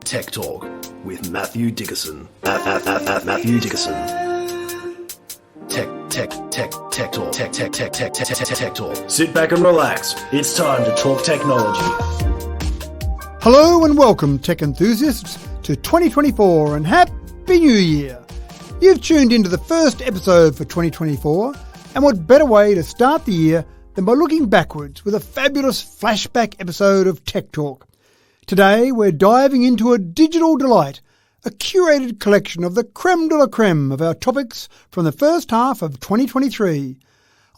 Tech Talk with Matthew Dickerson. Matthew Dickerson. Tech Talk. Sit back and relax. It's time to talk technology. Hello and welcome, tech enthusiasts, to 2024 and Happy New Year. You've tuned into the first episode for 2024, and what better way to start the year than by looking backwards with a fabulous flashback episode of Tech Talk. Today we're diving into a digital delight, a curated collection of the creme de la creme of our topics from the first half of 2023.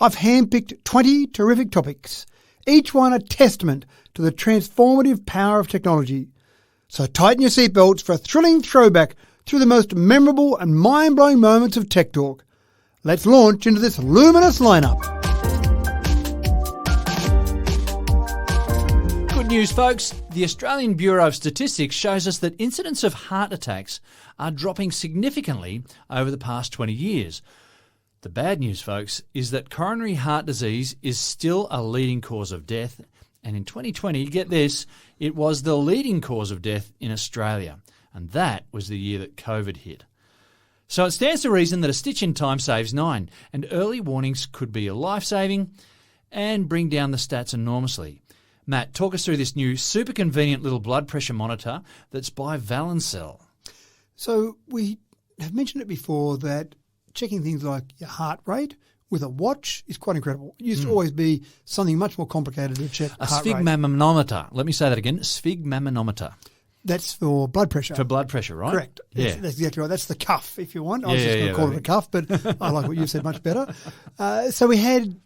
I've handpicked 20 terrific topics, each one a testament to the transformative power of technology. So tighten your seatbelts for a thrilling throwback through the most memorable and mind-blowing moments of Tech Talk. Let's launch into this luminous lineup. Good news, folks. The Australian Bureau of Statistics shows us that incidents of heart attacks are dropping significantly over the past 20 years. The bad news, folks, is that coronary heart disease is still a leading cause of death, and in 2020, get this, it was the leading cause of death in Australia, and that was the year that COVID hit. So it stands to reason that a stitch in time saves 9, and early warnings could be life-saving and bring down the stats enormously. Matt, talk us through this new super convenient little blood pressure monitor that's by Valencell. So we have mentioned it before that checking things like your heart rate with a watch is quite incredible. It used to always be something much more complicated to check heart rate. Sphygmomanometer. Let me say that again. Sphygmomanometer. That's for blood pressure. For blood pressure, right? Correct. Yeah. That's exactly right. That's the cuff, if you want. I was just going to call it a cuff, but I like what you've said much better. So we had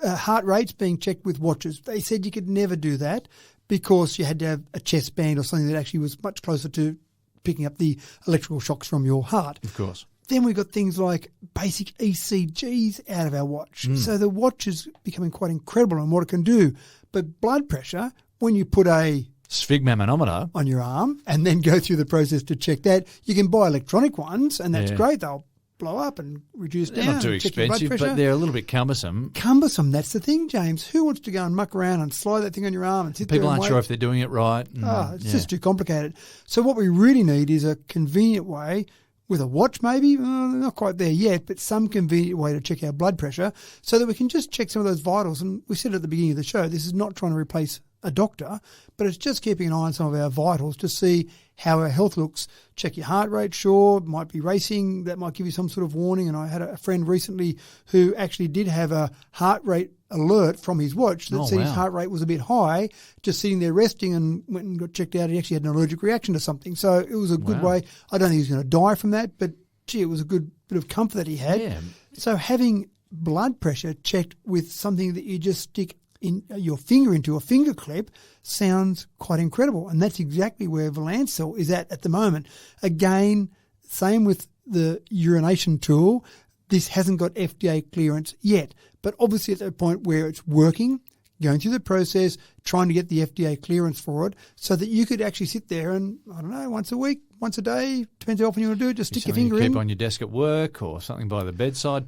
heart rates being checked with watches. They said you could never do that because you had to have a chest band or something that actually was much closer to picking up the electrical shocks from your heart. Of course. Then we got things like basic ECGs out of our watch. So the watch is becoming quite incredible in what it can do. But blood pressure, when you put a sphygmomanometer on your arm and then go through the process to check that, you can buy electronic ones, and that's great. They'll blow up and reduce down. They're not too expensive, but they're a little bit cumbersome. Cumbersome, that's the thing, James. Who wants to go and muck around and slide that thing on your arm and sit there and People aren't wait? sure if they're doing it right. It's just too complicated. So what we really need is a convenient way with a watch maybe, not quite there yet, but some convenient way to check our blood pressure so that we can just check some of those vitals. And we said at the beginning of the show, this is not trying to replace a doctor, but it's just keeping an eye on some of our vitals to see how our health looks. Check your heart rate, sure, might be racing, that might give you some sort of warning. And I had a friend recently who actually did have a heart rate alert from his watch that said his heart rate was a bit high, just sitting there resting, and went and got checked out. He actually had an allergic reaction to something. So it was a good way. I don't think he's going to die from that, but gee, it was a good bit of comfort that he had. Yeah. So having blood pressure checked with something that you just stick in your finger into a finger clip sounds quite incredible. And that's exactly where Valencell is at the moment. Again, same with the urination tool. This hasn't got FDA clearance yet, but obviously at the point where it's working, going through the process, trying to get the FDA clearance for it so that you could actually sit there and, I don't know, once a week, once a day, depends how often you want to do it, just stick your finger in. Keep on your desk at work or something by the bedside.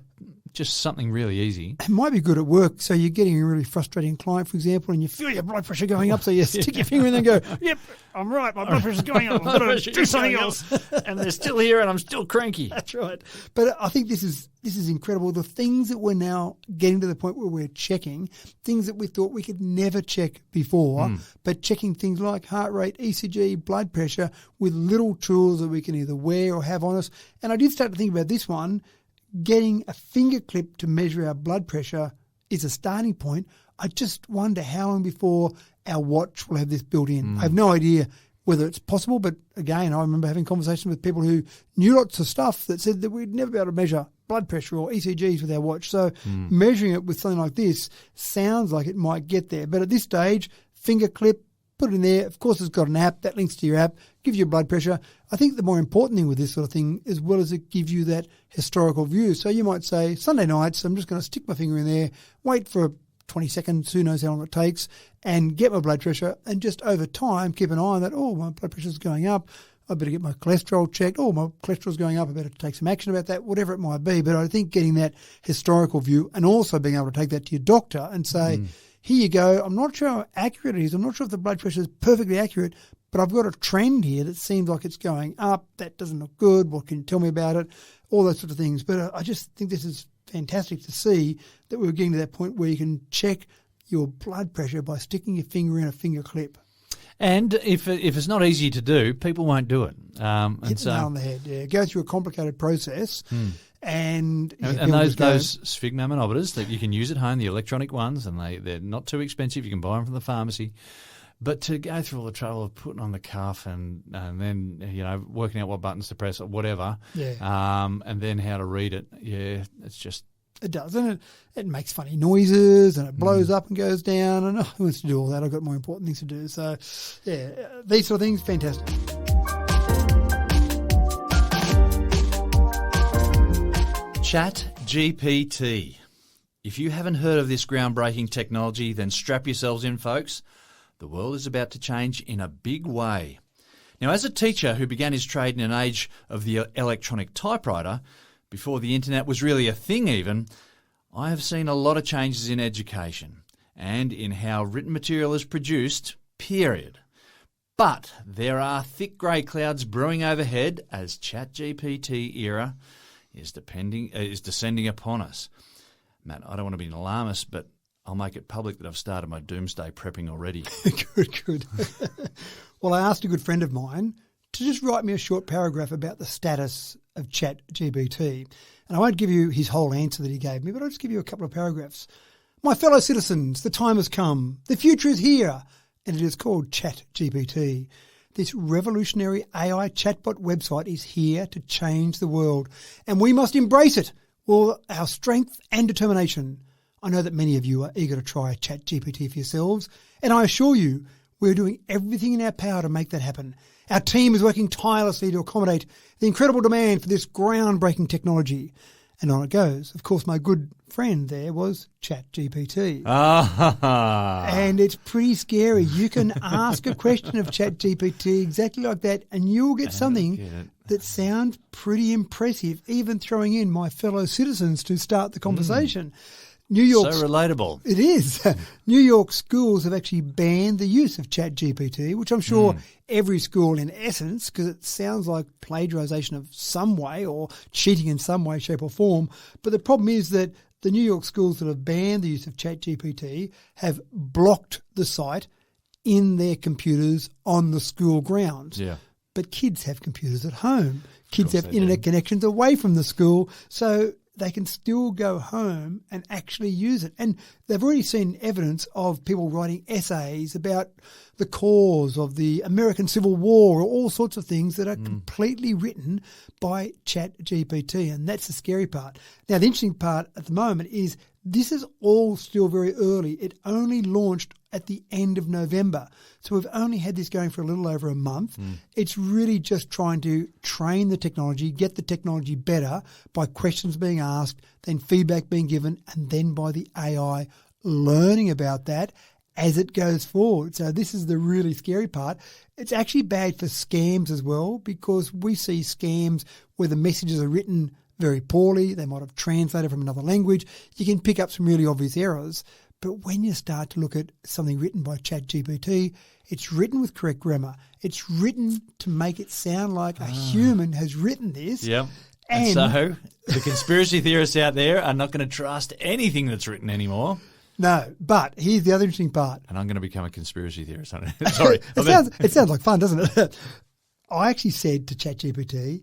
Just something really easy. It might be good at work. So you're getting a really frustrating client, for example, and you feel your blood pressure going up. So you stick your finger in and go, yep, I'm right. My blood pressure's going up. I've got to do something else. And they're still here and I'm still cranky. That's right. But I think this is incredible. The things that we're now getting to the point where we're checking, things that we thought we could never check before, but checking things like heart rate, ECG, blood pressure with little tools that we can either wear or have on us. And I did start to think about this one. Getting a finger clip to measure our blood pressure is a starting point. I just wonder how long before our watch will have this built in. I have no idea whether it's possible, but again, I remember having conversations with people who knew lots of stuff that said that we'd never be able to measure blood pressure or ECGs with our watch. So measuring it with something like this sounds like it might get there. But at this stage, finger clip, put it in there. Of course, it's got an app that links to your app, gives you blood pressure. I think the more important thing with this sort of thing, as well as it gives you that historical view. So you might say, Sunday nights, I'm just going to stick my finger in there, wait for 20 seconds, who knows how long it takes, and get my blood pressure. And just over time, keep an eye on that. Oh, my blood pressure's going up. I better get my cholesterol checked. Oh, my cholesterol's going up. I better take some action about that, whatever it might be. But I think getting that historical view and also being able to take that to your doctor and say, here you go. I'm not sure how accurate it is. I'm not sure if the blood pressure is perfectly accurate, but I've got a trend here that seems like it's going up. That doesn't look good. What can you tell me about it? All those sort of things. But I just think this is fantastic to see that we're getting to that point where you can check your blood pressure by sticking your finger in a finger clip. And if it's not easy to do, people won't do it. Hit the nail on the head. Yeah, go through a complicated process, and those sphygmomanometers that you can use at home, the electronic ones, and they're not too expensive. You can buy them from the pharmacy. But to go through all the trouble of putting on the cuff and then working out what buttons to press or whatever, and then how to read it, it's just. It does, and it makes funny noises, and it blows up and goes down, and who wants to do all that? I've got more important things to do. So, these sort of things, fantastic. ChatGPT. If you haven't heard of this groundbreaking technology, then strap yourselves in, folks. The world is about to change in a big way. Now, as a teacher who began his trade in an age of the electronic typewriter, before the internet was really a thing even, I have seen a lot of changes in education and in how written material is produced, period. But there are thick grey clouds brewing overhead as ChatGPT era is descending upon us. Matt, I don't want to be an alarmist, but I'll make it public that I've started my doomsday prepping already. Good. Well, I asked a good friend of mine to just write me a short paragraph about the status of ChatGPT. And I won't give you his whole answer that he gave me, but I'll just give you a couple of paragraphs. My fellow citizens, the time has come. The future is here, and it is called ChatGPT. This revolutionary AI chatbot website is here to change the world, and we must embrace it with our strength and determination. I know that many of you are eager to try ChatGPT for yourselves, and I assure you we're doing everything in our power to make that happen. Our team is working tirelessly to accommodate the incredible demand for this groundbreaking technology. And on it goes. Of course, my good friend there was ChatGPT. And it's pretty scary. You can ask a question of ChatGPT exactly like that, and you'll get something that sounds pretty impressive, even throwing in my fellow citizens to start the conversation. New York, so relatable. It is. New York schools have actually banned the use of ChatGPT, which I'm sure every school in essence, because it sounds like plagiarization of some way or cheating in some way, shape or form. But the problem is that the New York schools that have banned the use of ChatGPT have blocked the site in their computers on the school grounds. Yeah. But kids have computers at home. Kids have internet connections away from the school. So they can still go home and actually use it. And they've already seen evidence of people writing essays about the cause of the American Civil War or all sorts of things that are completely written by ChatGPT. And that's the scary part. Now, the interesting part at the moment is this is all still very early. It only launched at the end of November. So we've only had this going for a little over a month. It's really just trying to train the technology, get the technology better by questions being asked, then feedback being given, and then by the AI learning about that as it goes forward. So this is the really scary part. It's actually bad for scams as well, because we see scams where the messages are written very poorly. They might have translated from another language. You can pick up some really obvious errors. But when you start to look at something written by ChatGPT, it's written with correct grammar. It's written to make it sound like a human has written this. Yep. And so the conspiracy theorists out there are not going to trust anything that's written anymore. No, but here's the other interesting part. And I'm going to become a conspiracy theorist. Sorry. It sounds like fun, doesn't it? I actually said to ChatGPT,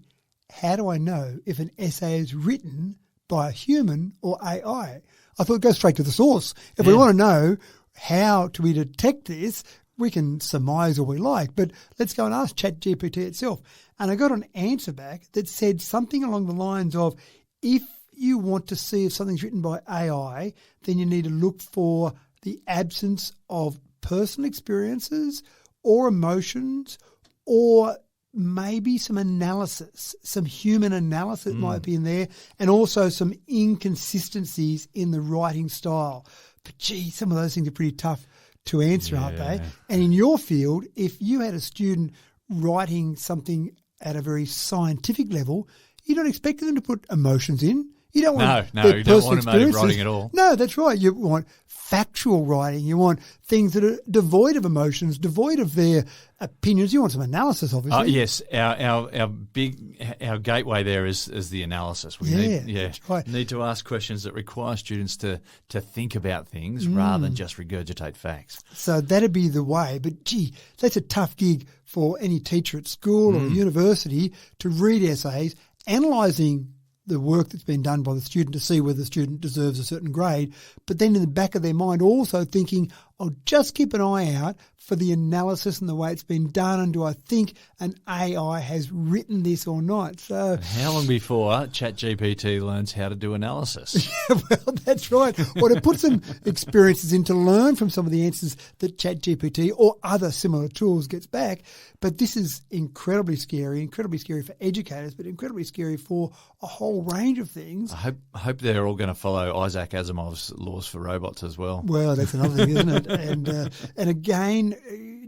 how do I know if an essay is written by a human or AI? I thought go straight to the source. If we want to know how do we detect this, we can surmise all we like, but let's go and ask ChatGPT itself. And I got an answer back that said something along the lines of, if you want to see if something's written by AI, then you need to look for the absence of personal experiences or emotions, or maybe some analysis, some human analysis might be in there, and also some inconsistencies in the writing style. But gee, some of those things are pretty tough to answer, aren't they? And in your field, if you had a student writing something at a very scientific level, you're not expecting them to put emotions in. You don't want No, their you don't want personal emotive writing experiences. at all. No, that's right. You want factual writing. You want things that are devoid of emotions, devoid of their opinions. You want some analysis, obviously. Yes, our gateway there is the analysis. We that's right. need to ask questions that require students to think about things rather than just regurgitate facts. So that'd be the way. But gee, that's a tough gig for any teacher at school or university to read essays, analysing the work that's been done by the student to see whether the student deserves a certain grade, but then in the back of their mind also thinking, I'll just keep an eye out for the analysis and the way it's been done, and do I think an AI has written this or not? So How long before ChatGPT learns how to do analysis? well, that's right. Or to put some experiences in to learn from some of the answers that ChatGPT or other similar tools gets back. But this is incredibly scary for educators, but incredibly scary for a whole range of things. I hope they're all going to follow Isaac Asimov's laws for robots as well. Well, that's another thing, isn't it? And again,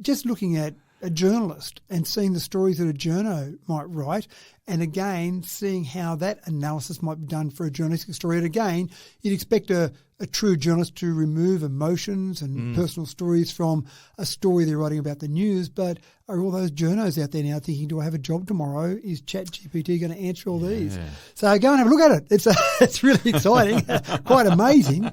just looking at a journalist and seeing the stories that a journo might write, and again, seeing how that analysis might be done for a journalistic story. And again, you'd expect a true journalist to remove emotions and personal stories from a story they're writing about the news, but are all those journos out there now thinking, do I have a job tomorrow? Is ChatGPT going to answer all these? So go and have a look at it. It's really exciting, quite amazing.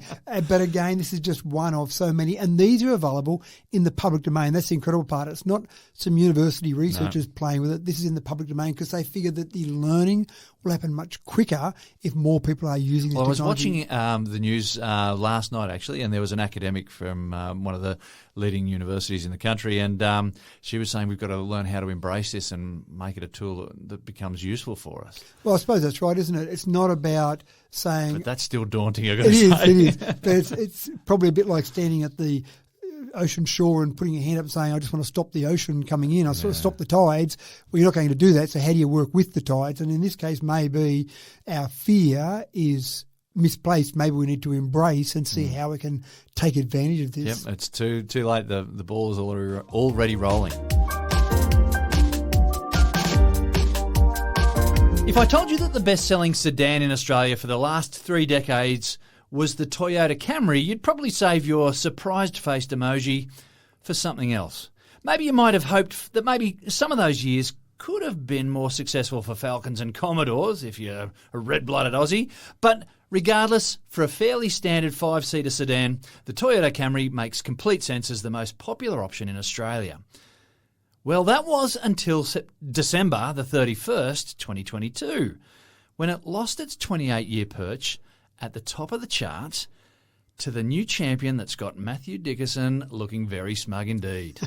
But again, this is just one of so many, and these are available in the public domain. That's the incredible part. It's not some university researchers playing with it. This is in the public domain because they figure that the learning will happen much quicker if more people are using the technology. I was watching the news last night, actually, and there was an academic from one of the leading universities in the country, and she was saying we've got to learn how to embrace this and make it a tool that becomes useful for us. Well, I suppose that's right, isn't it? It's not about saying... But that's still daunting, I've got to say. It is. But it's probably a bit like standing at the ocean shore and putting your hand up and saying, I just want to stop the ocean coming in. I sort of stop the tides. Well, you're not going to do that. So how do you work with the tides? And in this case, maybe our fear is misplaced. Maybe we need to embrace and see how we can take advantage of this. Yep, it's too late. The ball is already rolling. If I told you that the best-selling sedan in Australia for the last 3 decades was the Toyota Camry, you'd probably save your surprised-faced emoji for something else. Maybe you might have hoped that maybe some of those years could have been more successful for Falcons and Commodores if you're a red-blooded Aussie. But regardless, for a fairly standard 5-seater sedan, the Toyota Camry makes complete sense as the most popular option in Australia. Well, that was until December the 31st, 2022, when it lost its 28-year perch at the top of the charts to the new champion that's got Matthew Dickerson looking very smug indeed.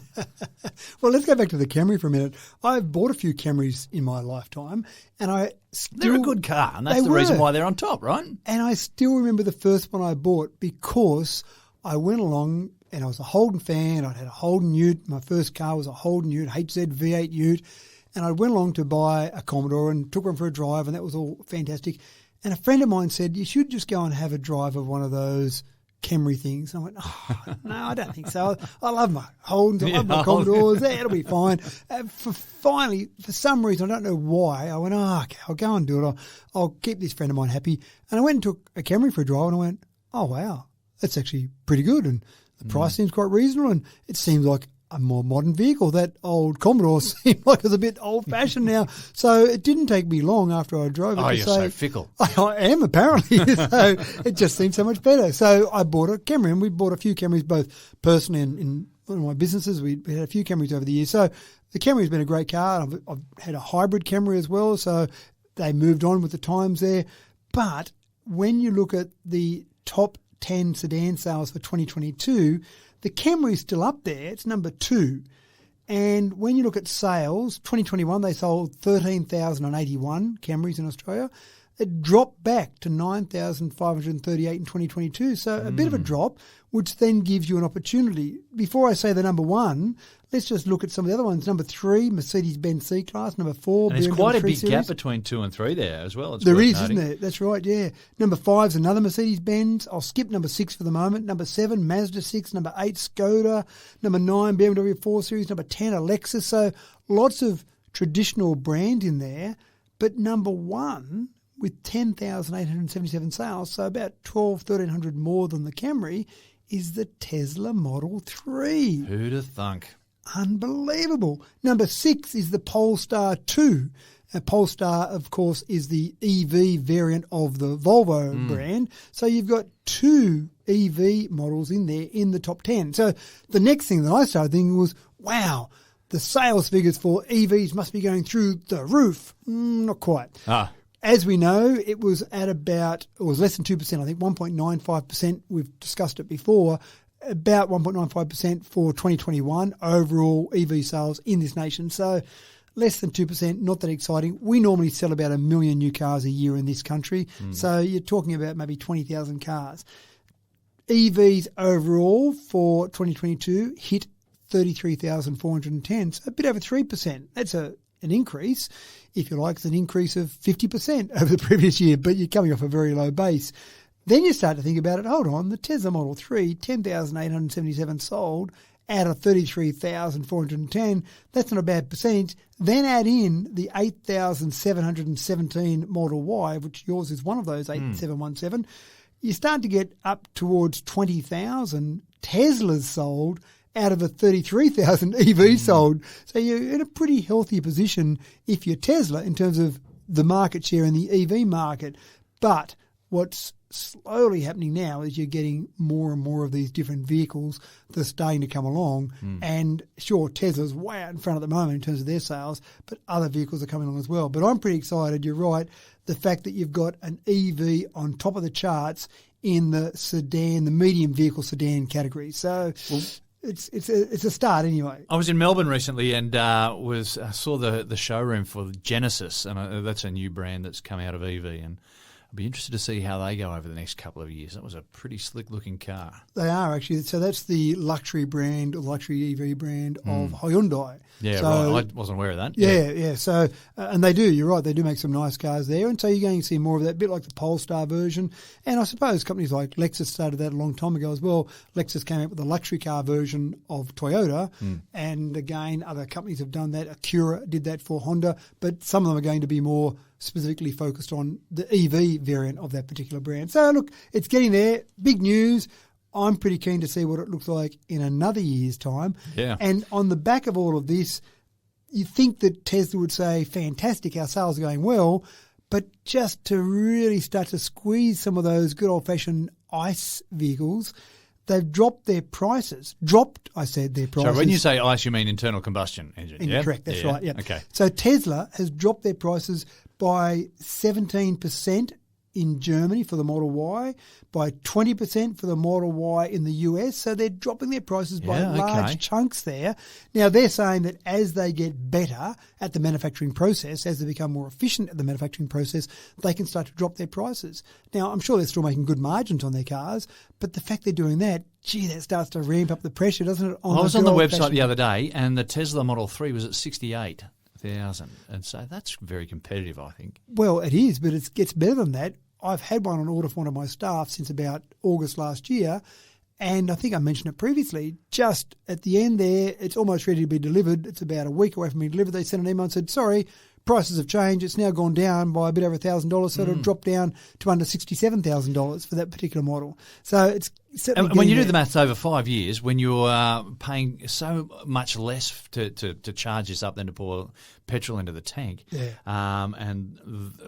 Well, let's go back to the Camry for a minute. I've bought a few Camrys in my lifetime, and they're a good car, and that's the reason why they're on top, right? And I still remember the first one I bought because I went along and I was a Holden fan. I'd had a Holden Ute. My first car was a Holden Ute, HZ V8 Ute. And I went along to buy a Commodore and took one for a drive, and that was all fantastic. And a friend of mine said, you should just go and have a drive of one of those Camry things. And I went, oh, no, I don't think so. I love my Holdens, I love my Commodores. Yeah, it'll be fine. Finally, for some reason, I don't know why, I went, okay, I'll go and do it. I'll keep this friend of mine happy. And I went and took a Camry for a drive, and I went, oh, wow, that's actually pretty good. And the price seems quite reasonable, and it seems like a more modern vehicle. That old Commodore seemed like it was a bit old-fashioned now. So it didn't take me long after I drove it to you're so fickle. I am, apparently. So it just seemed so much better. So I bought a Camry, and we bought a few Camrys, both personally and in one of my businesses. We had a few Camrys over the years. So the Camry's been a great car. I've had a hybrid Camry as well, so they moved on with the times there. But when you look at the top 10 sedan sales for 2022, the Camry is still up there. It's number 2. And when you look at sales, 2021 they sold 13,081 Camrys in Australia. It dropped back to 9,538 in 2022. So a bit of a drop, which then gives you an opportunity. Before I say the number 1, let's just look at some of the other ones. Number 3, Mercedes-Benz C-Class. Number 4, and there's BMW quite a 3 big Series. gap between 2 and 3 there as well. There is, isn't there? That's right, yeah. Number 5 is another Mercedes-Benz. I'll skip number 6 for the moment. Number 7, Mazda 6. Number 8, Skoda. Number 9, BMW 4 Series. Number 10, a Lexus. So lots of traditional brands in there. But number 1 with 10,877 sales, so about 1,300 more than the Camry, is the Tesla Model 3. Who'd have thunk? Unbelievable. Number 6 is the Polestar 2. Polestar, of course, is the EV variant of the Volvo brand. So you've got 2 EV models in there in the top 10. So the next thing that I started thinking was, wow, the sales figures for EVs must be going through the roof. Not quite. As we know, it was less than 2%, I think 1.95%. We've discussed it before. About 1.95% for 2021 overall EV sales in this nation. So less than 2%, not that exciting. We normally sell about 1 million new cars a year in this country. So you're talking about maybe 20,000 cars. EVs overall for 2022 hit 33,410, so a bit over 3%. That's an increase, if you like. It's an increase of 50% over the previous year, but you're coming off a very low base. Then you start to think about it. Hold on, the Tesla Model 3, 10,877 sold out of 33,410. That's not a bad percentage. Then add in the 8,717 Model Y, which yours is one of those, 8717. You start to get up towards 20,000 Teslas sold out of a 33,000 EVs sold. So you're in a pretty healthy position if you're Tesla in terms of the market share in the EV market. But what's slowly happening now is you're getting more and more of these different vehicles that are starting to come along. And sure, Tesla's way out in front at the moment in terms of their sales, but other vehicles are coming along as well. But I'm pretty excited. You're right. The fact that you've got an EV on top of the charts in the sedan, the medium vehicle sedan category. So it's a start anyway. I was in Melbourne recently and saw the showroom for Genesis, and that's a new brand that's come out of EV, and I'll be interested to see how they go over the next couple of years. That was a pretty slick-looking car. They are, actually. So that's the luxury brand, or luxury EV brand of Hyundai. Yeah, so, right. I wasn't aware of that. Yeah. So, and they do, you're right, they do make some nice cars there. And so you're going to see more of that, a bit like the Polestar version. And I suppose companies like Lexus started that a long time ago as well. Lexus came out with the luxury car version of Toyota. And again, other companies have done that. Acura did that for Honda. But some of them are going to be more specifically focused on the EV variant of that particular brand. So, look, it's getting there. Big news. I'm pretty keen to see what it looks like in another year's time. Yeah. And on the back of all of this, you think that Tesla would say, fantastic, our sales are going well, but just to really start to squeeze some of those good old-fashioned ICE vehicles, they've dropped their prices. I said their prices. So when you say ICE, you mean internal combustion engine, yeah? Correct, that's right, yeah. Okay. So Tesla has dropped their prices by 17% in Germany for the Model Y, by 20% for the Model Y in the US. So they're dropping their prices by large chunks there. Now, they're saying that as they get better at the manufacturing process, as they become more efficient at the manufacturing process, they can start to drop their prices. Now, I'm sure they're still making good margins on their cars, but the fact they're doing that, gee, that starts to ramp up the pressure, doesn't it? I was on the website the other day, and the Tesla Model 3 was at 68,000, and so that's very competitive, I think. Well, it is, but it gets better than that. I've had one on order for one of my staff since about August last year, and I think I mentioned it previously. Just at the end there, it's almost ready to be delivered. It's about a week away from being delivered. They sent an email and said, sorry, prices have changed. It's now gone down by a bit over $1,000, so it'll drop down to under $67,000 for that particular model. So it's certainly. And when you do the maths over 5 years, when you're paying so much less to charge this up than to pour petrol into the tank, and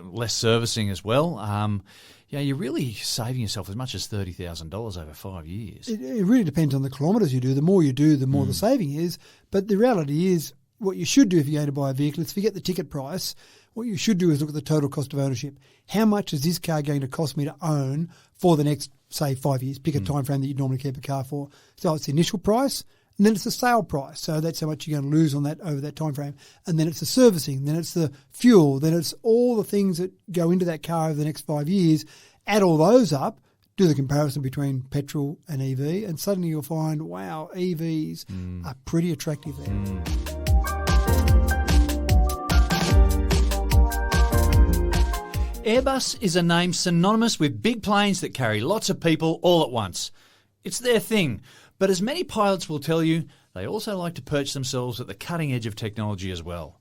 less servicing as well, you're really saving yourself as much as $30,000 over 5 years. It really depends on the kilometres you do. The more you do, the more the saving is. But the reality is, what you should do if you're going to buy a vehicle is forget the ticket price. What you should do is look at the total cost of ownership. How much is this car going to cost me to own for the next, say, 5 years? Pick a time frame that you'd normally keep a car for. So it's the initial price, and then it's the sale price. So that's how much you're going to lose on that over that time frame. And then it's the servicing, then it's the fuel, then it's all the things that go into that car over the next 5 years. Add all those up, do the comparison between petrol and EV, and suddenly you'll find, wow, EVs are pretty attractive there. Airbus is a name synonymous with big planes that carry lots of people all at once. It's their thing, but as many pilots will tell you, they also like to perch themselves at the cutting edge of technology as well.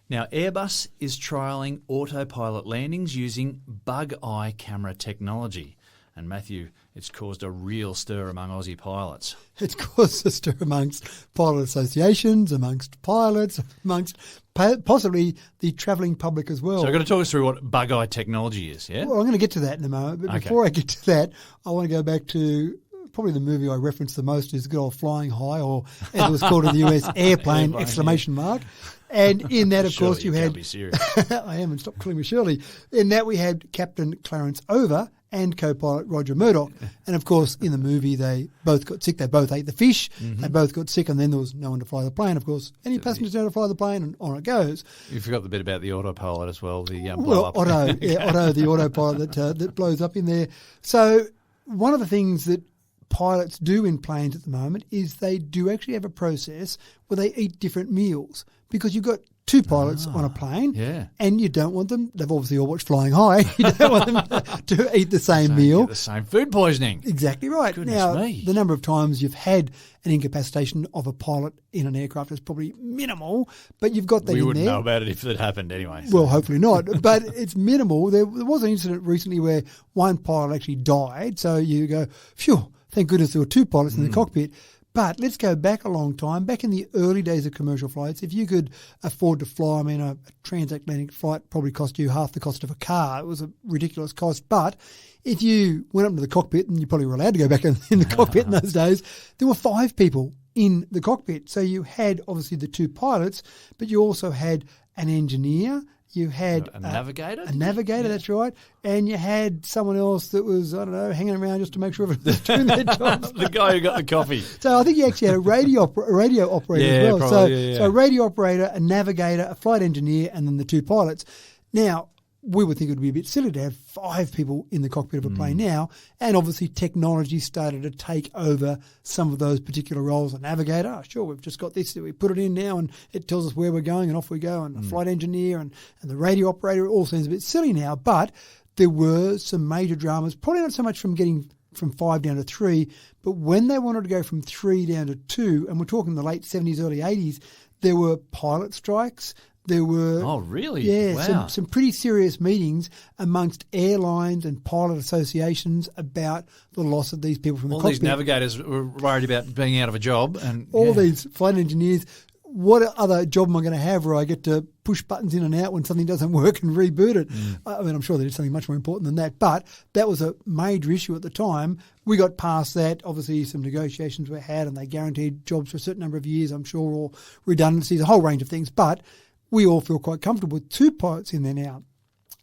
Now, Airbus is trialling autopilot landings using bug eye camera technology. And Matthew, it's caused a real stir among Aussie pilots. It's caused a stir amongst pilot associations, amongst pilots, amongst possibly the travelling public as well. So you're going to talk us through what bug eye technology is, yeah? Well, I'm going to get to that in a moment. But Okay. before I get to that, I want to go back to probably the movie I reference the most is the good old Flying High, or as it was called in the US, Airplane, exclamation mark. And in that, of Surely course, you can't had... be serious. I am, and stop calling me Shirley. In that, we had Captain Clarence Over and co-pilot Roger Murdoch. And, of course, in the movie, they both got sick. They both ate the fish. Mm-hmm. They both got sick, and then there was no one to fly the plane, of course. Any passengers know to fly the plane, and on it goes. You forgot the bit about the autopilot as well, the blow Well, up. Otto, the autopilot that blows up in there. So one of the things that pilots do in planes at the moment is they do actually have a process where they eat different meals, because you've got two pilots on a plane, yeah. and you don't want them, they've obviously all watched Flying High, you don't want them to eat the same meal. Get the same food poisoning. Exactly right. Goodness now, me. the number of times you've had an incapacitation of a pilot in an aircraft is probably minimal, but you've got that We in wouldn't there. know about it if it happened anyway. So. Well, hopefully not, but it's minimal. There was an incident recently where one pilot actually died, so you go, phew, thank goodness there were two pilots in the cockpit. But let's go back a long time. Back in the early days of commercial flights, if you could afford to fly, a transatlantic flight probably cost you half the cost of a car. It was a ridiculous cost. But if you went up to the cockpit, and you probably were allowed to go back in the cockpit in those days, there were 5 people in the cockpit. So you had obviously the 2 pilots, but you also had an engineer. You had a navigator? A navigator, that's right. And you had someone else that was, I don't know, hanging around just to make sure everyone was doing their jobs. The guy who got the coffee. So I think you actually had a radio operator as well. Probably, So a radio operator, a navigator, a flight engineer, and then the 2 pilots. Now, we would think it would be a bit silly to have 5 people in the cockpit of a plane now, and obviously technology started to take over some of those particular roles. A navigator, sure, we've just got this, we put it in now and it tells us where we're going and off we go, and a flight engineer and the radio operator, it all seems a bit silly now, but there were some major dramas, probably not so much from getting from 5 down to 3, but when they wanted to go from 3 down to 2, and we're talking the late 70s, early 80s, there were pilot strikes. There were Wow. some pretty serious meetings amongst airlines and pilot associations about the loss of these people from the All cockpit. these navigators were worried about being out of a job. And All these flight engineers, what other job am I going to have where I get to push buttons in and out when something doesn't work and reboot it? I'm sure they did something much more important than that, but that was a major issue at the time. We got past that. Obviously, some negotiations were had and they guaranteed jobs for a certain number of years, I'm sure, or redundancies, a whole range of things, but we all feel quite comfortable with 2 pilots in there now.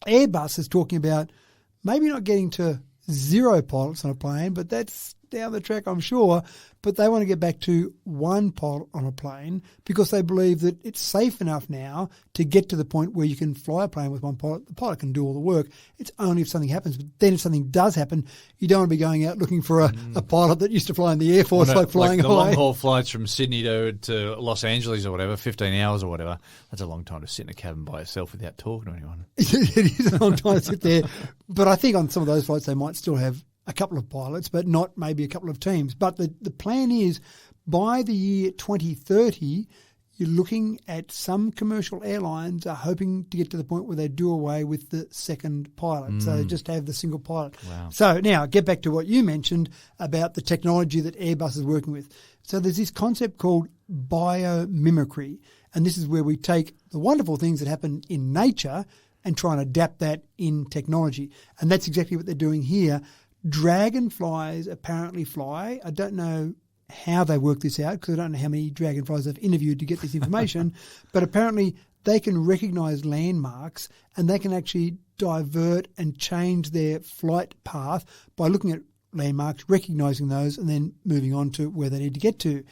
Airbus is talking about maybe not getting to 0 pilots on a plane, but that's down the track, I'm sure. But they want to get back to 1 pilot on a plane because they believe that it's safe enough now to get to the point where you can fly a plane with 1 pilot. The pilot can do all the work. It's only if something happens. But then if something does happen, you don't want to be going out looking for a pilot that used to fly in the Air Force, like flying the high. long-haul flights from Sydney to Los Angeles or whatever, 15 hours or whatever, that's a long time to sit in a cabin by yourself without talking to anyone. It is a long time to sit there. But I think on some of those flights they might still have a couple of pilots, but not maybe a couple of teams. But the plan is by the year 2030, you're looking at some commercial airlines are hoping to get to the point where they do away with the second pilot. So just have the single pilot. Wow. So now get back to what you mentioned about the technology that Airbus is working with. So there's this concept called biomimicry. And this is where we take the wonderful things that happen in nature and try and adapt that in technology. And that's exactly what they're doing here. Dragonflies apparently fly. I don't know how they work this out because I don't know how many dragonflies I've interviewed to get this information, but apparently they can recognise landmarks and they can actually divert and change their flight path by looking at landmarks, recognising those and then moving on to where they need to get to.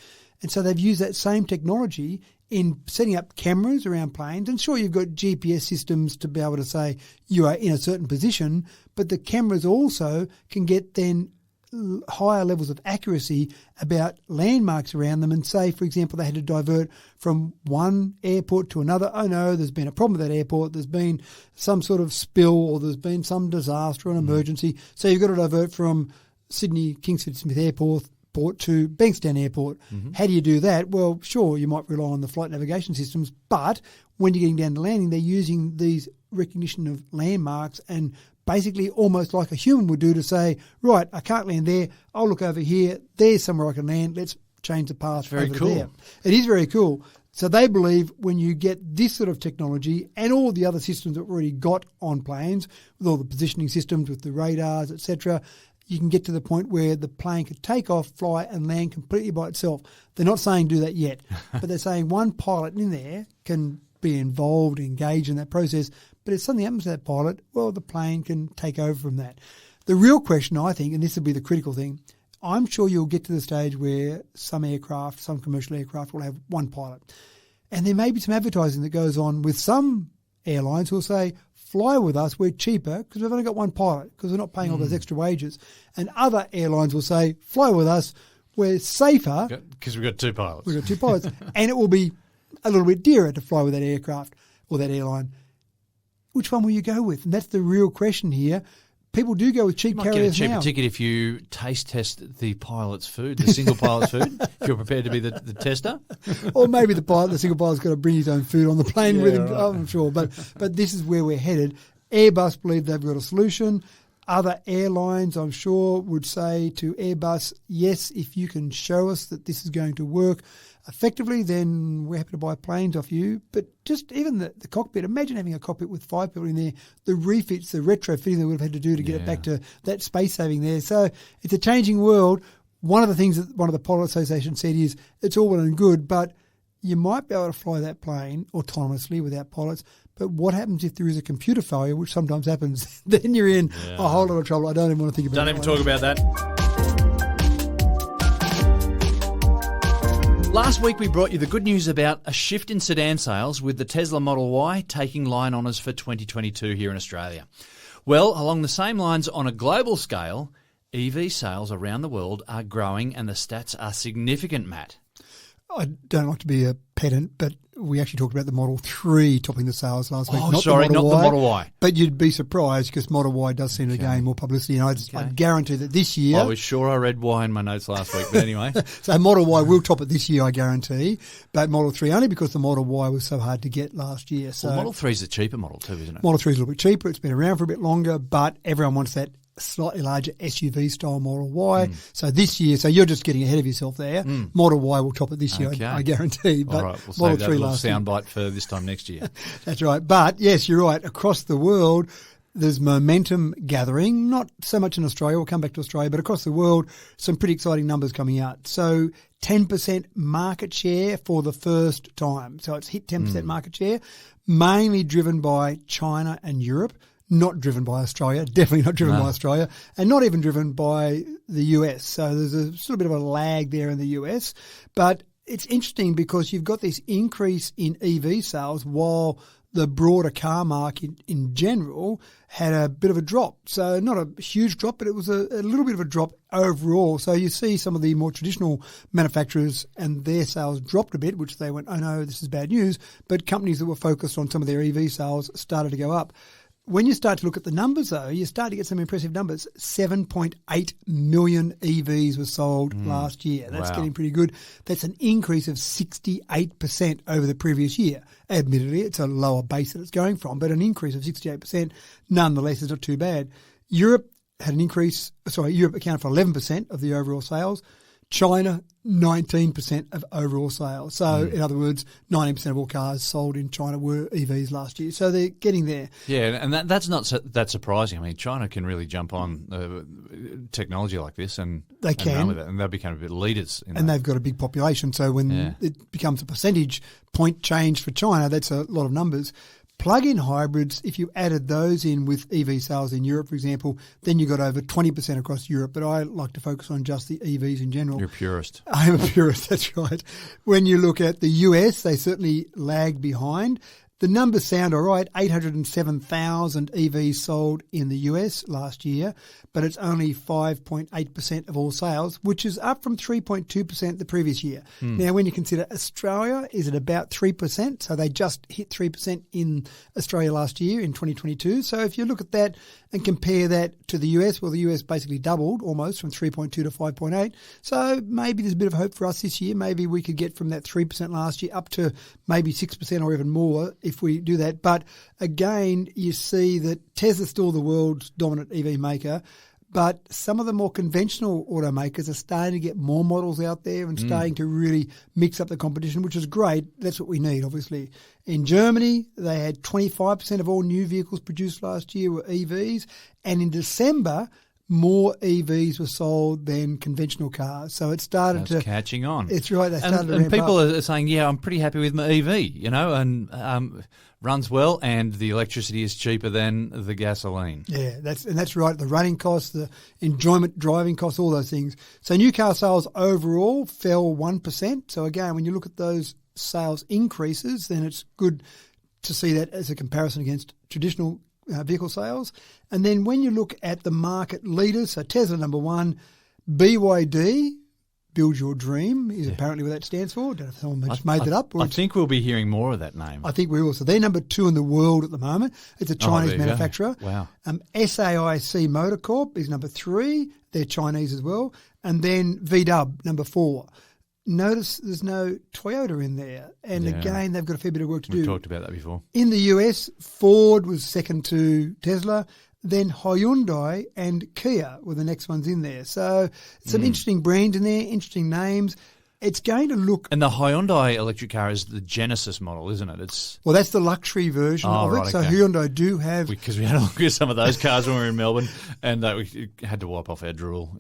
And so they've used that same technology in setting up cameras around planes. And sure, you've got GPS systems to be able to say you are in a certain position, but the cameras also can get then higher levels of accuracy about landmarks around them and say, for example, they had to divert from one airport to another. Oh no, there's been a problem with that airport. There's been some sort of spill or there's been some disaster or an emergency. So you've got to divert from Sydney Kingsford Smith Airport airport to Bankstown Airport. How do you do that? Well, sure, you might rely on the flight navigation systems, but when you're getting down to landing, they're using these recognition of landmarks and basically almost like a human would do to say, right, I can't land there. I'll look over here. There's somewhere I can land. Let's change the path very over cool. there. It is very cool. So they believe when you get this sort of technology and all the other systems that we've already got on planes, with all the positioning systems, with the radars, etc., you can get to the point where the plane could take off, fly and land completely by itself. They're not saying do that yet, but they're saying one pilot in there can be involved, engaged in that process. But if something happens to that pilot, well, the plane can take over from that. The real question, I think, and this will be the critical thing, I'm sure you'll get to the stage where some aircraft, some commercial aircraft will have one pilot. And there may be some advertising that goes on with some airlines who will say, fly with us, we're cheaper because we've only got one pilot because we're not paying all those extra wages. And other airlines will say, fly with us, we're safer. Because we've got two pilots. We've got two pilots. And it will be a little bit dearer to fly with that aircraft or that airline. Which one will you go with? And that's the real question here. People do go with cheap You might carriers get a cheaper now. ticket if you taste test the pilot's food, the single pilot's food, if you're prepared to be the tester. Or maybe the single pilot's got to bring his own food on the plane with him. right. I'm sure. But this is where we're headed. Airbus believe they've got a solution. Other airlines, I'm sure, would say to Airbus, yes, if you can show us that this is going to work effectively, then we're happy to buy planes off you. But just even the cockpit, imagine having a cockpit with 5 people in there, the refits, the retrofitting they would have had to do to get it back to that space saving there. So it's a changing world. One of the things that one of the Pilot Association said is it's all well and good, but you might be able to fly that plane autonomously without pilots. But what happens if there is a computer failure, which sometimes happens? Then you're in a whole lot of trouble. I don't even want to think about it. Don't even talk about that. Last week we brought you the good news about a shift in sedan sales with the Tesla Model Y taking line honours for 2022 here in Australia. Well, along the same lines on a global scale, EV sales around the world are growing and the stats are significant, Matt. I don't like to be a pedant, but we actually talked about the Model 3 topping the sales last week. Not the Model Y. But you'd be surprised because Model Y does seem to gain more publicity. And I guarantee that this year... I was sure I read Y in my notes last week, but anyway. So Model Y will top it this year, I guarantee. But Model 3 only because the Model Y was so hard to get last year. So Well, Model 3 is a cheaper model too, isn't it? Model 3 is a little bit cheaper. It's been around for a bit longer, but everyone wants that slightly larger SUV style Model Y. So this year, so you're just getting ahead of yourself there. Model Y will top it this year, Okay. I guarantee. But All right, we'll Model save that 3 little last year. soundbite for this time next year. That's right. But yes, you're right. Across the world, there's momentum gathering, not so much in Australia. We'll come back to Australia, but across the world, some pretty exciting numbers coming out. So 10% market share for the first time. So it's hit 10% market share, mainly driven by China and Europe. Not driven by Australia, definitely not driven by Australia, and not even driven by the US. So there's a sort of bit of a lag there in the US. But it's interesting because you've got this increase in EV sales while the broader car market in general had a bit of a drop. So not a huge drop, but it was a little bit of a drop overall. So you see some of the more traditional manufacturers and their sales dropped a bit, which they went, oh no, this is bad news. But companies that were focused on some of their EV sales started to go up. When you start to look at the numbers, though, you start to get some impressive numbers. 7.8 million EVs were sold last year. That's getting pretty good. That's an increase of 68% over the previous year. Admittedly, it's a lower base that it's going from, but an increase of 68% nonetheless is not too bad. Europe had an increase. Europe accounted for 11% of the overall sales. China, 19% of overall sales. So, in other words, 19% of all cars sold in China were EVs last year. So they're getting there. Yeah, and that's not that surprising. I mean, China can really jump on technology like this, and They can. and run with it, and they'll become a bit leaders. In And that. they've got a big population. So when it becomes a percentage point change for China, that's a lot of numbers. Plug-in hybrids, if you added those in with EV sales in Europe, for example, then you got over 20% across Europe. But I like to focus on just the EVs in general. You're a purist. I'm a purist, that's right. When you look at the US, they certainly lag behind. The numbers sound all right, 807,000 EVs sold in the US last year, but it's only 5.8% of all sales, which is up from 3.2% the previous year. Now, when you consider Australia is at about 3%, so they just hit 3% in Australia last year in 2022. So if you look at that and compare that to the US, well, the US basically doubled almost from 3.2 to 5.8. So maybe there's a bit of hope for us this year. Maybe we could get from that 3% last year up to maybe 6% or even more if we do that. But again, you see that Tesla's still the world's dominant EV maker, but some of the more conventional automakers are starting to get more models out there and starting to really mix up the competition, which is great. That's what we need, obviously. In Germany, they had 25% of all new vehicles produced last year were EVs, and in December, more EVs were sold than conventional cars. So it started That's catching on. It's right. They started to and ramp people up. are saying, yeah, I'm pretty happy with my EV, and runs well, and the electricity is cheaper than the gasoline. Yeah, that's right. The running costs, the enjoyment driving costs, all those things. So new car sales overall fell 1%. So again, when you look at those sales increases, then it's good to see that as a comparison against traditional vehicle sales. And then when you look at the market leaders, so Tesla number one, BYD, Build Your Dream is apparently what that stands for. Don't know if someone just made that up. I think we'll be hearing more of that name. I think we will. So they're number two in the world at the moment. It's a Chinese manufacturer. Wow. SAIC Motor Corp is number three. They're Chinese as well. And then VW, number four. Notice there's no Toyota in there. And again, they've got a fair bit of work to do. We've talked about that before. In the US, Ford was second to Tesla. Then Hyundai and Kia were the next ones in there. So some interesting brands in there, interesting names. It's going to look... And the Hyundai electric car is the Genesis model, isn't it? Well, that's the luxury version of it. Right, so okay. Hyundai do have... Because we had a look at some of those cars when we were in Melbourne, and we had to wipe off our drool.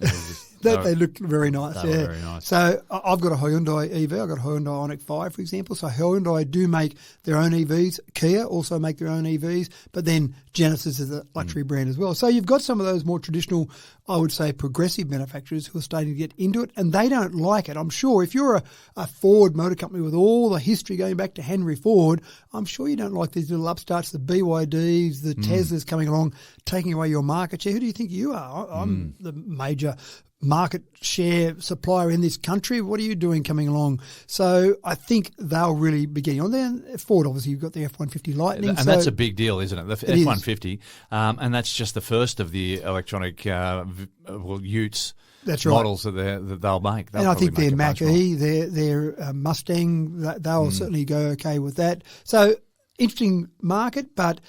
They look very nice. They were very nice. So I've got a Hyundai EV. I've got a Hyundai Ioniq 5, for example. So Hyundai do make their own EVs. Kia also make their own EVs. But then Genesis is a luxury brand as well. So you've got some of those more traditional, I would say, progressive manufacturers who are starting to get into it, and they don't like it. I'm sure if you're a Ford motor company with all the history going back to Henry Ford, I'm sure you don't like these little upstarts, the BYDs, the Teslas coming along, taking away your market share. Who do you think you are? I'm the major market share supplier in this country. What are you doing coming along? So I think they'll really be getting on there. Ford, obviously, you've got the F-150 Lightning. And that's a big deal, isn't it? The F-150. And that's just the first of the electronic utes. That's right. Models that they'll make. And I think their Mach-E, their Mustang, they'll certainly go okay with that. So interesting market, but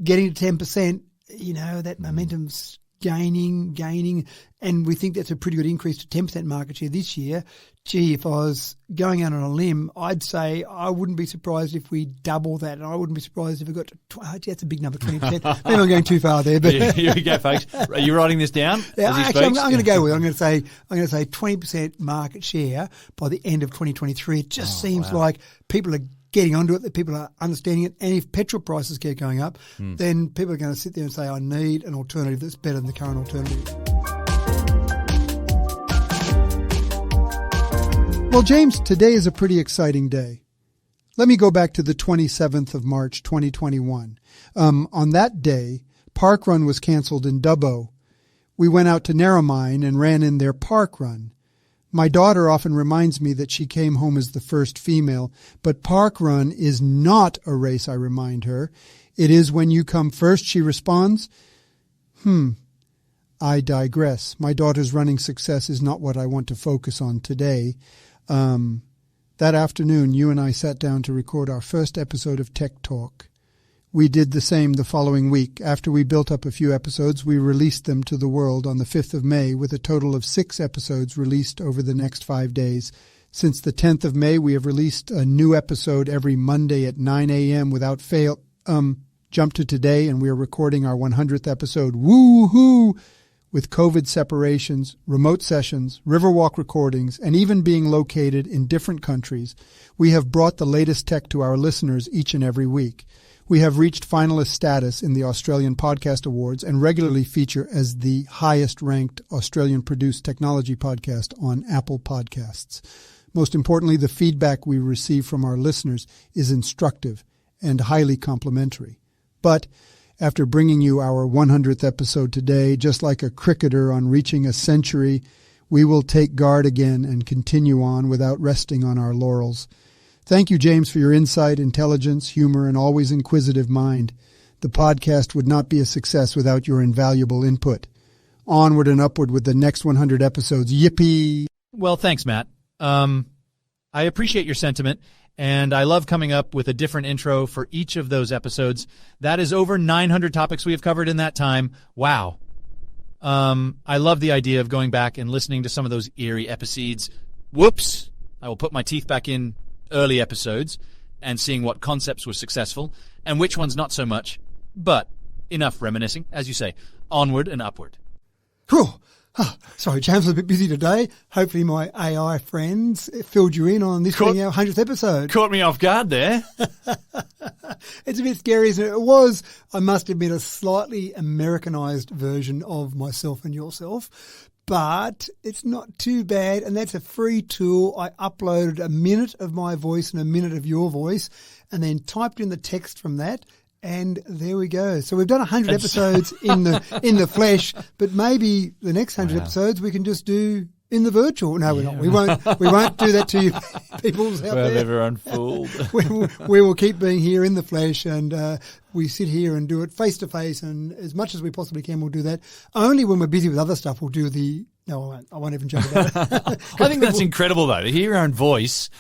getting to 10%, that momentum's gaining, and we think that's a pretty good increase to 10% market share this year. Gee, if I was going out on a limb, I'd say I wouldn't be surprised if we double that, and I wouldn't be surprised if we got to that's a big number, 20%. Maybe I'm going too far there, but here we go, folks. Are you writing this down? Yeah, actually, I'm going to go with it. I'm going to say 20% market share by the end of 2023. It just seems like people are getting onto it, that people are understanding it. And if petrol prices keep going up, then people are going to sit there and say, I need an alternative that's better than the current alternative. Well, James, today is a pretty exciting day. Let me go back to the 27th of March, 2021. On that day, Park Run was canceled in Dubbo. We went out to Narromine and ran in their Park Run. My daughter often reminds me that she came home as the first female, but Park Run is not a race, I remind her. It is when you come first, she responds. I digress. My daughter's running success is not what I want to focus on today. That afternoon, you and I sat down to record our first episode of Tech Talk. We did the same the following week. After we built up a few episodes, we released them to the world on the 5th of May, with a total of 6 episodes released over the next 5 days. Since the 10th of May, we have released a new episode every Monday at 9 a.m. without fail. Jump to today, and we are recording our 100th episode. Woo-hoo! With COVID separations, remote sessions, Riverwalk recordings, and even being located in different countries, we have brought the latest tech to our listeners each and every week. We have reached finalist status in the Australian Podcast Awards and regularly feature as the highest-ranked Australian-produced technology podcast on Apple Podcasts. Most importantly, the feedback we receive from our listeners is instructive and highly complimentary. But after bringing you our 100th episode today, just like a cricketer on reaching a century, we will take guard again and continue on without resting on our laurels. Thank you, James, for your insight, intelligence, humor, and always inquisitive mind. The podcast would not be a success without your invaluable input. Onward and upward with the next 100 episodes. Yippee! Well, thanks, Matt. I appreciate your sentiment, and I love coming up with a different intro for each of those episodes. That is over 900 topics we have covered in that time. Wow. I love the idea of going back and listening to some of those eerie episodes. Whoops! I will put my teeth back in early episodes and seeing what concepts were successful and which ones not so much. But enough reminiscing, as you say. Onward and upward. Whew. Oh, sorry, James, I'm a bit busy today. Hopefully my AI friends filled you in on this being our 100th episode. Caught me off guard there. It's a bit scary, isn't it? It was, I must admit, a slightly Americanized version of Myself and Yourself. But it's not too bad, and that's a free tool. I uploaded a minute of my voice and a minute of your voice and then typed in the text from that. And there we go. So we've done 100 episodes in the flesh, but maybe the next 100 episodes we can just do in the virtual. No, we're not. We won't do that to you people out there. Well, everyone fooled. we will keep being here in the flesh, and we sit here and do it face to face, and as much as we possibly can, we'll do that. Only when we're busy with other stuff, we'll do the. No, I won't even joke about it. I think that's incredible, though, to hear your own voice.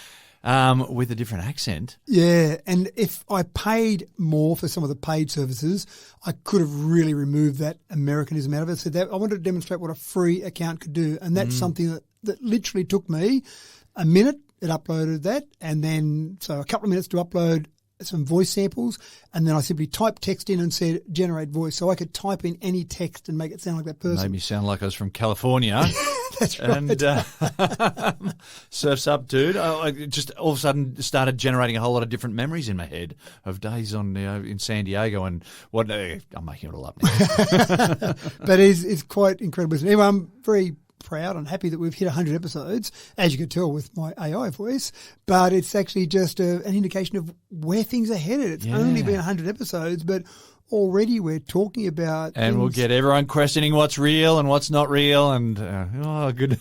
With a different accent. Yeah, and if I paid more for some of the paid services, I could have really removed that Americanism out of it. So that I wanted to demonstrate what a free account could do, and that's something that literally took me a minute. It uploaded that, and then so a couple of minutes to upload some voice samples, and then I simply typed text in and said generate voice, so I could type in any text and make it sound like that person. Made me sound like I was from California. That's right. And surf's up, dude. I just all of a sudden started generating a whole lot of different memories in my head of days on in San Diego and what. I'm making it all up now. But it's quite incredible. Anyway, I'm very proud and happy that we've hit 100 episodes, as you could tell with my AI voice, but it's actually just an indication of where things are headed. It's only been 100 episodes, but already we're talking about and things. We'll get everyone questioning what's real and what's not real, and good.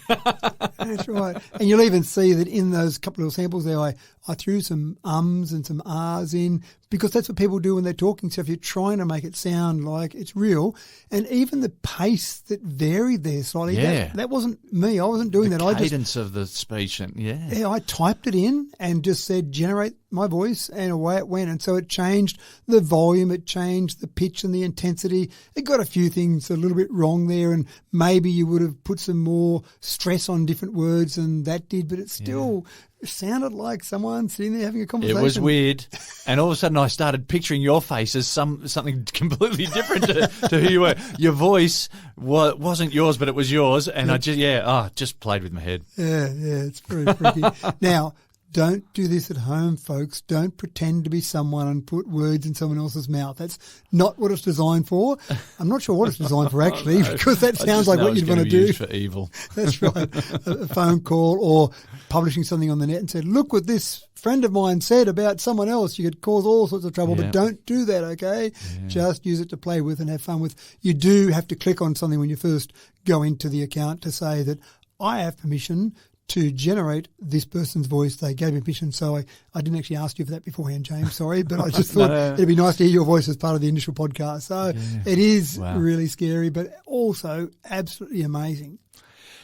That's right. And you'll even see that in those couple of samples there, I threw some ums and some ahs in, because that's what people do when they're talking. So if you're trying to make it sound like it's real, and even the pace that varied there slightly, that wasn't me. I wasn't doing that. Cadence of the speech, and I typed it in and just said generate my voice, and away it went. And so it changed the volume, it changed the pitch and the intensity. It got a few things a little bit wrong there, and maybe you would have put some more stress on different words than that did, but it still sounded like someone sitting there having a conversation. It was weird. And all of a sudden I started picturing your face as something completely different to who you were. Your voice wasn't yours, but it was yours. And I just played with my head. Yeah, it's very freaky. Now, don't do this at home, folks. Don't pretend to be someone and put words in someone else's mouth. That's not what it's designed for. I'm not sure what it's designed for, actually, because that sounds like what you'd want to do. Used for evil. That's right. A phone call or publishing something on the net and said, look what this friend of mine said about someone else. You could cause all sorts of trouble, but don't do that, okay? Yeah. Just use it to play with and have fun with. You do have to click on something when you first go into the account to say that I have permission to generate this person's voice. They gave me permission, so I didn't actually ask you for that beforehand, James, sorry, but I just thought it'd be nice to hear your voice as part of the initial podcast. So it is really scary, but also absolutely amazing.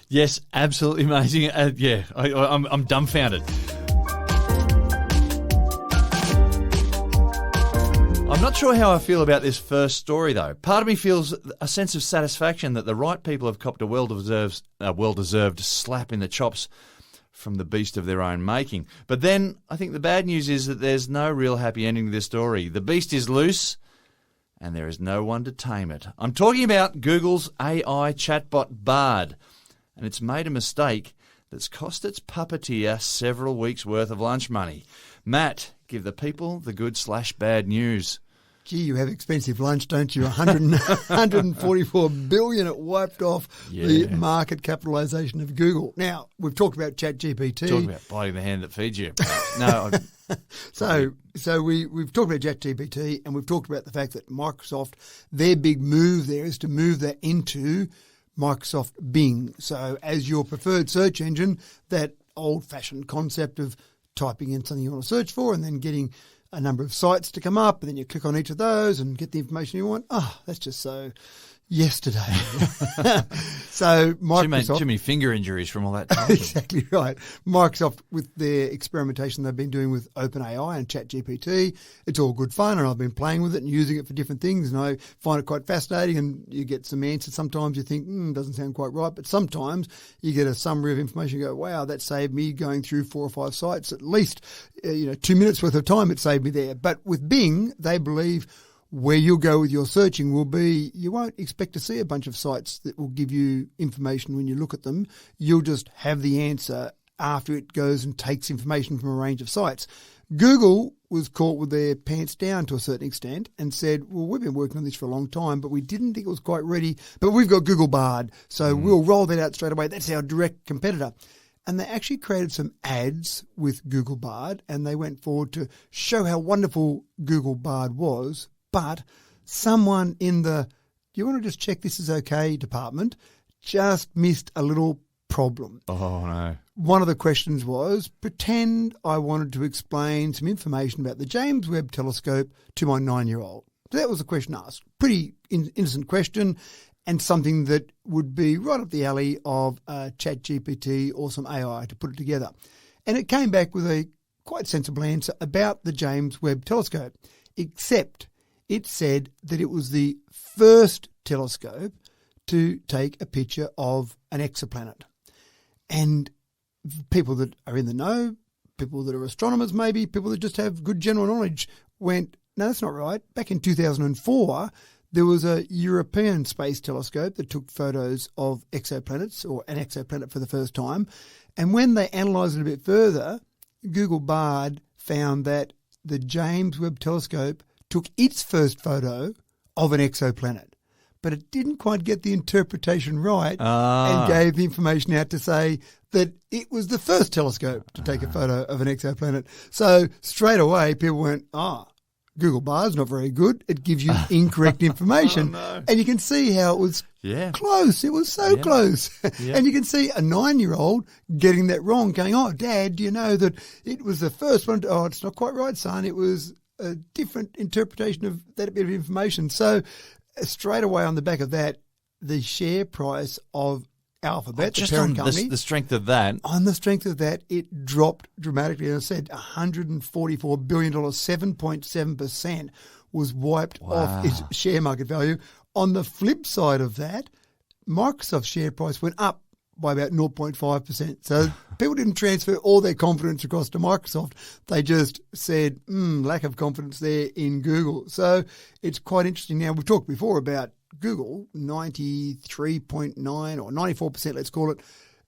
Yes, absolutely amazing. I'm dumbfounded. I'm not sure how I feel about this first story, though. Part of me feels a sense of satisfaction that the right people have copped a well-deserved slap in the chops from the beast of their own making. But then I think the bad news is that there's no real happy ending to this story. The beast is loose, and there is no one to tame it. I'm talking about Google's AI chatbot Bard, and it's made a mistake that's cost its puppeteer several weeks' worth of lunch money. Matt, give the people the good/bad news. Gee, you have expensive lunch, don't you? 144 billion. It wiped off the market capitalisation of Google. Now, we've talked about ChatGPT. Talking about biting the hand that feeds you. No. So we've talked about ChatGPT, and we've talked about the fact that Microsoft, their big move there is to move that into Microsoft Bing. So as your preferred search engine, that old-fashioned concept of typing in something you want to search for and then getting a number of sites to come up, and then you click on each of those and get the information you want. Oh, that's just so yesterday. So Microsoft... Too many finger injuries from all that time. Exactly right. Microsoft, with their experimentation they've been doing with OpenAI and ChatGPT, it's all good fun, and I've been playing with it and using it for different things, and I find it quite fascinating, and you get some answers. Sometimes you think, doesn't sound quite right, but sometimes you get a summary of information and go, wow, that saved me going through 4 or 5 sites, at least 2 minutes worth of time it saved me there. But with Bing, they believe where you'll go with your searching will be, you won't expect to see a bunch of sites that will give you information when you look at them. You'll just have the answer after it goes and takes information from a range of sites. Google was caught with their pants down to a certain extent and said, well, we've been working on this for a long time, but we didn't think it was quite ready. But we've got Google Bard, so we'll roll that out straight away. That's our direct competitor. And they actually created some ads with Google Bard, and they went forward to show how wonderful Google Bard was. But someone in the, do you want to just check this is okay department, just missed a little problem. Oh, no. One of the questions was, pretend I wanted to explain some information about the James Webb Telescope to my 9-year-old. So that was the question asked. Pretty innocent question, and something that would be right up the alley of ChatGPT or some AI to put it together. And it came back with a quite sensible answer about the James Webb Telescope, except it said that it was the first telescope to take a picture of an exoplanet. And people that are in the know, people that are astronomers maybe, people that just have good general knowledge went, no, that's not right. Back in 2004, there was a European space telescope that took photos of exoplanets, or an exoplanet for the first time. And when they analysed it a bit further, Google Bard found that the James Webb Telescope took its first photo of an exoplanet, but it didn't quite get the interpretation right and gave the information out to say that it was the first telescope to take a photo of an exoplanet. So straight away people went, Google Bard's not very good. It gives you incorrect information. And you can see how it was close. It was so close. And you can see a 9-year-old getting that wrong, going, Dad, do you know that it was the first one? Oh, it's not quite right, son. It was a different interpretation of that bit of information. So straight away on the back of that, the share price of Alphabet, the parent company, the strength of that. On the strength of that, it dropped dramatically. As I said, $144 billion, 7.7% was wiped off its share market value. On the flip side of that, Microsoft's share price went up by about 0.5%. So people didn't transfer all their confidence across to Microsoft. They just said, lack of confidence there in Google. So it's quite interesting. Now, we've talked before about Google, 93.9 or 94%, let's call it,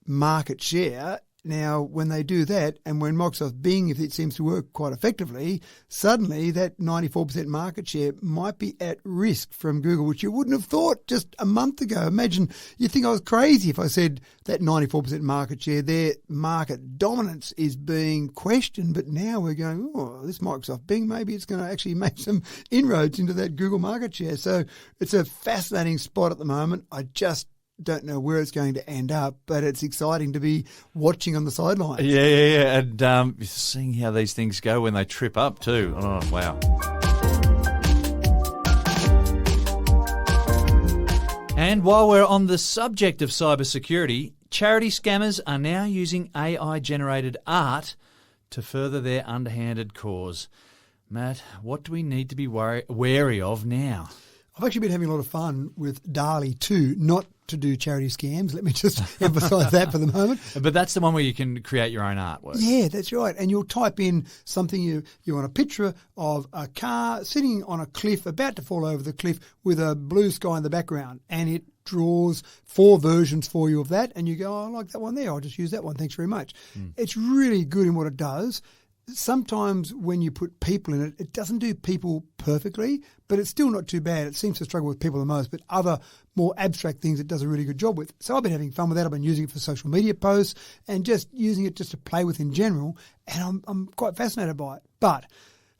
market share. Now, when they do that, and when Microsoft Bing, if it seems to work quite effectively, suddenly that 94% market share might be at risk from Google, which you wouldn't have thought just a month ago. Imagine, you'd think I was crazy if I said that 94% market share, their market dominance is being questioned, but now we're going, this Microsoft Bing, maybe it's going to actually make some inroads into that Google market share. So it's a fascinating spot at the moment. I just don't know where it's going to end up, but it's exciting to be watching on the sidelines. Yeah. And seeing how these things go when they trip up too. Oh, wow. And while we're on the subject of cybersecurity, charity scammers are now using AI-generated art to further their underhanded cause. Matt, what do we need to be wary of now? I've actually been having a lot of fun with DALL-E 2, not to do charity scams. Let me just emphasise that for the moment. But that's the one where you can create your own artwork. Yeah, that's right. And you'll type in something you want a picture of a car sitting on a cliff, about to fall over the cliff with a blue sky in the background. And it draws 4 versions for you of that. And you go, I like that one there. I'll just use that one. Thanks very much. It's really good in what it does. sometimes when you put people in it, it doesn't do people perfectly, but it's still not too bad. It seems to struggle with people the most, but other more abstract things it does a really good job with. So I've been having fun with that. I've been using it for social media posts and just using it just to play with in general, and I'm quite fascinated by it. But,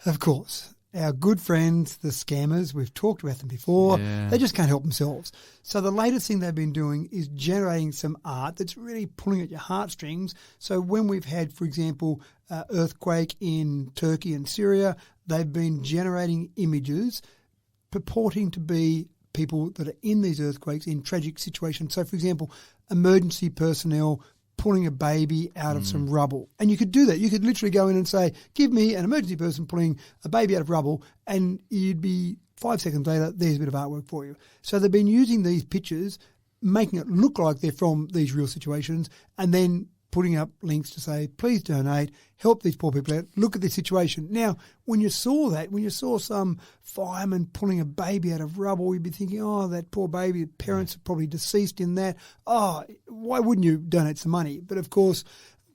of course, our good friends, the scammers, we've talked about them before, they just can't help themselves. So the latest thing they've been doing is generating some art that's really pulling at your heartstrings. So when we've had, for example, earthquake in Turkey and Syria, they've been generating images purporting to be people that are in these earthquakes in tragic situations. So, for example, emergency personnel pulling a baby out of some rubble. And you could do that. You could literally go in and say, give me an emergency person pulling a baby out of rubble, and you'd be 5 seconds later, there's a bit of artwork for you. So they've been using these pictures, making it look like they're from these real situations, and then putting up links to say, please donate, help these poor people out, look at this situation. Now, when you saw that, when you saw some fireman pulling a baby out of rubble, you'd be thinking, oh, that poor baby, parents are probably deceased in that. Oh, why wouldn't you donate some money? But, of course,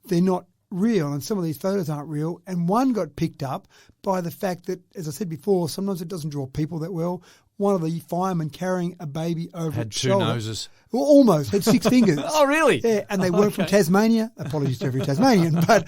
they're not real, and some of these photos aren't real. And one got picked up by the fact that, as I said before, sometimes it doesn't draw people that well. One of the firemen carrying a baby over its shoulder. Had 2 noses. Well, almost. Had 6 fingers. Oh, really? Yeah, and they weren't from Tasmania. Apologies to every Tasmanian, but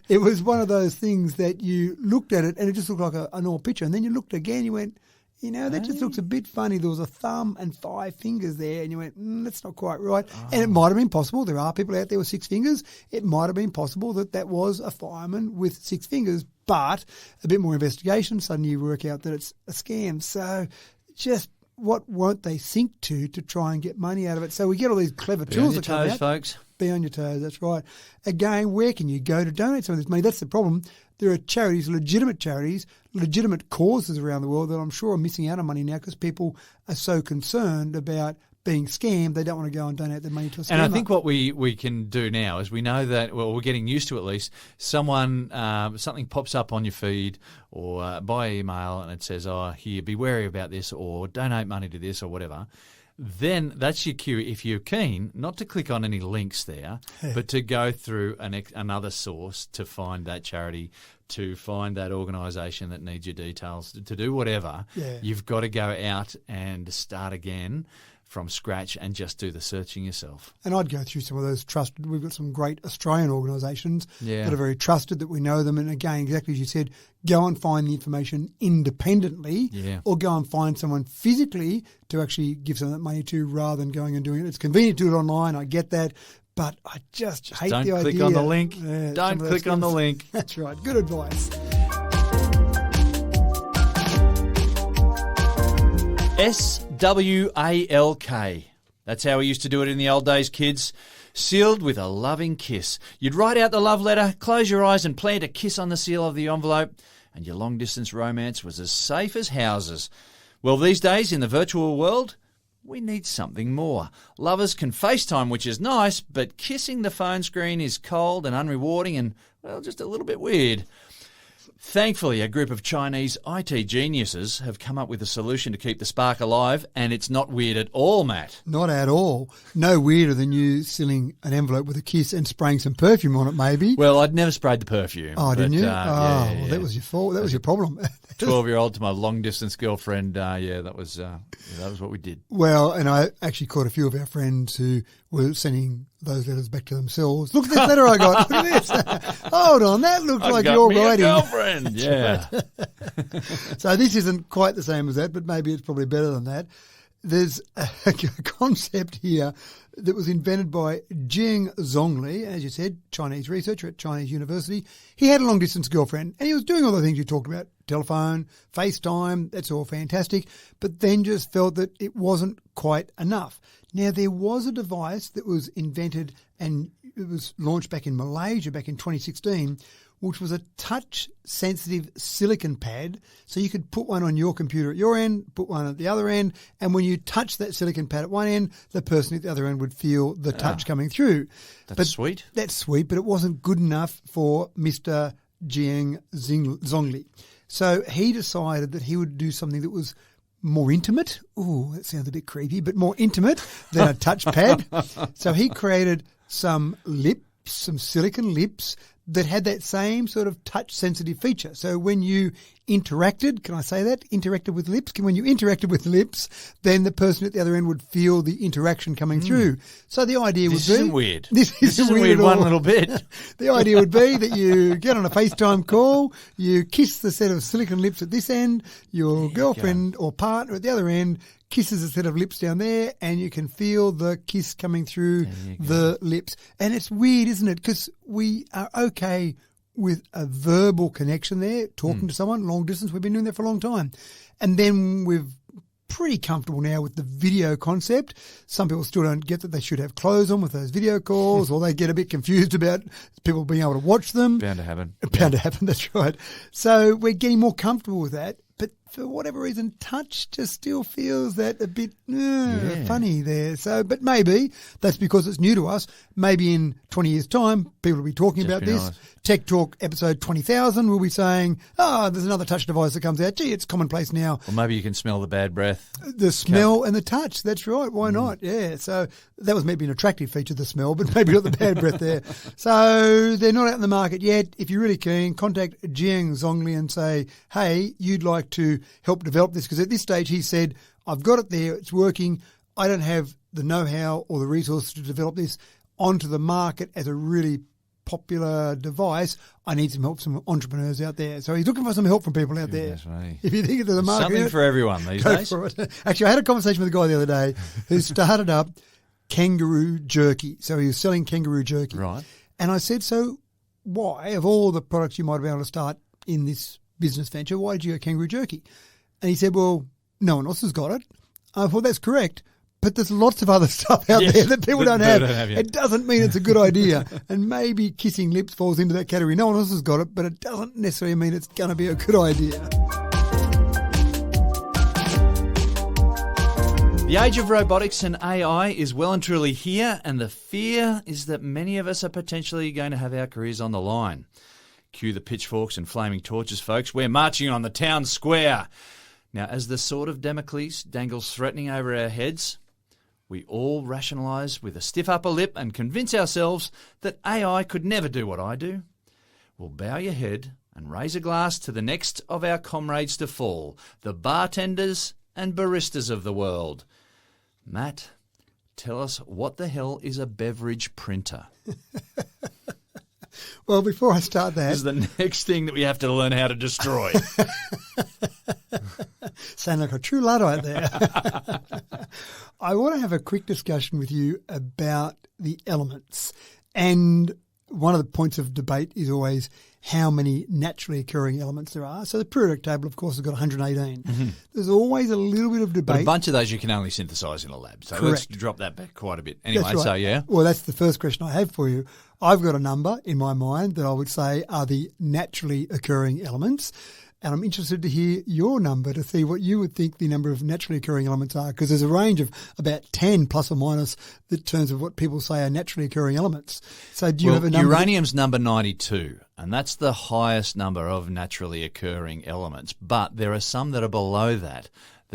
it was one of those things that you looked at it and it just looked like a normal picture. And then you looked again, you went, that just looks a bit funny. There was a thumb and 5 fingers there, and you went, that's not quite right. Oh. And it might have been possible. There are people out there with 6 fingers. It might have been possible that was a fireman with 6 fingers, but a bit more investigation, suddenly you work out that it's a scam. So just what won't they think to try and get money out of it? So we get all these clever tools that come out. Be on your toes, folks. Be on your toes, that's right. Again, where can you go to donate some of this money? That's the problem. There are charities, legitimate causes around the world that I'm sure are missing out on money now because people are so concerned about being scammed, they don't want to go and donate their money to a scammer. And I think what we can do now is we know that, well, we're getting used to at least, something pops up on your feed or by email and it says, oh, here, be wary about this or donate money to this or whatever. Then that's your cue, if you're keen, not to click on any links there, but to go through another source to find that charity, to find that organisation that needs your details, to do whatever. Yeah. You've got to go out and start again from scratch and just do the searching yourself. And I'd go through some of those trusted. We've got some great Australian organisations that are very trusted, that we know them. And again, exactly as you said, go and find the information independently or go and find someone physically to actually give some of that money to rather than going and doing it. It's convenient to do it online. I get that. But I just hate the idea. Don't click on the link. Don't click on the link. That's right. Good advice. SWALK. That's how we used to do it in the old days, kids. Sealed with a loving kiss. You'd write out the love letter, close your eyes and plant a kiss on the seal of the envelope, and your long-distance romance was as safe as houses. Well, these days, in the virtual world, we need something more. Lovers can FaceTime, which is nice, but kissing the phone screen is cold and unrewarding and, well, just a little bit weird. Thankfully, a group of Chinese IT geniuses have come up with a solution to keep the spark alive, and it's not weird at all, Matt. Not at all. No weirder than you sealing an envelope with a kiss and spraying some perfume on it, maybe. Well, I'd never sprayed the perfume. Oh, didn't you? Well, that was your fault. That was your problem. 12-year-old to my long-distance girlfriend. That was what we did. Well, and I actually caught a few of our friends who were sending those letters back to themselves. Look at this letter I got. Look at this. Hold on, that looks like your writing. Girlfriend. Yeah. So this isn't quite the same as that, but maybe it's probably better than that. There's a concept here that was invented by Jing Zhongli, as you said, Chinese researcher at Chinese University. He had a long-distance girlfriend, and he was doing all the things you talked about, telephone, FaceTime, that's all fantastic, but then just felt that it wasn't quite enough. Now, there was a device that was invented and it was launched back in Malaysia back in 2016, which was a touch-sensitive silicon pad. So you could put one on your computer at your end, put one at the other end, and when you touch that silicon pad at one end, the person at the other end would feel the touch coming through. That's sweet. That's sweet, but it wasn't good enough for Mr. Jiang Zhongli. So he decided that he would do something that was more intimate. Ooh, that sounds a bit creepy, but more intimate than a touchpad. So he created some lips some silicone lips that had that same sort of touch-sensitive feature. So when you interacted, can I say that? Interacted with lips? When you interacted with lips, then the person at the other end would feel the interaction coming through. So the idea would be... This isn't weird. This isn't weird at one all. little bit. The idea would be that you get on a FaceTime call, you kiss the set of silicone lips at this end, your girlfriend or partner at the other end kisses a set of lips down there, and you can feel the kiss coming through the lips. And it's weird, isn't it? Because we are okay with a verbal connection there, talking to someone, long distance. We've been doing that for a long time. And then we're pretty comfortable now with the video concept. Some people still don't get that they should have clothes on with those video calls, or they get a bit confused about people being able to watch them. Bound to happen. Bound to happen, that's right. So we're getting more comfortable with that. But for whatever reason, touch just still feels that a bit funny there. So, but maybe that's because it's new to us. Maybe in 20 years' time, people will be talking about this. nice. Tech Talk episode 20,000 will be saying, there's another touch device that comes out. Gee, it's commonplace now. Or maybe you can smell the bad breath. The smell and the touch, that's right. Why not? Yeah, so that was maybe an attractive feature, the smell, but maybe not the bad breath there. So they're not out in the market yet. If you're really keen, contact Jiang Zhongli and say, hey, you'd like to help develop this, because at this stage he said, I've got it there, it's working, I don't have the know-how or the resources to develop this onto the market as a really popular device. I need some help, some entrepreneurs out there. So he's looking for some help from people out there. That's right. If you think it's the market, Something for everyone these go days. for it. Actually, I had a conversation with a guy the other day who started up kangaroo jerky. So he was selling kangaroo jerky. Right. And I said, so why, of all the products you might be able to start in this business venture, why did you go kangaroo jerky? And he said, well, no one else has got it. I thought, that's correct. But there's lots of other stuff out there that people don't have. It doesn't mean it's a good idea. And maybe kissing lips falls into that category. No one else has got it, but it doesn't necessarily mean it's going to be a good idea. The age of robotics and AI is well and truly here, and the fear is that many of us are potentially going to have our careers on the line. Cue the pitchforks and flaming torches, folks. We're marching on the town square. Now, as the sword of Damocles dangles threatening over our heads, we all rationalise with a stiff upper lip and convince ourselves that AI could never do what I do. We'll bow your head and raise a glass to the next of our comrades to fall, the bartenders and baristas of the world. Matt, tell us what the hell is a beverage printer? Well, before I start that... This is the next thing that we have to learn how to destroy. Sound like a true Luddite there. I want to have a quick discussion with you about the elements. And one of the points of debate is always how many naturally occurring elements there are. So the periodic table, of course, has got 118. Mm-hmm. There's always a little bit of debate. But a bunch of those you can only synthesise in a lab. So let's drop that back quite a bit. Anyway, right. So yeah. Well, that's the first question I have for you. I've got a number in my mind that I would say are the naturally occurring elements. And I'm interested to hear your number to see what you would think the number of naturally occurring elements are, because there's a range of about 10 plus or minus in terms of what people say are naturally occurring elements. So do you have a number? Uranium's number 92, and that's the highest number of naturally occurring elements. But there are some that are below that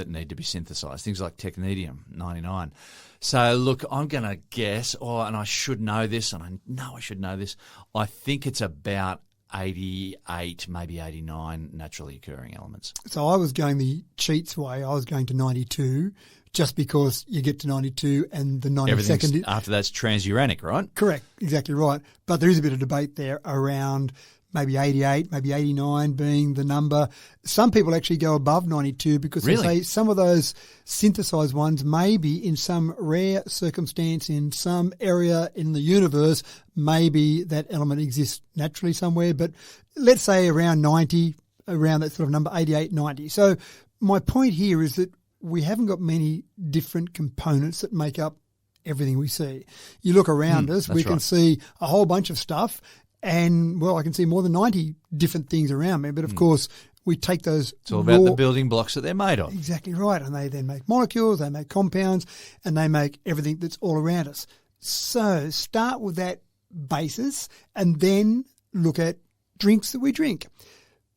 need to be synthesised, things like technetium, 99. So, look, I'm going to guess, and I should know this, and I know I should know this, I think it's about 88, maybe 89 naturally occurring elements. So I was going the cheats way. I was going to 92 just because you get to 92 and the 92nd... After that's transuranic, right? Correct, exactly right. But there is a bit of debate there around maybe 88, maybe 89 being the number. Some people actually go above 92 because they say some of those synthesized ones maybe in some rare circumstance in some area in the universe, maybe that element exists naturally somewhere. But let's say around 90, around that sort of number, 88, 90. So my point here is that we haven't got many different components that make up everything we see. You look around us, we can see a whole bunch of stuff. And, well, I can see more than 90 different things around me. But, of course, we take those... It's all about the building blocks that they're made of. Exactly right. And they then make molecules, they make compounds, and they make everything that's all around us. So start with that basis and then look at drinks that we drink.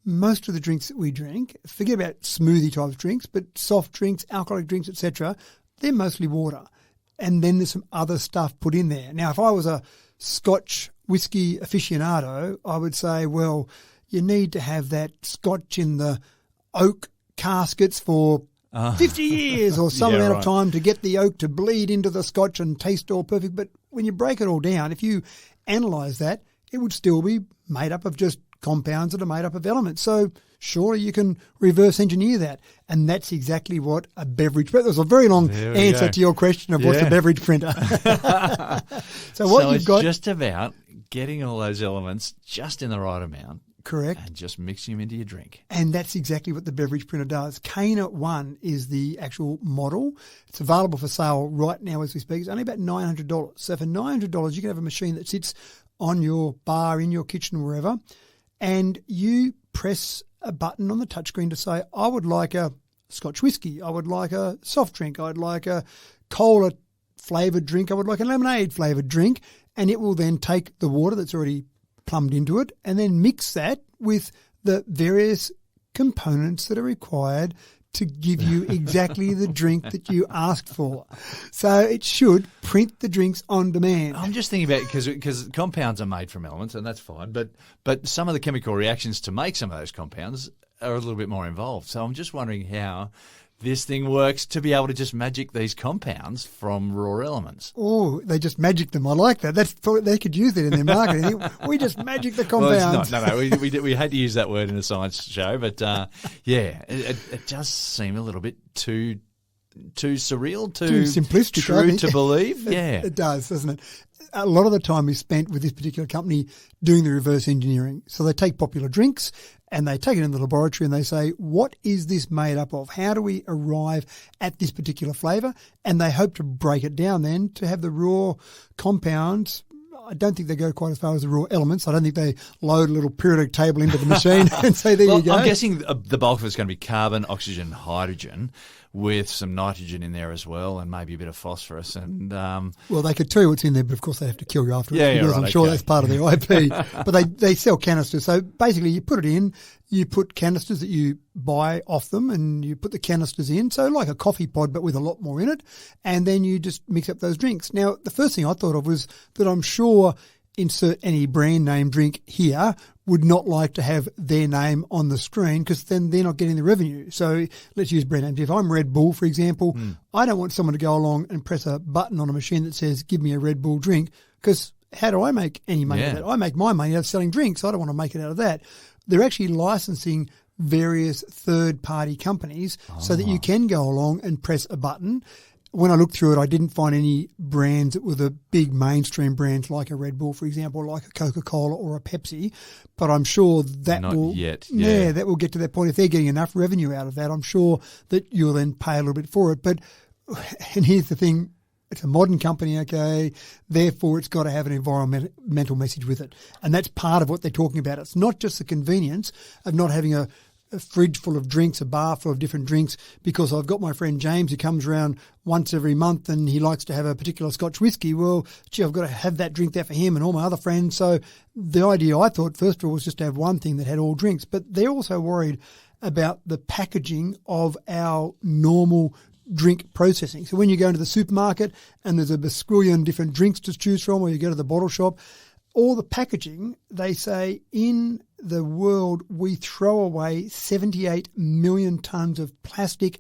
Most of the drinks that we drink, forget about smoothie type drinks, but soft drinks, alcoholic drinks, etc., they're mostly water. And then there's some other stuff put in there. Now, if I was a Scotch whiskey aficionado, I would say, well, you need to have that scotch in the oak caskets for 50 years or some amount of time to get the oak to bleed into the scotch and taste all perfect. But when you break it all down, if you analyse that, it would still be made up of just compounds that are made up of elements. So surely you can reverse engineer that. And that's exactly what a beverage printer. There's a very long answer to your question of what's a beverage printer. So you've got, just about getting all those elements just in the right amount. Correct. And just mixing them into your drink. And that's exactly what the beverage printer does. Cana 1 is the actual model. It's available for sale right now as we speak. It's only about $900. So for $900, you can have a machine that sits on your bar, in your kitchen, wherever, and you press a button on the touchscreen to say, I would like a Scotch whiskey, I would like a soft drink, I'd like a cola flavoured drink, I would like a lemonade flavoured drink, and it will then take the water that's already plumbed into it and then mix that with the various components that are required to give you exactly the drink that you asked for. So it should print the drinks on demand. I'm just thinking about because compounds are made from elements, and that's fine. But some of the chemical reactions to make some of those compounds are a little bit more involved. So I'm just wondering how this thing works to be able to just magic these compounds from raw elements. Oh, they just magic them. I like that. They could use it in their marketing. We just magic the compounds. Well, no. We hate to use that word in a science show, but it does seem a little bit too surreal, too simplistic, true to believe. It does, doesn't it? A lot of the time is spent with this particular company doing the reverse engineering. So they take popular drinks and they take it in the laboratory and they say, what is this made up of? How do we arrive at this particular flavour? And they hope to break it down then to have the raw compounds. I don't think they go quite as far as the raw elements. I don't think they load a little periodic table into the machine and say, there you go. I'm guessing the bulk of it's going to be carbon, oxygen, hydrogen, with some nitrogen in there as well, and maybe a bit of phosphorus. And well, they could tell you what's in there, but of course they have to kill you afterwards. I'm sure that's part of their IP. But they sell canisters. So basically you put it in, you put canisters that you buy off them, and you put the canisters in. So like a coffee pod, but with a lot more in it. And then you just mix up those drinks. Now, the first thing I thought of was that I'm sure insert any brand name drink here would not like to have their name on the screen because then they're not getting the revenue. So let's use brand names. If I'm Red Bull, for example, I don't want someone to go along and press a button on a machine that says, give me a Red Bull drink, because how do I make any money out of that? I make my money out of selling drinks. I don't want to make it out of that. They're actually licensing various third-party companies so that you can go along and press a button. When I looked through it, I didn't find any brands that were the big mainstream brands like a Red Bull, for example, like a Coca-Cola or a Pepsi. But I'm sure that Not will yet, that will get to that point. If they're getting enough revenue out of that, I'm sure that you'll then pay a little bit for it. But and here's the thing. It's a modern company, okay, therefore it's got to have an environmental message with it. And that's part of what they're talking about. It's not just the convenience of not having a fridge full of drinks, a bar full of different drinks, because I've got my friend James who comes around once every month and he likes to have a particular Scotch whiskey. Well, gee, I've got to have that drink there for him and all my other friends. So the idea, I thought, first of all, was just to have one thing that had all drinks. But they're also worried about the packaging of our normal drink processing. So when you go into the supermarket and there's a bazillion different drinks to choose from, or you go to the bottle shop, all the packaging, they say in the world we throw away 78 million tonnes of plastic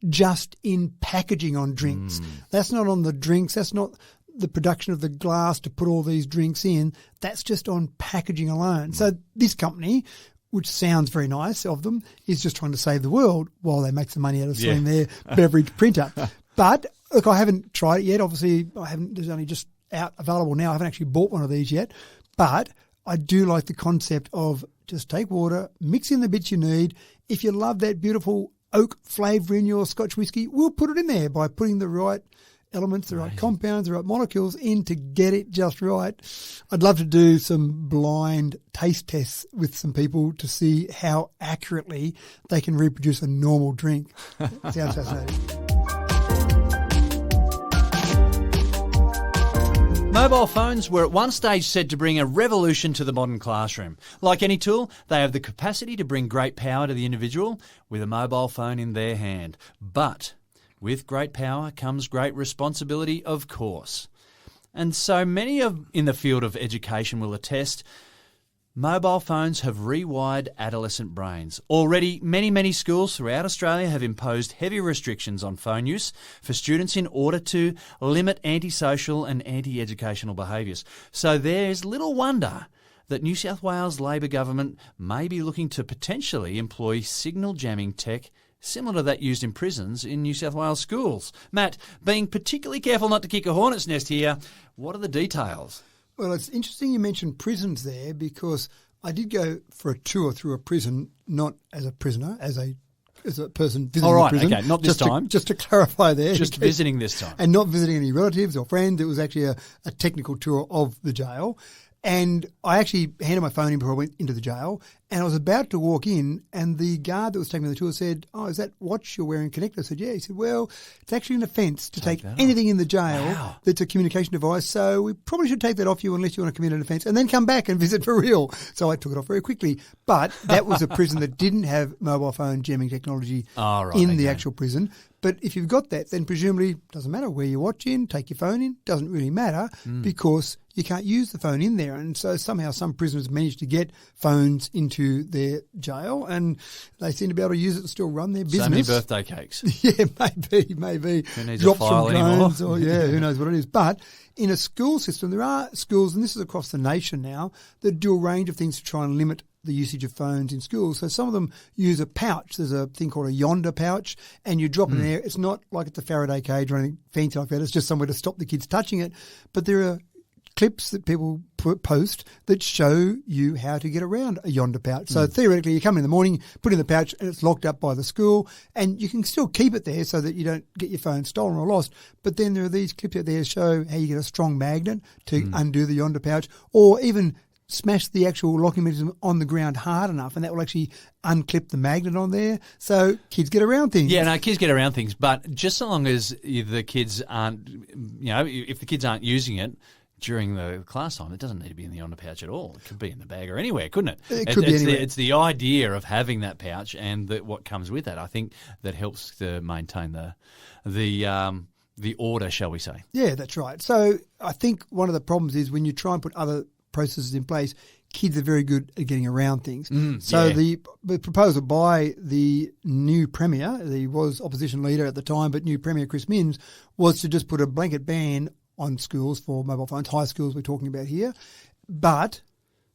just in packaging on drinks. That's not on the drinks. That's not the production of the glass to put all these drinks in. That's just on packaging alone. So this company, which sounds very nice of them, is just trying to save the world while they make some money out of selling their beverage printer. But look, I haven't tried it yet. Obviously, there's only just out available now. I haven't actually bought one of these yet. But I do like the concept of just take water, mix in the bits you need. If you love that beautiful oak flavour in your Scotch whiskey, we'll put it in there by putting the right elements, the right compounds, the right molecules in to get it just right. I'd love to do some blind taste tests with some people to see how accurately they can reproduce a normal drink. Sounds fascinating. Mobile phones were at one stage said to bring a revolution to the modern classroom. Like any tool, they have the capacity to bring great power to the individual with a mobile phone in their hand. But with great power comes great responsibility, of course. And so many in the field of education will attest, mobile phones have rewired adolescent brains. Already, many schools throughout Australia have imposed heavy restrictions on phone use for students in order to limit antisocial and anti-educational behaviours. So there's little wonder that New South Wales Labor government may be looking to potentially employ signal jamming tech similar to that used in prisons in New South Wales schools. Matt, being particularly careful not to kick a hornet's nest here, what are the details? Well, it's interesting you mentioned prisons there because I did go for a tour through a prison, not as a prisoner, as a person visiting All right, a prison. okay, not this time. Just to clarify there. Just visiting this time. And not visiting any relatives or friends. It was actually a technical tour of the jail. And I actually handed my phone in before I went into the jail, and I was about to walk in, and the guard that was taking me the tour said, "Oh, is that watch you're wearing connected?" I said, "Yeah." He said, "Well, it's actually an offence to take anything in the jail that's a communication device, so we probably should take that off you unless you want to commit an offence, and then come back and visit for real." So I took it off very quickly. But that was a prison that didn't have mobile phone jamming technology in the actual prison. But if you've got that, then presumably doesn't matter where you watch in, take your phone in, doesn't really matter because you can't use the phone in there. And so somehow some prisoners managed to get phones into their jail and they seem to be able to use it and still run their business. So many birthday cakes. Yeah, maybe. Who needs Drops a file from anymore? drones or who knows what it is. But in a school system, there are schools, and this is across the nation now, that do a range of things to try and limit the usage of phones in schools. So some of them use a pouch. There's a thing called a Yonder pouch, and you drop it in there. It's not like it's a Faraday cage or anything fancy like that. It's just somewhere to stop the kids touching it. But there are clips that people post that show you how to get around a Yonder pouch. So theoretically, you come in the morning, put it in the pouch, and it's locked up by the school, and you can still keep it there so that you don't get your phone stolen or lost. But then there are these clips out there that show how you get a strong magnet to undo the Yonder pouch, or even smash the actual locking mechanism on the ground hard enough, and that will actually unclip the magnet on there. So kids get around things. Yeah, no, kids get around things, but just so long as the kids aren't, if the kids aren't using it during the class time, it doesn't need to be in the Yonder pouch at all. It could be in the bag or anywhere, couldn't it? It could be anywhere. It's the idea of having that pouch and what comes with that. I think that helps to maintain the order, shall we say. Yeah, that's right. So I think one of the problems is when you try and put other processes in place, kids are very good at getting around things. The proposal by the new Premier, he was opposition leader at the time, but new Premier Chris Minns, was to just put a blanket ban on schools for mobile phones, high schools we're talking about here. But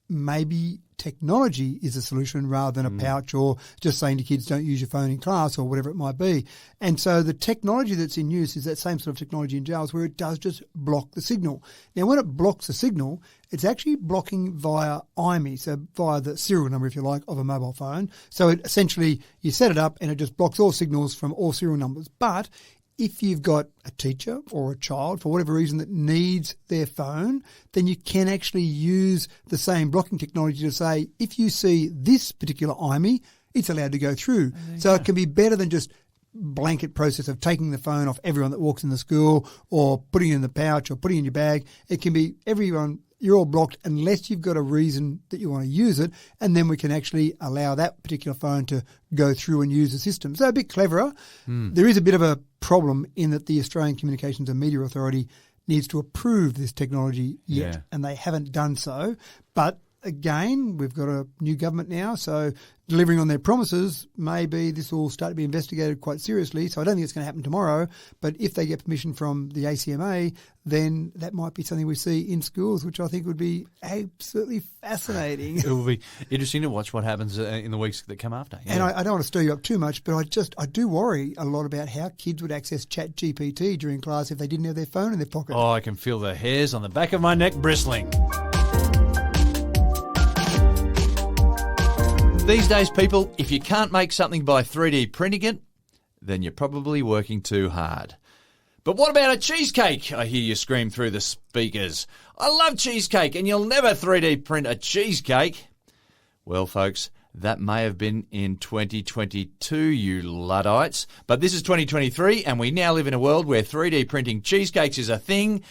maybe technology is a solution rather than a pouch or just saying to kids don't use your phone in class or whatever it might be. And so the technology that's in use is that same sort of technology in jails where it does just block the signal. Now, when it blocks the signal, it's actually blocking via IMEI, so via the serial number, if you like, of a mobile phone. So it essentially, you set it up and it just blocks all signals from all serial numbers. But if you've got a teacher or a child, for whatever reason, that needs their phone, then you can actually use the same blocking technology to say, if you see this particular IMEI, it's allowed to go through. So it can be better than just blanket process of taking the phone off everyone that walks in the school or putting it in the pouch or putting it in your bag. It can be everyone. You're all blocked unless you've got a reason that you want to use it, and then we can actually allow that particular phone to go through and use the system. So a bit cleverer. There is a bit of a problem in that the Australian Communications and Media Authority needs to approve this technology yet, and they haven't done so. But again, we've got a new government now, so delivering on their promises, maybe this will start to be investigated quite seriously. So I don't think it's going to happen tomorrow, but if they get permission from the ACMA, then that might be something we see in schools, which I think would be absolutely fascinating. It will be interesting to watch what happens in the weeks that come after. Yeah. And I don't want to stir you up too much, but I do worry a lot about how kids would access ChatGPT during class if they didn't have their phone in their pocket. Oh, I can feel the hairs on the back of my neck bristling. These days, people, if you can't make something by 3D printing it, then you're probably working too hard. But what about a cheesecake? I hear you scream through the speakers. I love cheesecake, and you'll never 3D print a cheesecake. Well, folks, that may have been in 2022, you Luddites. But this is 2023, and we now live in a world where 3D printing cheesecakes is a thing,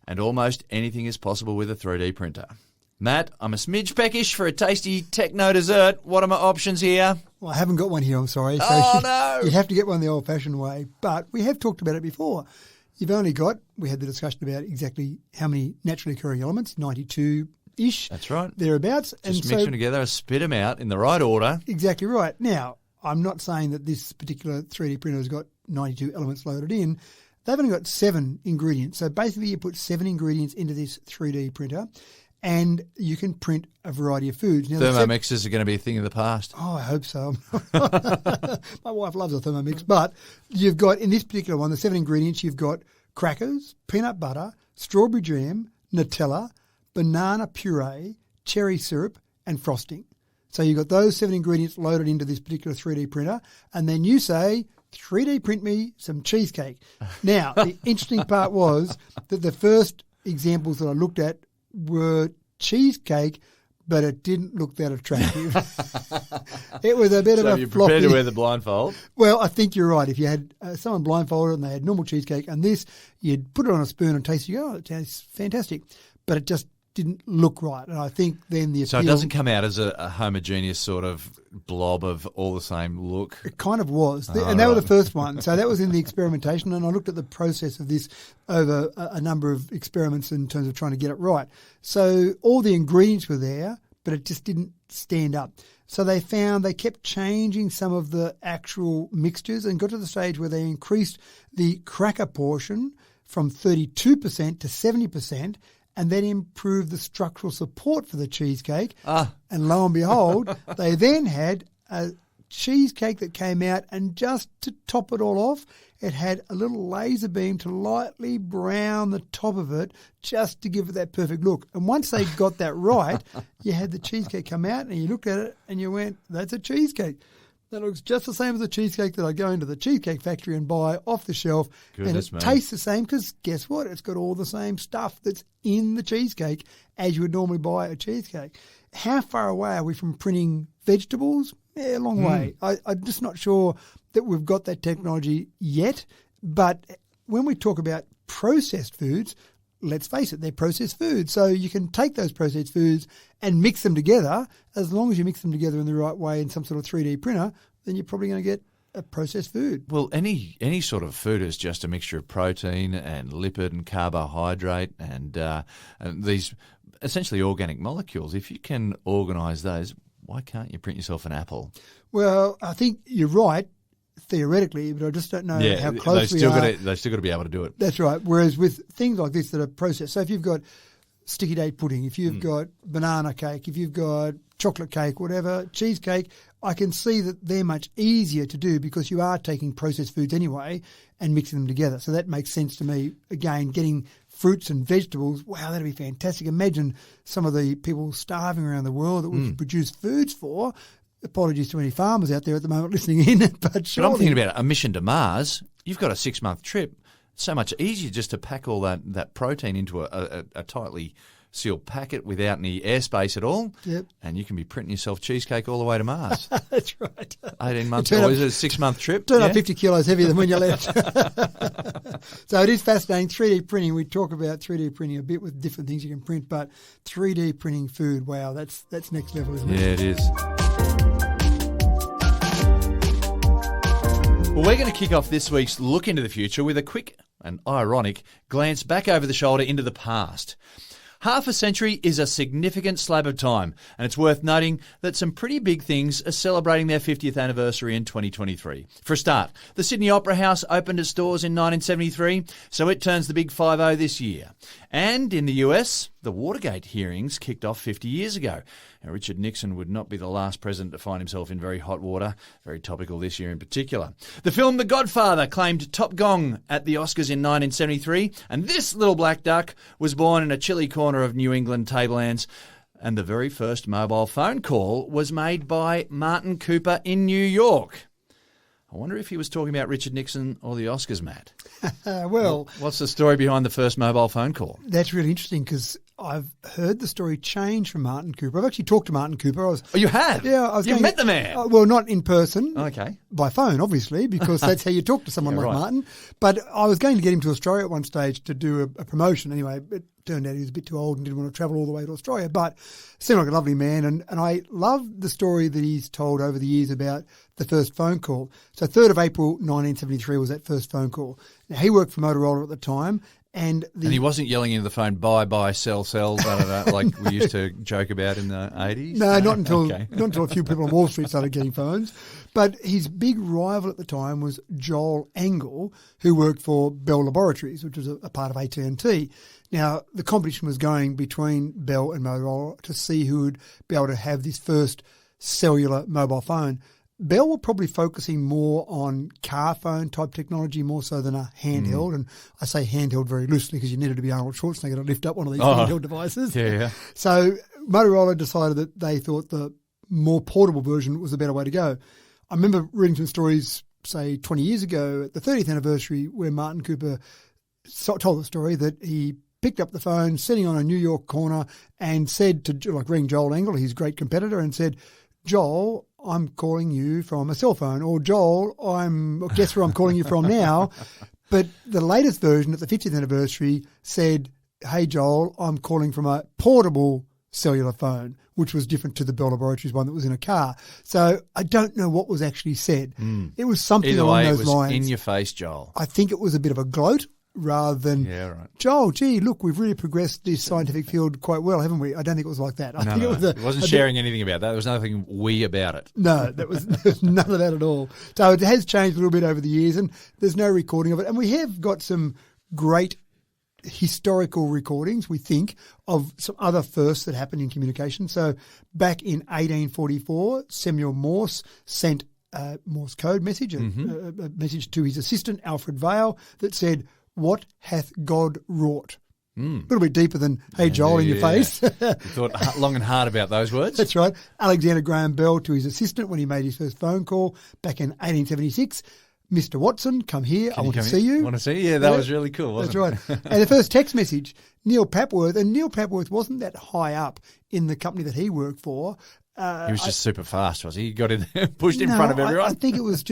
and almost anything is possible with a 3D printer. Matt, I'm a smidge peckish for a tasty techno dessert. What are my options here? Well, I haven't got one here, I'm sorry. Oh, no. You'd have to get one the old-fashioned way. But we have talked about it before. you've only got, we had the discussion about exactly how many naturally occurring elements, 92-ish. That's right. Thereabouts. Just mix them together, spit them out in the right order. Exactly right. Now, I'm not saying that this particular 3D printer has got 92 elements loaded in. They've only got 7 ingredients. So basically you put 7 ingredients into this 3D printer and you can print a variety of foods. Now, Thermomixes are going to be a thing of the past. Oh, I hope so. My wife loves a Thermomix. But you've got, in this particular one, the 7 ingredients, you've got crackers, peanut butter, strawberry jam, Nutella, banana puree, cherry syrup, and frosting. So you've got those 7 ingredients loaded into this particular 3D printer, and then you say, 3D print me some cheesecake. Now, the interesting part was that the first examples that I looked at were cheesecake, but it didn't look that attractive. It was a bit of a floppy. So you're prepared to wear the blindfold? Well, I think you're right. If you had someone blindfolded and they had normal cheesecake and this, you'd put it on a spoon and taste it, you go, oh, it tastes fantastic. But it just didn't look right. And I think then the appeal... So it doesn't come out as a homogeneous sort of blob of all the same look? It kind of was. And they were the first one. So that was in the experimentation. And I looked at the process of this over a number of experiments in terms of trying to get it right. So all the ingredients were there, but it just didn't stand up. So they kept changing some of the actual mixtures and got to the stage where they increased the cracker portion from 32% to 70%, and then improved the structural support for the cheesecake. And lo and behold, they then had a cheesecake that came out, and just to top it all off, it had a little laser beam to lightly brown the top of it just to give it that perfect look. And once they got that right, you had the cheesecake come out and you looked at it and you went, that's a cheesecake. That looks just the same as the cheesecake that I go into the Cheesecake Factory and buy off the shelf. Goodness and it tastes the same because guess what? It's got all the same stuff that's in the cheesecake as you would normally buy a cheesecake. How far away are we from printing vegetables? Yeah, a long way. I'm just not sure that we've got that technology yet. But when we talk about processed foods, let's face it, they're processed foods. So you can take those processed foods and mix them together. As long as you mix them together in the right way in some sort of 3D printer, then you're probably going to get a processed food. Well, any sort of food is just a mixture of protein and lipid and carbohydrate and these essentially organic molecules. If you can organise those, why can't you print yourself an apple? Well, I think you're right, theoretically, but I just don't know how close we are. They've still got to be able to do it. That's right. Whereas with things like this that are processed, so if you've got sticky date pudding, if you've got banana cake, if you've got chocolate cake, whatever, cheesecake, I can see that they're much easier to do because you are taking processed foods anyway and mixing them together. So that makes sense to me. Again, getting fruits and vegetables, wow, that'd be fantastic. Imagine some of the people starving around the world that we could produce foods for. Apologies to any farmers out there at the moment listening in, but surely... But I'm thinking about a mission to Mars. You've got a 6-month trip. It's so much easier just to pack all that protein into a tightly sealed packet without any airspace at all. Yep. And you can be printing yourself cheesecake all the way to Mars. That's right. 18 months, or is it a 6-month trip? Turn up 50 kilos heavier than when you left. So it is fascinating. 3D printing, we talk about 3D printing a bit with different things you can print, but 3D printing food, wow, that's next level, isn't it? Yeah, it is. Well, we're going to kick off this week's Look into the Future with a quick and ironic glance back over the shoulder into the past. Half a century is a significant slab of time, and it's worth noting that some pretty big things are celebrating their 50th anniversary in 2023. For a start, the Sydney Opera House opened its doors in 1973, so it turns the big 50 this year. And in the US, the Watergate hearings kicked off 50 years ago. Now, Richard Nixon would not be the last president to find himself in very hot water, very topical this year in particular. The film The Godfather claimed top gong at the Oscars in 1973, and this little black duck was born in a chilly corner of New England tablelands. And the very first mobile phone call was made by Martin Cooper in New York. I wonder if he was talking about Richard Nixon or the Oscars, Matt. Well, what's the story behind the first mobile phone call? That's really interesting because I've heard the story change from Martin Cooper. I've actually talked to Martin Cooper. Oh, you have? Yeah. You've met the man? Well, not in person. Okay. By phone, obviously, because that's how you talk to someone like right. Martin. But I was going to get him to Australia at one stage to do a promotion anyway. But turned out he was a bit too old and didn't want to travel all the way to Australia, but seemed like a lovely man. And I love the story that he's told over the years about the first phone call. So 3rd of April 1973 was that first phone call. Now, he worked for Motorola at the time. And he wasn't yelling into the phone, buy, sell, like we used to joke about in the 80s? No, not until a few people on Wall Street started getting phones. But his big rival at the time was Joel Engel, who worked for Bell Laboratories, which was a part of AT&T. Now, the competition was going between Bell and Motorola to see who would be able to have this first cellular mobile phone. Bell were probably focusing more on car phone type technology more so than a handheld. And I say handheld very loosely because you needed to be Arnold Schwarzenegger to lift up one of these handheld devices. Yeah. So Motorola decided that they thought the more portable version was a better way to go. I remember reading some stories, say 20 years ago at the 30th anniversary, where Martin Cooper told the story that he picked up the phone sitting on a New York corner and said to, like, ring Joel Engel, his great competitor, and said, Joel, I'm calling you from a cell phone, or Joel, guess where I'm calling you from now. But the latest version at the 50th anniversary said, hey, Joel, I'm calling from a portable cellular phone, which was different to the Bell Laboratories one that was in a car. So I don't know what was actually said. It was something Either along way, those it was lines. in your face, Joel. I think it was a bit of a gloat rather than, Joel, gee, look, we've really progressed this scientific field quite well, haven't we? I don't think it was like that. I think it was it wasn't sharing anything about that. There was nothing we about it. No, there was none of that at all. So it has changed a little bit over the years, and there's no recording of it. And we have got some great historical recordings, we think, of some other firsts that happened in communication. So back in 1844, Samuel Morse sent a Morse code message, a message to his assistant, Alfred Vail, that said, what hath God wrought? A little bit deeper than, hey, Joel, in your face. You thought long and hard about those words. That's right. Alexander Graham Bell to his assistant when he made his first phone call back in 1876. Mr. Watson, come here. I want to see you. Want to see you? Yeah, that was really cool, wasn't it? That's right. And the first text message, Neil Papworth, and Neil Papworth wasn't that high up in the company that he worked for. He was just super fast, was he? He got in there, pushed in front of everyone. I think it was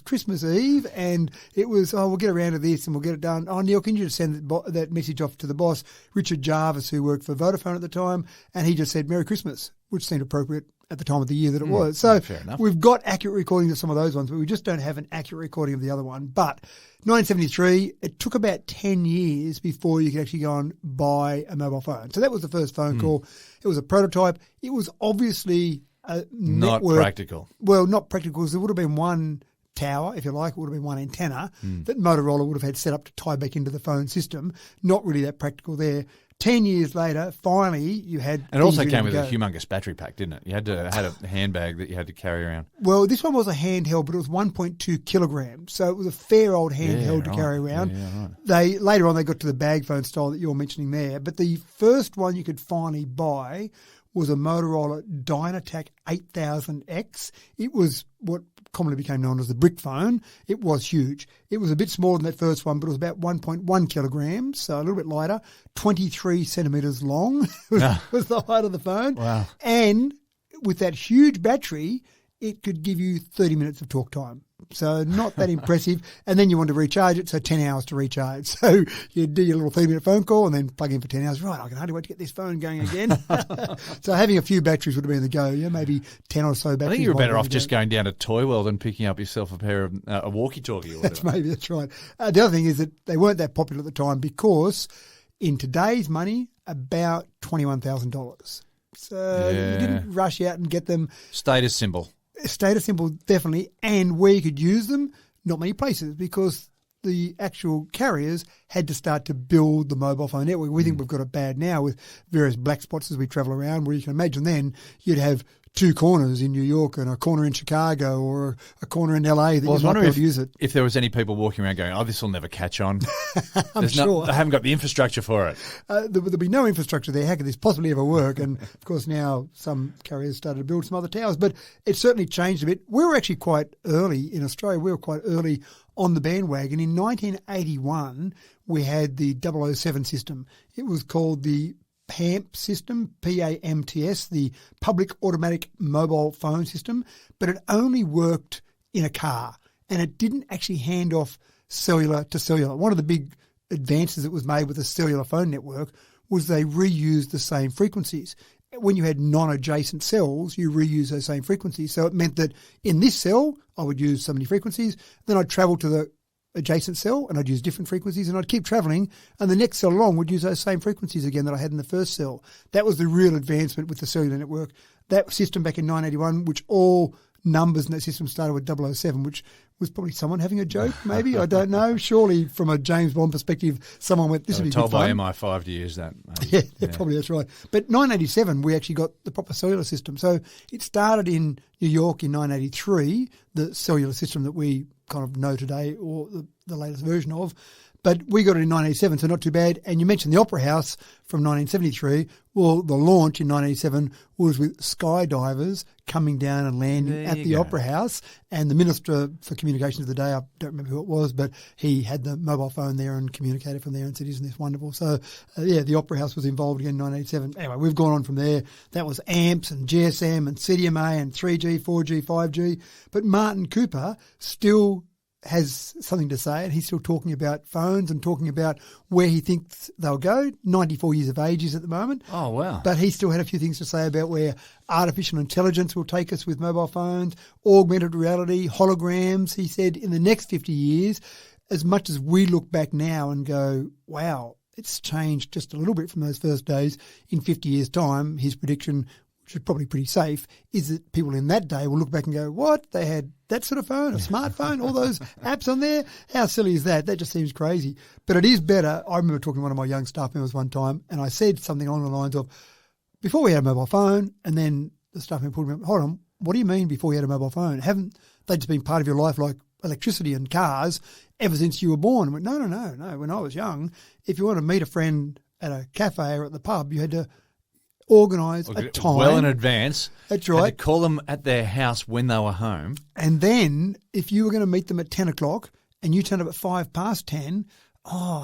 Christmas Eve, and it was, we'll get around to this and we'll get it done. Oh, Neil, can you just send that message off to the boss, Richard Jarvis, who worked for Vodafone at the time, and he just said, Merry Christmas, which seemed appropriate at the time of the year that it was. So fair enough. We've got accurate recordings of some of those ones, but we just don't have an accurate recording of the other one. But 1973, it took about 10 years before you could actually go and buy a mobile phone. So that was the first phone call. It was a prototype. It was obviously a not network. Practical. Well, not practical, because there would have been one tower, if you like, it would have been one antenna that Motorola would have had set up to tie back into the phone system. Not really that practical there. 10 years later, finally, you had... And it also came with a humongous battery pack, didn't it? You had a handbag that you had to carry around. Well, this one was a handheld, but it was 1.2 kilograms. So it was a fair old handheld to carry around. Yeah, right. Later on, they got to the bag phone style that you're mentioning there. But the first one you could finally buy was a Motorola Dynatac 8000X. It was what commonly became known as the brick phone. It was huge. It was a bit smaller than that first one, but it was about 1.1 kilograms, so a little bit lighter, 23 centimetres long was the height of the phone. Wow. And with that huge battery, it could give you 30 minutes of talk time. So not that impressive. And then you want to recharge it, so 10 hours to recharge. So you do your little 30-minute phone call and then plug in for 10 hours. Right, I can hardly wait to get this phone going again. So having a few batteries would have been the go, maybe 10 or so batteries. I think you were better off just going down to Toy World and picking up yourself a pair of a walkie-talkie or whatever. That's right. The other thing is that they weren't that popular at the time because in today's money, about $21,000. So you didn't rush out and get them. Status symbol. Status symbol, definitely, and where you could use them, not many places, because the actual carriers had to start to build the mobile phone network. We think we've got it bad now with various black spots as we travel around, where you can imagine then you'd have two corners in New York and a corner in Chicago or a corner in LA that you might be able to use it. If there was any people walking around going, this will never catch on. I'm sure. They haven't got the infrastructure for it. There'll be no infrastructure there. How could this possibly ever work? And, of course, now some carriers started to build some other towers. But it certainly changed a bit. We were actually quite early in Australia. We were quite early on the bandwagon. In 1981, we had the 007 system. It was called the PAMP system, PAMTS, the Public Automatic Mobile Phone System, but it only worked in a car and it didn't actually hand off cellular to cellular. One of the big advances that was made with the cellular phone network was they reused the same frequencies. When you had non-adjacent cells, you reuse those same frequencies. So it meant that in this cell, I would use so many frequencies. Then I'd travel to the adjacent cell and I'd use different frequencies, and I'd keep travelling, and the next cell along would use those same frequencies again that I had in the first cell. That was the real advancement with the cellular network. That system back in 1981, which all numbers in that system started with 007, which was probably someone having a joke, maybe. I don't know. Surely from a James Bond perspective, someone went, this would be good told fun. by MI5 to use that. Yeah, probably that's right. But 1987, we actually got the proper cellular system. So it started in New York in 1983, the cellular system that we kind of know today, or the latest version of. But we got it in 1987, so not too bad. And you mentioned the Opera House from 1973. Well, the launch in 1987 was with skydivers coming down and landing at the Opera House. And the Minister for Communications of the day, I don't remember who it was, but he had the mobile phone there and communicated from there and said, isn't this wonderful? So, the Opera House was involved again in 1987. Anyway, we've gone on from there. That was AMPS and GSM and CDMA and 3G, 4G, 5G. But Martin Cooper still has something to say, and he's still talking about phones and talking about where he thinks they'll go. 94 years of age is at the moment. Oh, wow. But he still had a few things to say about where artificial intelligence will take us with mobile phones, augmented reality, holograms. He said in the next 50 years, as much as we look back now and go, wow, it's changed just a little bit from those first days, in 50 years' time, his prediction, which is probably pretty safe, is that people in that day will look back and go, what? They had that sort of phone, a smartphone, all those apps on there? How silly is that? That just seems crazy. But it is better. I remember talking to one of my young staff members one time, and I said something along the lines of, before we had a mobile phone, and then the staff member pulled me up, hold on, what do you mean before you had a mobile phone? Haven't they just been part of your life like electricity and cars ever since you were born? I went, no. When I was young, if you want to meet a friend at a cafe or at the pub, you had to organise a time. Well in advance. That's right. Had to call them at their house when they were home. And then if you were going to meet them at 10 o'clock and you turned up at 10:05,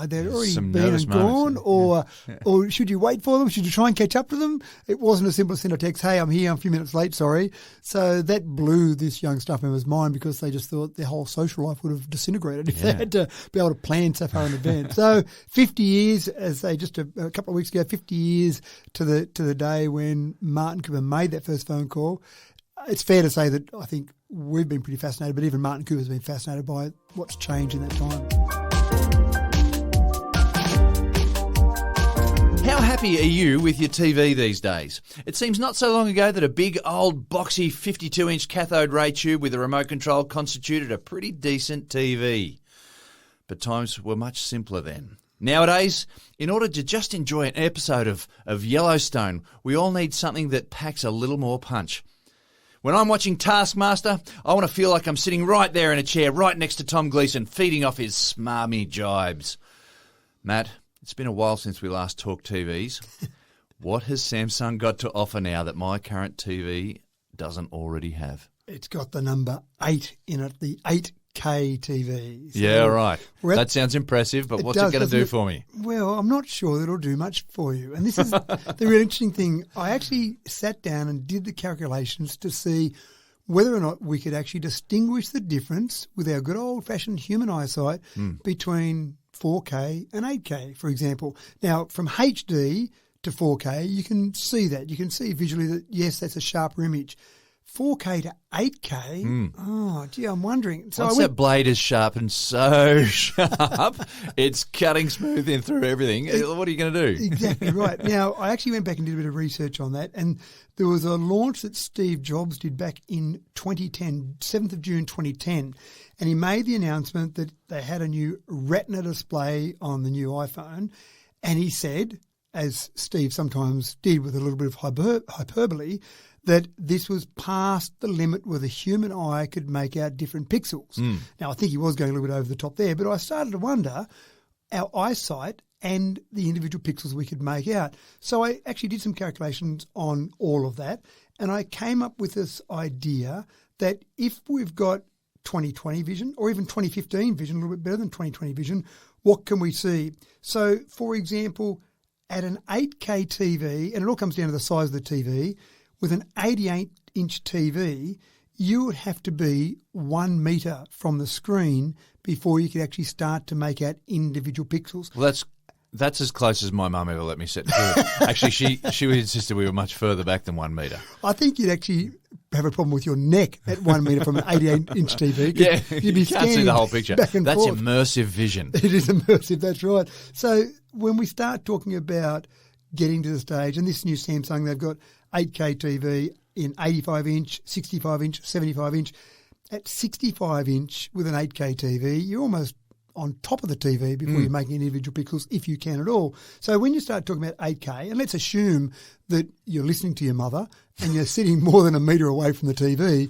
they'd already Some been nervous and gone, moments, or should you wait for them? Should you try and catch up to them? It wasn't as simple as send a text, hey, I'm here, I'm a few minutes late, sorry. So that blew this young staff member's mind, because they just thought their whole social life would have disintegrated if they had to be able to plan so far in advance. So 50 years, as they just a couple of weeks ago, 50 years to the day when Martin Cooper made that first phone call. It's fair to say that I think we've been pretty fascinated, but even Martin Cooper's been fascinated by what's changed in that time. How happy are you with your TV these days? It seems not so long ago that a big, old, boxy 52-inch cathode ray tube with a remote control constituted a pretty decent TV. But times were much simpler then. Nowadays, in order to just enjoy an episode of Yellowstone, we all need something that packs a little more punch. When I'm watching Taskmaster, I want to feel like I'm sitting right there in a chair right next to Tom Gleeson, feeding off his smarmy jibes. Matt, it's been a while since we last talked TVs. What has Samsung got to offer now that my current TV doesn't already have? It's got the number 8 in it, the 8K TV. So yeah, right. That sounds impressive, but what's it going to do for me? Well, I'm not sure it'll do much for you. And this is the really interesting thing. I actually sat down and did the calculations to see whether or not we could actually distinguish the difference with our good old-fashioned human eyesight between 4K and 8K, for example. Now, from HD to 4K, you can see that. You can see visually that, yes, that's a sharper image. 4K to 8K, I'm wondering. So Once that blade is sharpened so sharp, it's cutting smooth in through everything. What are you going to do? Exactly right. Now, I actually went back and did a bit of research on that, and there was a launch that Steve Jobs did back in 2010, 7th of June 2010, and he made the announcement that they had a new Retina display on the new iPhone, and he said, as Steve sometimes did with a little bit of hyperbole, that this was past the limit where the human eye could make out different pixels. Now, I think he was going a little bit over the top there, but I started to wonder our eyesight and the individual pixels we could make out. So I actually did some calculations on all of that, and I came up with this idea that if we've got 20/20 vision or even 20/15 vision, a little bit better than 20/20 vision, what can we see? So, for example, at an 8K TV, and it all comes down to the size of the TV, with an 88-inch TV, you would have to be 1 metre from the screen before you could actually start to make out individual pixels. Well, that's That's as close as my mum ever let me sit to it. Actually, she insisted we were much further back than 1 metre. I think you'd actually have a problem with your neck at 1 metre from an 88-inch TV. Yeah, you'd be you can't see the whole picture. That's Forth. Immersive vision. It is immersive, that's right. So when we start talking about getting to the stage, and this new Samsung, they've got 8K TV in 85-inch, 65-inch, 75-inch. At 65-inch with an 8K TV, you're almost on top of the TV before you're making individual pixels, if you can at all. So when you start talking about 8K, and let's assume that you're listening to your mother and you're sitting more than a metre away from the TV,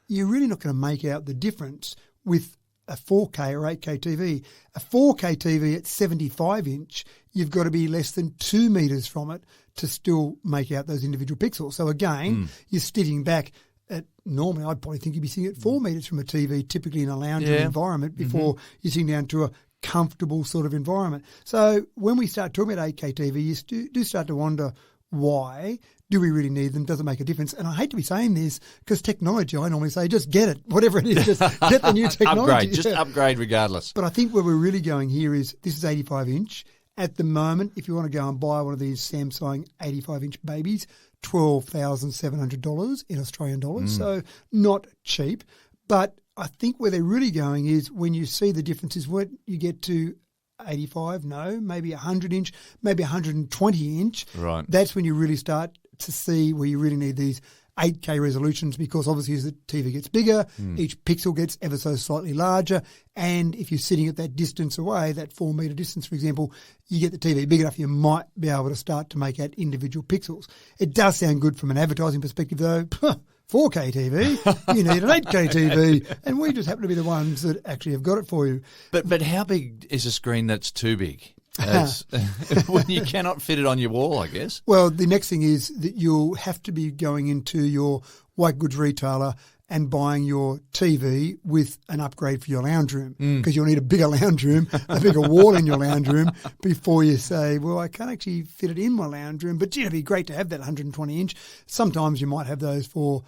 you're really not going to make out the difference with a 4K or 8K TV. A 4K TV at 75-inch, you've got to be less than 2 metres from it to still make out those individual pixels. So again, you're sitting back at normally I'd probably think you'd be sitting at 4 metres from a TV, typically in a lounge environment, before you're sitting down to a comfortable sort of environment. So when we start talking about 8K TV, you do start to wonder why. Do we really need them? Does it make a difference? And I hate to be saying this because technology, I normally say, just get it. Whatever it is, just get the new technology. Upgrade regardless. But I think where we're really going here is this is 85-inch. At the moment, if you want to go and buy one of these Samsung 85-inch babies, $12,700 in Australian dollars, so not cheap. But I think where they're really going is when you see the differences, when you get to 85, maybe 100-inch, maybe 120-inch. Right. That's when you really start to see where you really need these 8K resolutions, because obviously as the TV gets bigger, each pixel gets ever so slightly larger. And if you're sitting at that distance away, that 4 metre distance, for example, you get the TV big enough, you might be able to start to make out individual pixels. It does sound good from an advertising perspective, though. 4K TV, you need an 8K TV, and we just happen to be the ones that actually have got it for you. But how big is a screen that's too big? When you cannot fit it on your wall, I guess. Well, the next thing is that you'll have to be going into your white goods retailer and buying your TV with an upgrade for your lounge room, because you'll need a bigger lounge room, a bigger wall in your lounge room before you say, well, I can't actually fit it in my lounge room, but gee, it'd be great to have that 120-inch. Sometimes you might have those for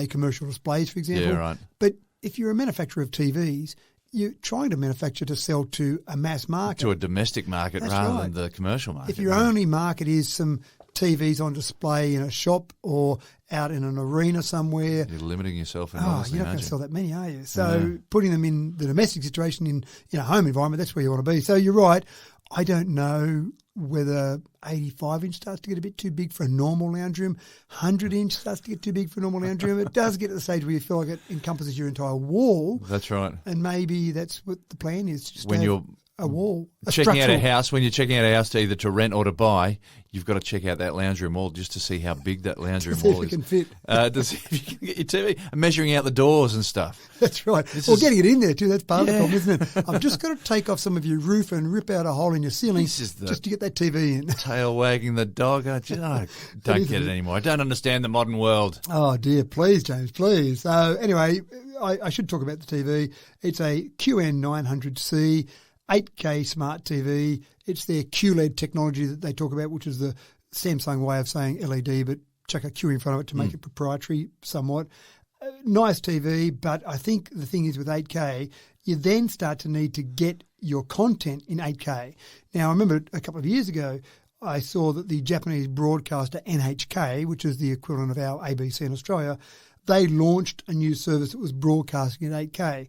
commercial displays, for example. Yeah, right. But if you're a manufacturer of TVs, you're trying to manufacture to sell to a mass market. To a domestic market rather than the commercial market. If your only market is some TVs on display in a shop or out in an arena somewhere, you're limiting yourself you're not going to sell that many, are you? So putting them in the domestic situation in a home environment, that's where you want to be. So you're right. I don't know whether 85-inch starts to get a bit too big for a normal lounge room. 100-inch starts to get too big for a normal lounge room. It does get to the stage where you feel like it encompasses your entire wall. That's right. And maybe that's what the plan is, just when you're a wall. Checking out a house, when you're checking out a house to either to rent or to buy, you've got to check out that lounge room wall just to see how big that lounge room wall is. To see if it can fit. To see if you can get your TV, measuring out the doors and stuff. That's right. Getting it in there too, that's part of the problem, isn't it? I've just got to take off some of your roof and rip out a hole in your ceiling just to get that TV in. Tail wagging the dog. I don't get it anymore. I don't understand the modern world. Oh, dear. Please, James, please. So anyway, I should talk about the TV. It's a QN900C. 8K smart TV. It's their QLED technology that they talk about, which is the Samsung way of saying LED, but chuck a Q in front of it to make it proprietary somewhat. Nice TV, but I think the thing is with 8K, you then start to need to get your content in 8K. Now, I remember a couple of years ago, I saw that the Japanese broadcaster NHK, which is the equivalent of our ABC in Australia, they launched a new service that was broadcasting at 8K.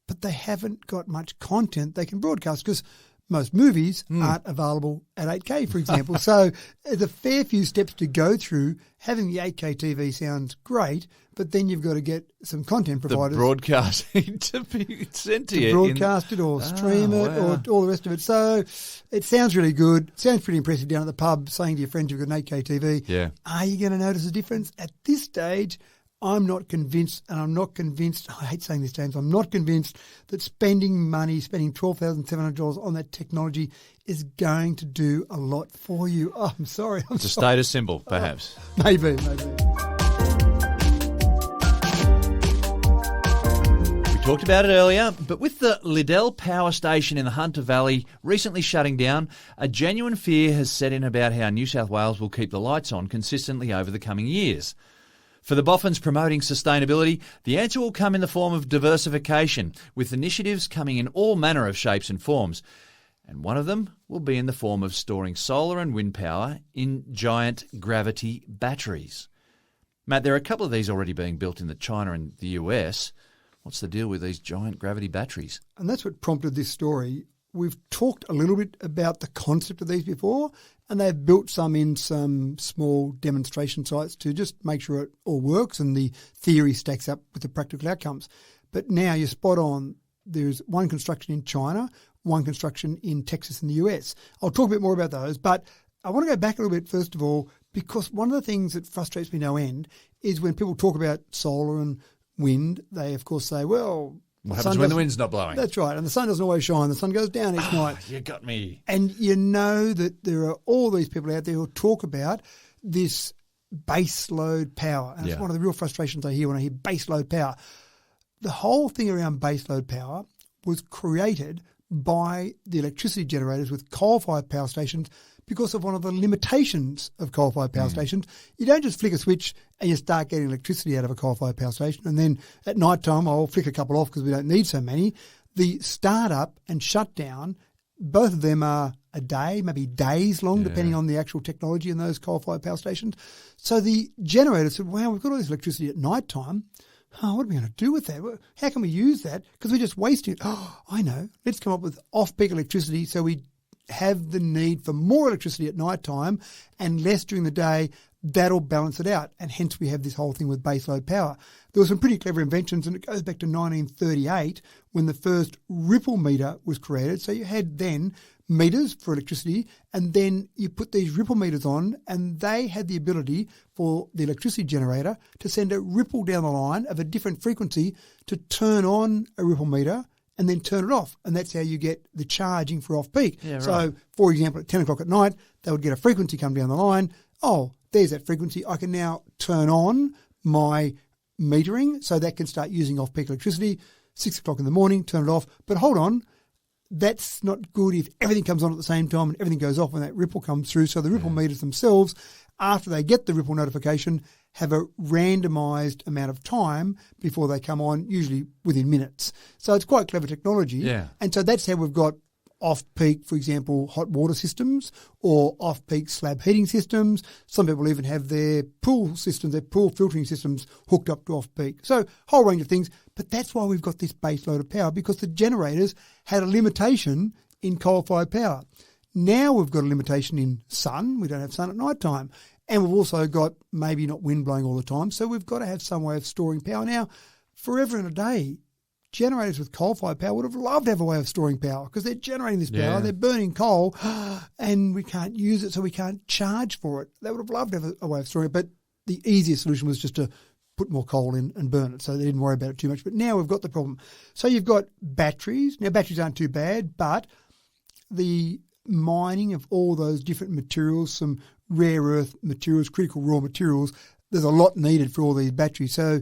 But they haven't got much content they can broadcast because most movies aren't available at 8K, for example. So there's a fair few steps to go through. Having the 8K TV sounds great, but then you've got to get some content providers. The broadcasting to be sent to you. Broadcast it or stream it or all the rest of it. So it sounds really good. Sounds pretty impressive down at the pub saying to your friends you've got an 8K TV. Yeah. Are you going to notice a difference? At this stage, I'm not convinced, and I'm not convinced, I hate saying this, James, I'm not convinced that spending $12,700 on that technology is going to do a lot for you. Oh, I'm sorry. It's a status symbol, perhaps. Maybe. We talked about it earlier, but with the Liddell Power Station in the Hunter Valley recently shutting down, a genuine fear has set in about how New South Wales will keep the lights on consistently over the coming years. For the Boffins promoting sustainability, the answer will come in the form of diversification, with initiatives coming in all manner of shapes and forms. And one of them will be in the form of storing solar and wind power in giant gravity batteries. Matt, there are a couple of these already being built in China and the US. What's the deal with these giant gravity batteries? And that's what prompted this story. We've talked a little bit about the concept of these before, and they've built some in some small demonstration sites to just make sure it all works and the theory stacks up with the practical outcomes. But now you're spot on. There's one construction in China, one construction in Texas in the US. I'll talk a bit more about those, but I want to go back a little bit first of all, because one of the things that frustrates me no end is when people talk about solar and wind, they of course say, well, what happens when the wind's not blowing? That's right. And the sun doesn't always shine. The sun goes down each night. You got me. And you know that there are all these people out there who talk about this base load power. And it's one of the real frustrations I hear when I hear base load power. The whole thing around base load power was created by the electricity generators with coal-fired power stations because of one of the limitations of coal-fired power stations. You don't just flick a switch and you start getting electricity out of a coal-fired power station, and then at night time I'll flick a couple off because we don't need so many. The start-up and shutdown, both of them are a day, maybe days long, depending on the actual technology in those coal-fired power stations. So the generator said, wow, we've got all this electricity at night time. Oh, what are we going to do with that? How can we use that? Because we just waste it. Oh, I know. Let's come up with off-peak electricity so we have the need for more electricity at night time and less during the day. That'll balance it out. And hence we have this whole thing with baseload power. There were some pretty clever inventions, and it goes back to 1938 when the first ripple meter was created. So you had then meters for electricity, and then you put these ripple meters on, and they had the ability for the electricity generator to send a ripple down the line of a different frequency to turn on a ripple meter and then turn it off. And that's how you get the charging for off-peak. Yeah, right. So, for example, at 10 o'clock at night, they would get a frequency come down the line. Oh, there's that frequency. I can now turn on my metering so that can start using off-peak electricity. 6 o'clock in the morning, turn it off. But hold on, that's not good if everything comes on at the same time and everything goes off when that ripple comes through. So the ripple meters themselves, after they get the ripple notification, have a randomised amount of time before they come on, usually within minutes. So it's quite clever technology. Yeah. And so that's how we've got off-peak, for example, hot water systems or off-peak slab heating systems. Some people even have their pool systems, their pool filtering systems hooked up to off-peak. So whole range of things. But that's why we've got this base load of power, because the generators had a limitation in coal-fired power. Now we've got a limitation in sun. We don't have sun at night time. And we've also got maybe not wind blowing all the time. So we've got to have some way of storing power. Now, forever and a day, generators with coal-fired power would have loved to have a way of storing power because they're generating this power, Yeah. they're burning coal, and we can't use it, so we can't charge for it. They would have loved to have a way of storing it, but the easiest solution was just to put more coal in and burn it, so they didn't worry about it too much. But now we've got the problem. So you've got batteries. Now, batteries aren't too bad, but the mining of all those different materials, some rare earth materials, critical raw materials, there's a lot needed for all these batteries. So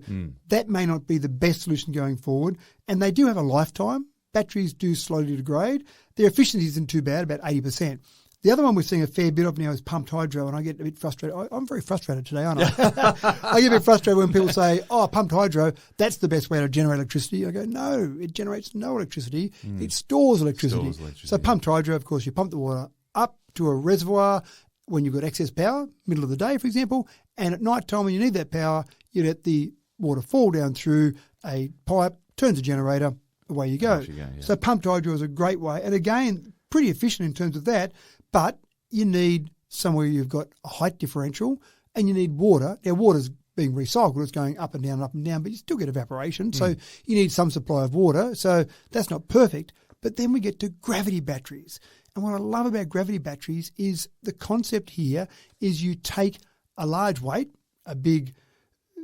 that may not be the best solution going forward. And they do have a lifetime. Batteries do slowly degrade. Their efficiency isn't too bad, about 80%. The other one we're seeing a fair bit of now is pumped hydro, and I get a bit frustrated. I'm very frustrated today, aren't I? I get a bit frustrated when people say, oh, pumped hydro, that's the best way to generate electricity. I go, no, it generates no electricity. It stores electricity. So pumped hydro, of course, you pump the water up to a reservoir when you've got excess power, middle of the day, for example, and at night time when you need that power, you let the water fall down through a pipe, turns a generator, away you go. So pumped hydro is a great way. And again, pretty efficient in terms of that, but you need somewhere you've got a height differential and you need water. Now, water's being recycled. It's going up and down, but you still get evaporation. So you need some supply of water. So that's not perfect. But then we get to gravity batteries. And what I love about gravity batteries is the concept here is you take a large weight, a big,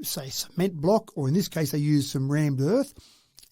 say, cement block, or in this case they use some rammed earth,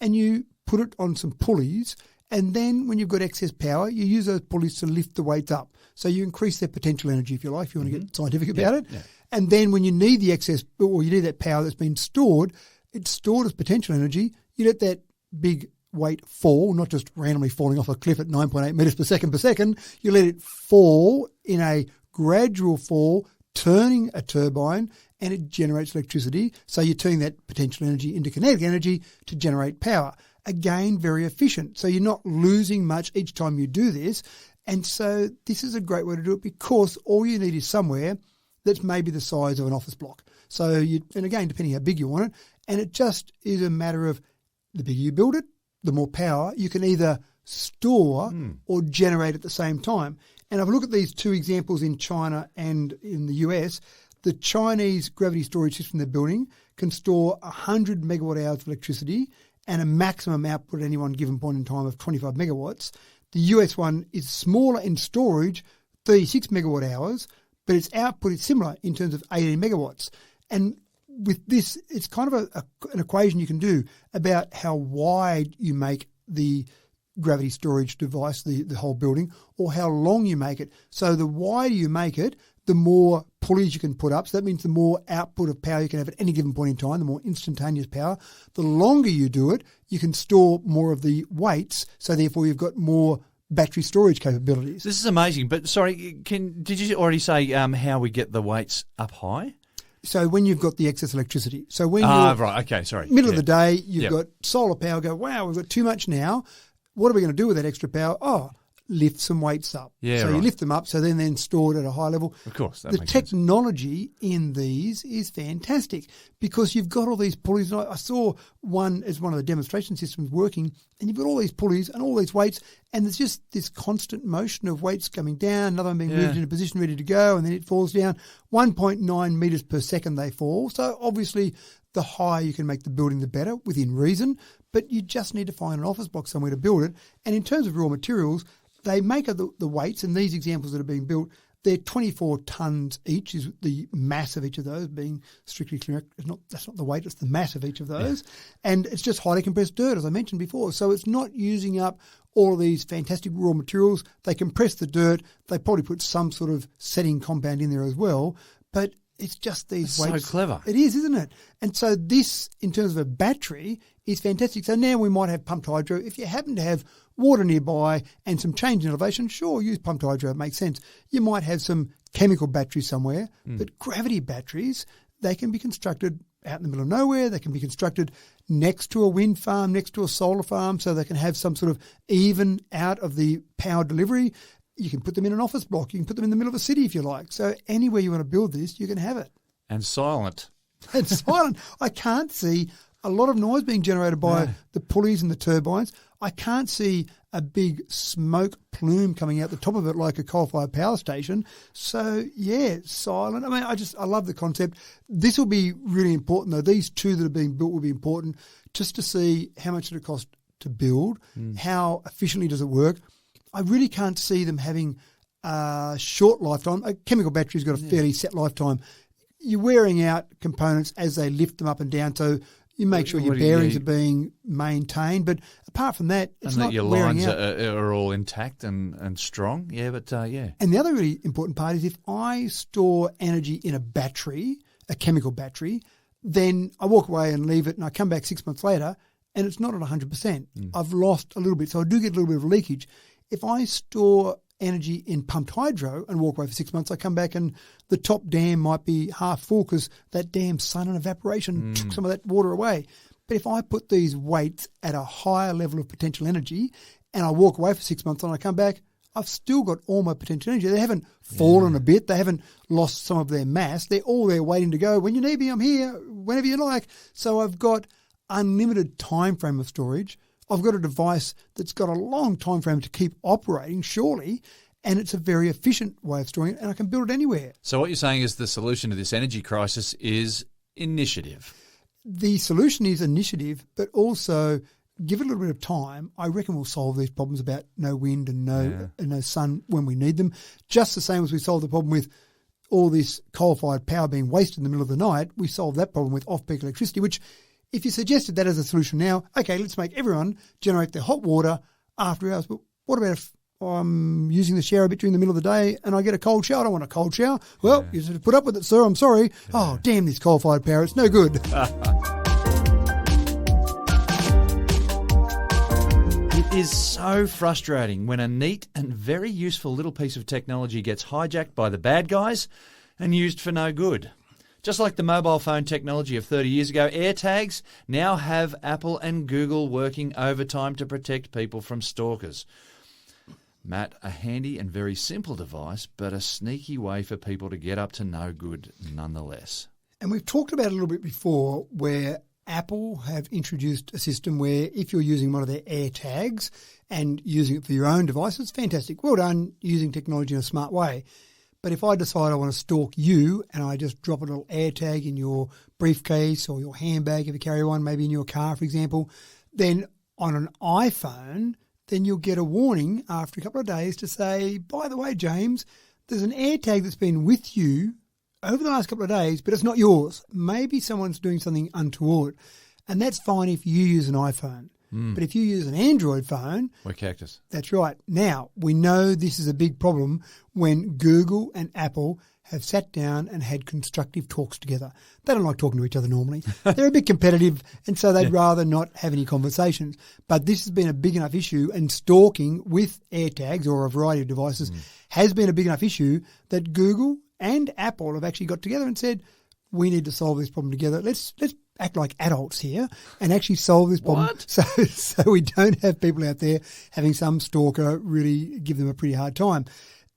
and you put it on some pulleys, and then when you've got excess power, you use those pulleys to lift the weights up. So you increase their potential energy, if you like, if you want to get scientific about it. Yeah. And then when you need the excess, or you need that power that's been stored, it's stored as potential energy. You let that big weight fall, not just randomly falling off a cliff at 9.8 metres per second. You let it fall in a gradual fall, turning a turbine, and it generates electricity. So you're turning that potential energy into kinetic energy to generate power. again, very efficient. So you're not losing much each time you do this. And so this is a great way to do it because all you need is somewhere that's maybe the size of an office block. So and again, depending how big you want it, and it just is a matter of the bigger you build it, the more power you can either store or generate at the same time. And if I look at these two examples in China and in the US, the Chinese gravity storage system they're building can store 100 megawatt hours of electricity and a maximum output at any one given point in time of 25 megawatts. The US one is smaller in storage, 36 megawatt hours, but its output is similar in terms of 18 megawatts. And with this, it's kind of an equation you can do about how wide you make the gravity storage device, the whole building, or how long you make it. So the wider you make it, the more pulleys you can put up. So that means the more output of power you can have at any given point in time, the more instantaneous power. The longer you do it, you can store more of the weights. So therefore you've got more battery storage capabilities. This is amazing. But sorry, did you already say how we get the weights up high? So when you've got the excess electricity. So when you're right, okay, sorry. middle of the day, you've got solar power, go, wow, we've got too much now. What are we going to do with that extra power? Oh, lift some weights up. Yeah, so right. you lift them up, so then stored at a high level. Of course, that the makes sense. technology in these is fantastic because you've got all these pulleys. I saw one as one of the demonstration systems working, and you've got all these pulleys and all these weights, and there's just this constant motion of weights coming down, another one being moved in a position ready to go, and then it falls down. 1.9 metres per second they fall. So obviously the higher you can make the building, the better, within reason. But you just need to find an office block somewhere to build it. And in terms of raw materials, they make the weights, and these examples that are being built, they're 24 tonnes each, is the mass of each of those, being strictly correct. That's not the weight, it's the mass of each of those. Yeah. And it's just highly compressed dirt, as I mentioned before. So it's not using up all of these fantastic raw materials. They compress the dirt. They probably put some sort of setting compound in there as well. But it's just these That's weights. so clever. It is, isn't it? And so this, in terms of a battery, is fantastic. So now we might have pumped hydro. If you happen to have water nearby and some change in elevation, sure, use pumped hydro. It makes sense. You might have some chemical batteries somewhere, but gravity batteries, they can be constructed out in the middle of nowhere. They can be constructed next to a wind farm, next to a solar farm, so they can have some sort of even out of the power delivery. You can put them in an office block. You can put them in the middle of a city if you like. So anywhere you want to build this, you can have it. And silent. It's silent. I can't see a lot of noise being generated by the pulleys and the turbines. I can't see a big smoke plume coming out the top of it like a coal-fired power station. So, yeah, silent. I mean, I love the concept. This will be really important, though. These two that are being built will be important just to see how much it costs to build, how efficiently does it work. I really can't see them having a short lifetime. A chemical battery's got a fairly set lifetime. You're wearing out components as they lift them up and down, so you make sure your bearings are being maintained. But apart from that, it's and not that your wearing lines out. are all intact and strong. Yeah, but yeah. And the other really important part is if I store energy in a battery, a chemical battery, then I walk away and leave it and I come back 6 months later and it's not at 100%. I've lost a little bit. So I do get a little bit of leakage. If I store energy in pumped hydro and walk away for 6 months, I come back and the top dam might be half full because that damn sun and evaporation took some of that water away. But if I put these weights at a higher level of potential energy and I walk away for 6 months and I come back, I've still got all my potential energy. They haven't fallen a bit. They haven't lost some of their mass. They're all there waiting to go. When you need me, I'm here, whenever you like. So I've got unlimited time frame of storage. I've got a device that's got a long time frame to keep operating, surely, and it's a very efficient way of storing it, and I can build it anywhere. So what you're saying is the solution to this energy crisis is initiative. The solution is initiative, but also give it a little bit of time. I reckon we'll solve these problems about no wind and no sun when we need them. Just the same as we solved the problem with all this coal-fired power being wasted in the middle of the night, we solved that problem with off-peak electricity, which if you suggested that as a solution now, okay, let's make everyone generate their hot water after hours. But what about if I'm using the shower a bit during the middle of the day and I get a cold shower? I don't want a cold shower. Well, you just have to put up with it, sir. I'm sorry. Yeah. Oh, damn this coal-fired power. It's no good. It is so frustrating when a neat and very useful little piece of technology gets hijacked by the bad guys and used for no good. Just like the mobile phone technology of 30 years ago, AirTags now have Apple and Google working overtime to protect people from stalkers. Matt, a handy and very simple device, but a sneaky way for people to get up to no good nonetheless. And we've talked about it a little bit before where Apple have introduced a system where if you're using one of their AirTags and using it for your own device, it's fantastic. Well done using technology in a smart way. But if I decide I want to stalk you and I just drop a little AirTag in your briefcase or your handbag if you carry one, maybe in your car, for example, then on an iPhone, then you'll get a warning after a couple of days to say, by the way, James, there's an AirTag that's been with you over the last couple of days, but it's not yours. Maybe someone's doing something untoward. And that's fine if you use an iPhone. But if you use an Android phone... We're cactus. That's right. Now, we know this is a big problem when Google and Apple have sat down and had constructive talks together. They don't like talking to each other normally. They're a bit competitive, and so they'd rather not have any conversations. But this has been a big enough issue, and stalking with AirTags or a variety of devices has been a big enough issue that Google and Apple have actually got together and said, we need to solve this problem together. Let's act like adults here and actually solve this problem. So we don't have people out there having some stalker really give them a pretty hard time.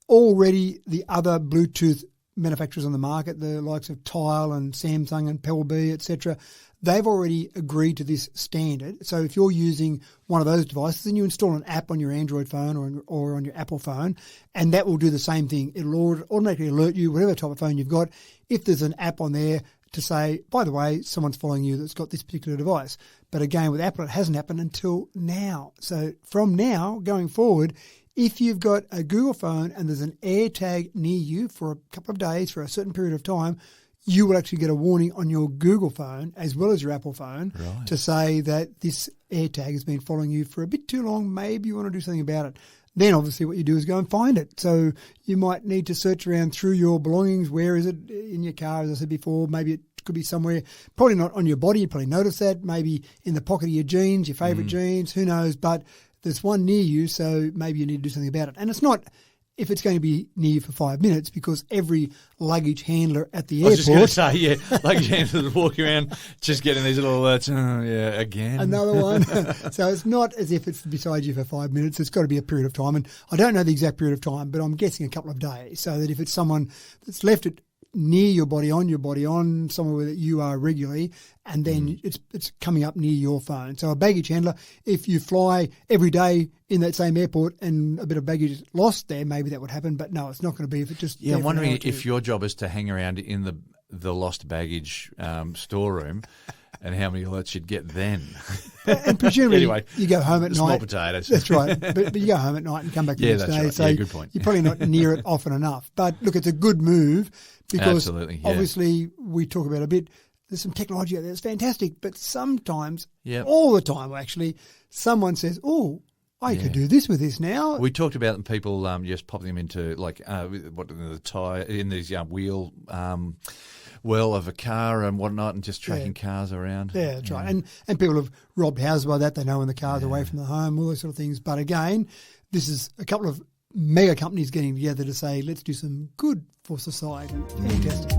Already the other Bluetooth manufacturers on the market, the likes of Tile and Samsung and Pebblebee, etc., they've already agreed to this standard. So if you're using one of those devices and you install an app on your Android phone or on your Apple phone, and that will do the same thing. It'll automatically alert you, whatever type of phone you've got, if there's an app on there to say, by the way, someone's following you that's got this particular device. But again, with Apple, it hasn't happened until now. So from now going forward, if you've got a Google phone and there's an AirTag near you for a couple of days, for a certain period of time, you will actually get a warning on your Google phone as well as your Apple phone to say that this AirTag has been following you for a bit too long. Maybe you want to do something about it. Then obviously what you do is go and find it. So you might need to search around through your belongings. Where is it in your car? As I said before, maybe it could be somewhere, probably not on your body. You probably notice that. Maybe in the pocket of your jeans, your favourite jeans, who knows. But there's one near you, so maybe you need to do something about it. And it's not if it's going to be near you for 5 minutes, because every luggage handler at the airport... I was just going to say, luggage handlers walking around just getting these little alerts. Again. Another one. So it's not as if it's beside you for 5 minutes. It's got to be a period of time. And I don't know the exact period of time, but I'm guessing a couple of days, so that if it's someone that's left it near your body, on somewhere that you are regularly, and then it's coming up near your phone. So a baggage handler, if you fly every day in that same airport and a bit of baggage is lost there, maybe that would happen. But no, it's not going to be if it just... Yeah, I'm wondering if your job is to hang around in the lost baggage storeroom and how many alerts you'd get then. And presumably anyway, you go home at night. Small potatoes. That's right. But you go home at night and come back the next day. Right. So good point. You're probably not near it often enough. But look, it's a good move because obviously we talk about a bit, there's some technology out there that's fantastic, but sometimes, all the time actually, someone says, oh, I could do this with this now. We talked about people just popping them into the tyre in these wheel well of a car and whatnot, and just tracking cars around. Yeah, that's right. And people have robbed houses by that. They know when the car's away from the home, all those sort of things. But again, this is a couple of mega companies getting together to say, let's do some good for society. Fantastic.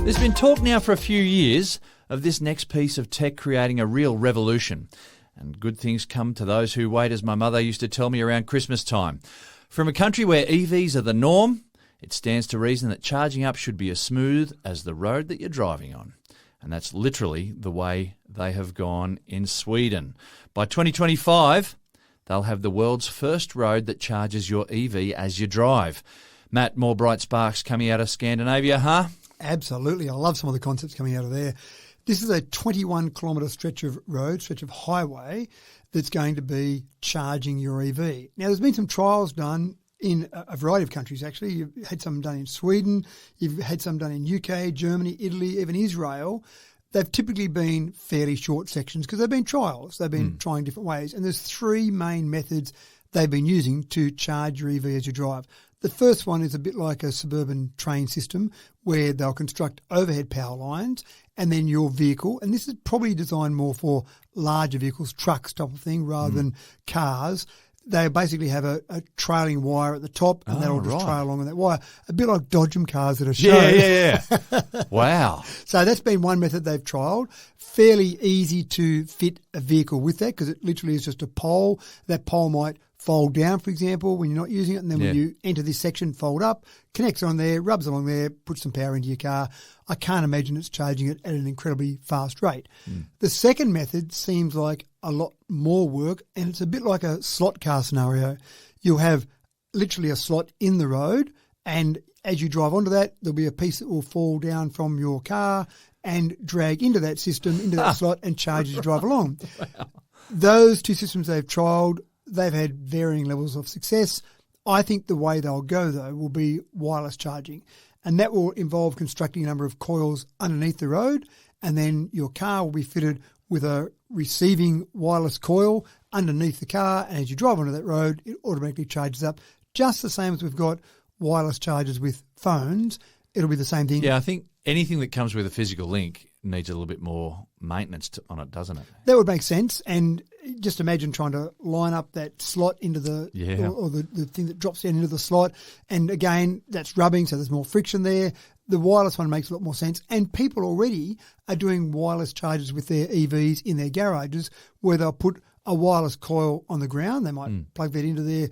There's been talk now for a few years of this next piece of tech creating a real revolution. And good things come to those who wait, as my mother used to tell me around Christmas time. From a country where EVs are the norm, it stands to reason that charging up should be as smooth as the road that you're driving on. And that's literally the way they have gone in Sweden. By 2025, they'll have the world's first road that charges your EV as you drive. Matt, more bright sparks coming out of Scandinavia, huh? Absolutely. I love some of the concepts coming out of there. This is a 21-kilometre stretch of highway that's going to be charging your EV. Now, there's been some trials done in a variety of countries, actually. You've had some done in Sweden, you've had some done in UK, Germany, Italy, even Israel. They've typically been fairly short sections because they've been trials. They've been trying different ways. And there's three main methods they've been using to charge your EV as you drive. The first one is a bit like a suburban train system where they'll construct overhead power lines, and then your vehicle, and this is probably designed more for larger vehicles, trucks type of thing, rather than cars. they basically have a trailing wire at the top, and that'll just trail along on that wire. A bit like Dodgem cars that are shown. Yeah. Wow. So that's been one method they've trialled. Fairly easy to fit a vehicle with that because it literally is just a pole. That pole might fold down, for example, when you're not using it, and then when you enter this section, fold up, connects on there, rubs along there, puts some power into your car. I can't imagine it's charging it at an incredibly fast rate. The second method seems like a lot more work, and it's a bit like a slot car scenario. You'll have literally a slot in the road, and as you drive onto that, there'll be a piece that will fall down from your car and drag into that system, into that slot, and charge as you drive along. Wow. Those two systems they've trialled, they've had varying levels of success. I think the way they'll go, though, will be wireless charging. And that will involve constructing a number of coils underneath the road, and then your car will be fitted with a receiving wireless coil underneath the car, and as you drive onto that road, it automatically charges up. Just the same as we've got wireless chargers with phones, it'll be the same thing. Yeah, I think anything that comes with a physical link needs a little bit more maintenance on it, doesn't it? That would make sense. And just imagine trying to line up that slot into the or the thing that drops down into the slot. And again, that's rubbing, so there's more friction there. The wireless one makes a lot more sense. And people already are doing wireless chargers with their EVs in their garages where they'll put a wireless coil on the ground. They might plug that into their,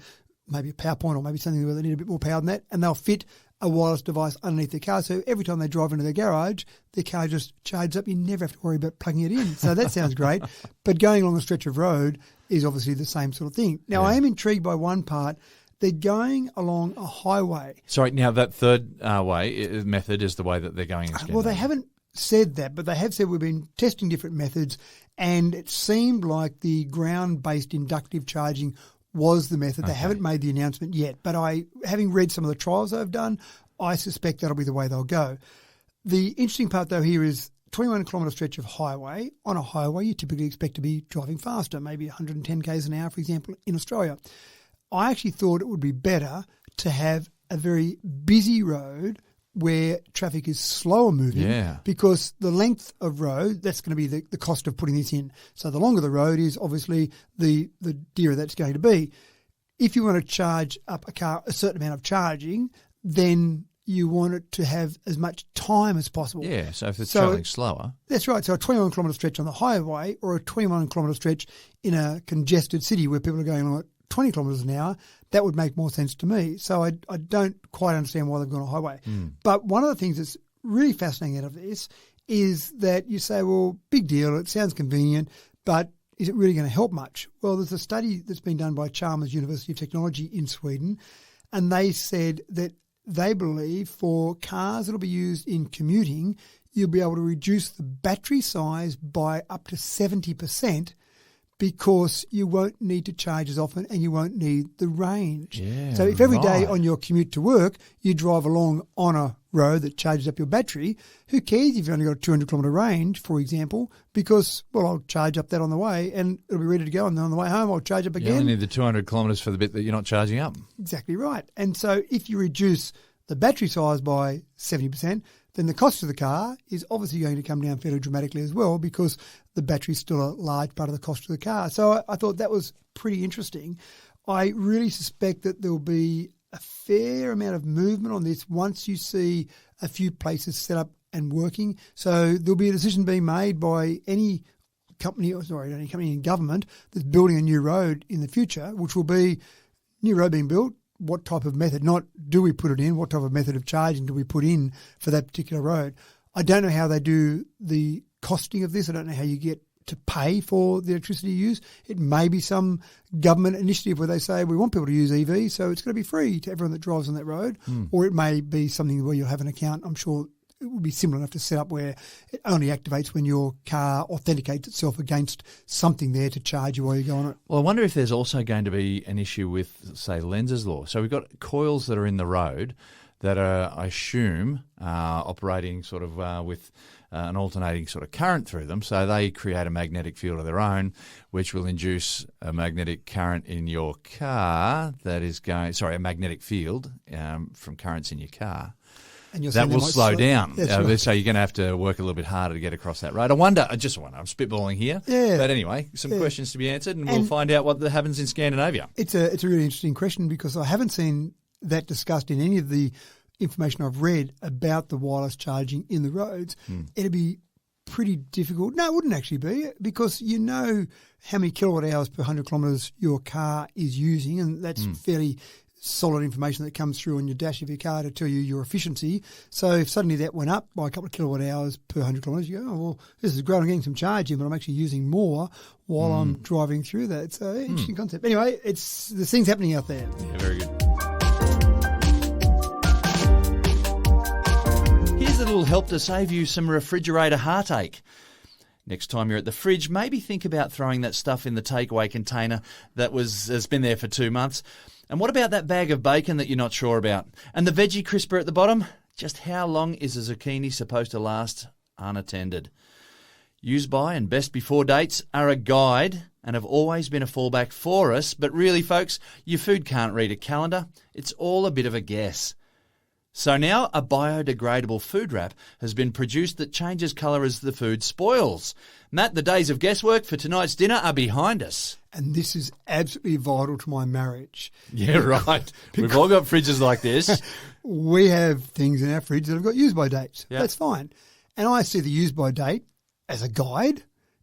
maybe a power point or maybe something where they need a bit more power than that, and they'll fit a wireless device underneath their car. So every time they drive into their garage, their car just charges up. You never have to worry about plugging it in. So that sounds great. But going along a stretch of road is obviously the same sort of thing. Now, I am intrigued by one part. They're going along a highway. Sorry, now that third method is the way that they're going. Well, they haven't said that, but they have said we've been testing different methods, and it seemed like the ground-based inductive charging was the method. They haven't made the announcement yet, but having read some of the trials they've done, I suspect that'll be the way they'll go. The interesting part, though, here is 21-kilometre stretch of highway. On a highway, you typically expect to be driving faster, maybe 110 k's an hour, for example, in Australia. I actually thought it would be better to have a very busy road where traffic is slower moving because the length of road, that's going to be the cost of putting this in. So the longer the road is, obviously, the dearer that's going to be. If you want to charge up a car a certain amount of charging, then you want it to have as much time as possible. Yeah, so if it's travelling slower. That's right. So a 21-kilometre stretch on the highway or a 21-kilometre stretch in a congested city where people are going along at 20 kilometres an hour, that would make more sense to me. So I don't quite understand why they've gone a highway. But one of the things that's really fascinating out of this is that you say, well, big deal, it sounds convenient, but is it really going to help much? Well, there's a study that's been done by Chalmers University of Technology in Sweden, and they said that they believe for cars that will be used in commuting, you'll be able to reduce the battery size by up to 70%, because you won't need to charge as often and you won't need the range. Yeah, so if every day on your commute to work you drive along on a road that charges up your battery, who cares if you've only got a 200-kilometre range, for example, because, well, I'll charge up that on the way and it'll be ready to go, and then on the way home I'll charge up again. You only need the 200 kilometres for the bit that you're not charging up. Exactly right. And so if you reduce the battery size by 70%, then the cost of the car is obviously going to come down fairly dramatically as well, because the battery is still a large part of the cost of the car. So I thought that was pretty interesting. I really suspect that there will be a fair amount of movement on this once you see a few places set up and working. So there'll be a decision being made by any company in government that's building a new road in the future, which will be new road being built. What type of method, not do we put it in, what type of method of charging do we put in for that particular road? I don't know how they do the costing of this. I don't know how you get to pay for the electricity you use. It may be some government initiative where they say we want people to use EVs, so it's going to be free to everyone that drives on that road. Or it may be something where you'll have an account. I'm sure it would be similar enough to set up where it only activates when your car authenticates itself against something there to charge you while you go on it. Well, I wonder if there's also going to be an issue with, say, Lenz's law. So we've got coils that are in the road that are, I assume, operating sort of with an alternating sort of current through them. So they create a magnetic field of their own, which will induce a magnetic current in your car that is going, a magnetic field from currents in your car. And you're that saying will might slow down. That's right. So you're going to have to work a little bit harder to get across that road. I wonder, I'm spitballing here. Yeah. But anyway, some questions to be answered, and we'll find out what happens in Scandinavia. It's a really interesting question because I haven't seen that discussed in any of the information I've read about the wireless charging in the roads. It'd be pretty difficult. No, it wouldn't actually be, because you know how many kilowatt hours per 100 kilometres your car is using, and that's fairly solid information that comes through on your dash of your car to tell you your efficiency. So if suddenly that went up by a couple of kilowatt hours per 100 kilometres, you go, oh, well, this is great, I'm getting some charge in, but I'm actually using more while I'm driving through that. So interesting concept. Anyway, there's things happening out there. Yeah, very good. Here's a little help to save you some refrigerator heartache. Next time you're at the fridge, maybe think about throwing that stuff in the takeaway container that has been there for 2 months. And what about that bag of bacon that you're not sure about? And the veggie crisper at the bottom? Just how long is a zucchini supposed to last unattended? Use by and best before dates are a guide and have always been a fallback for us. But really, folks, your food can't read a calendar. It's all a bit of a guess. So now a biodegradable food wrap has been produced that changes colour as the food spoils. Matt, the days of guesswork for tonight's dinner are behind us. And this is absolutely vital to my marriage. Yeah, right. We've all got fridges like this. We have things in our fridge that have got use-by dates. Yep. That's fine. And I see the use-by date as a guide,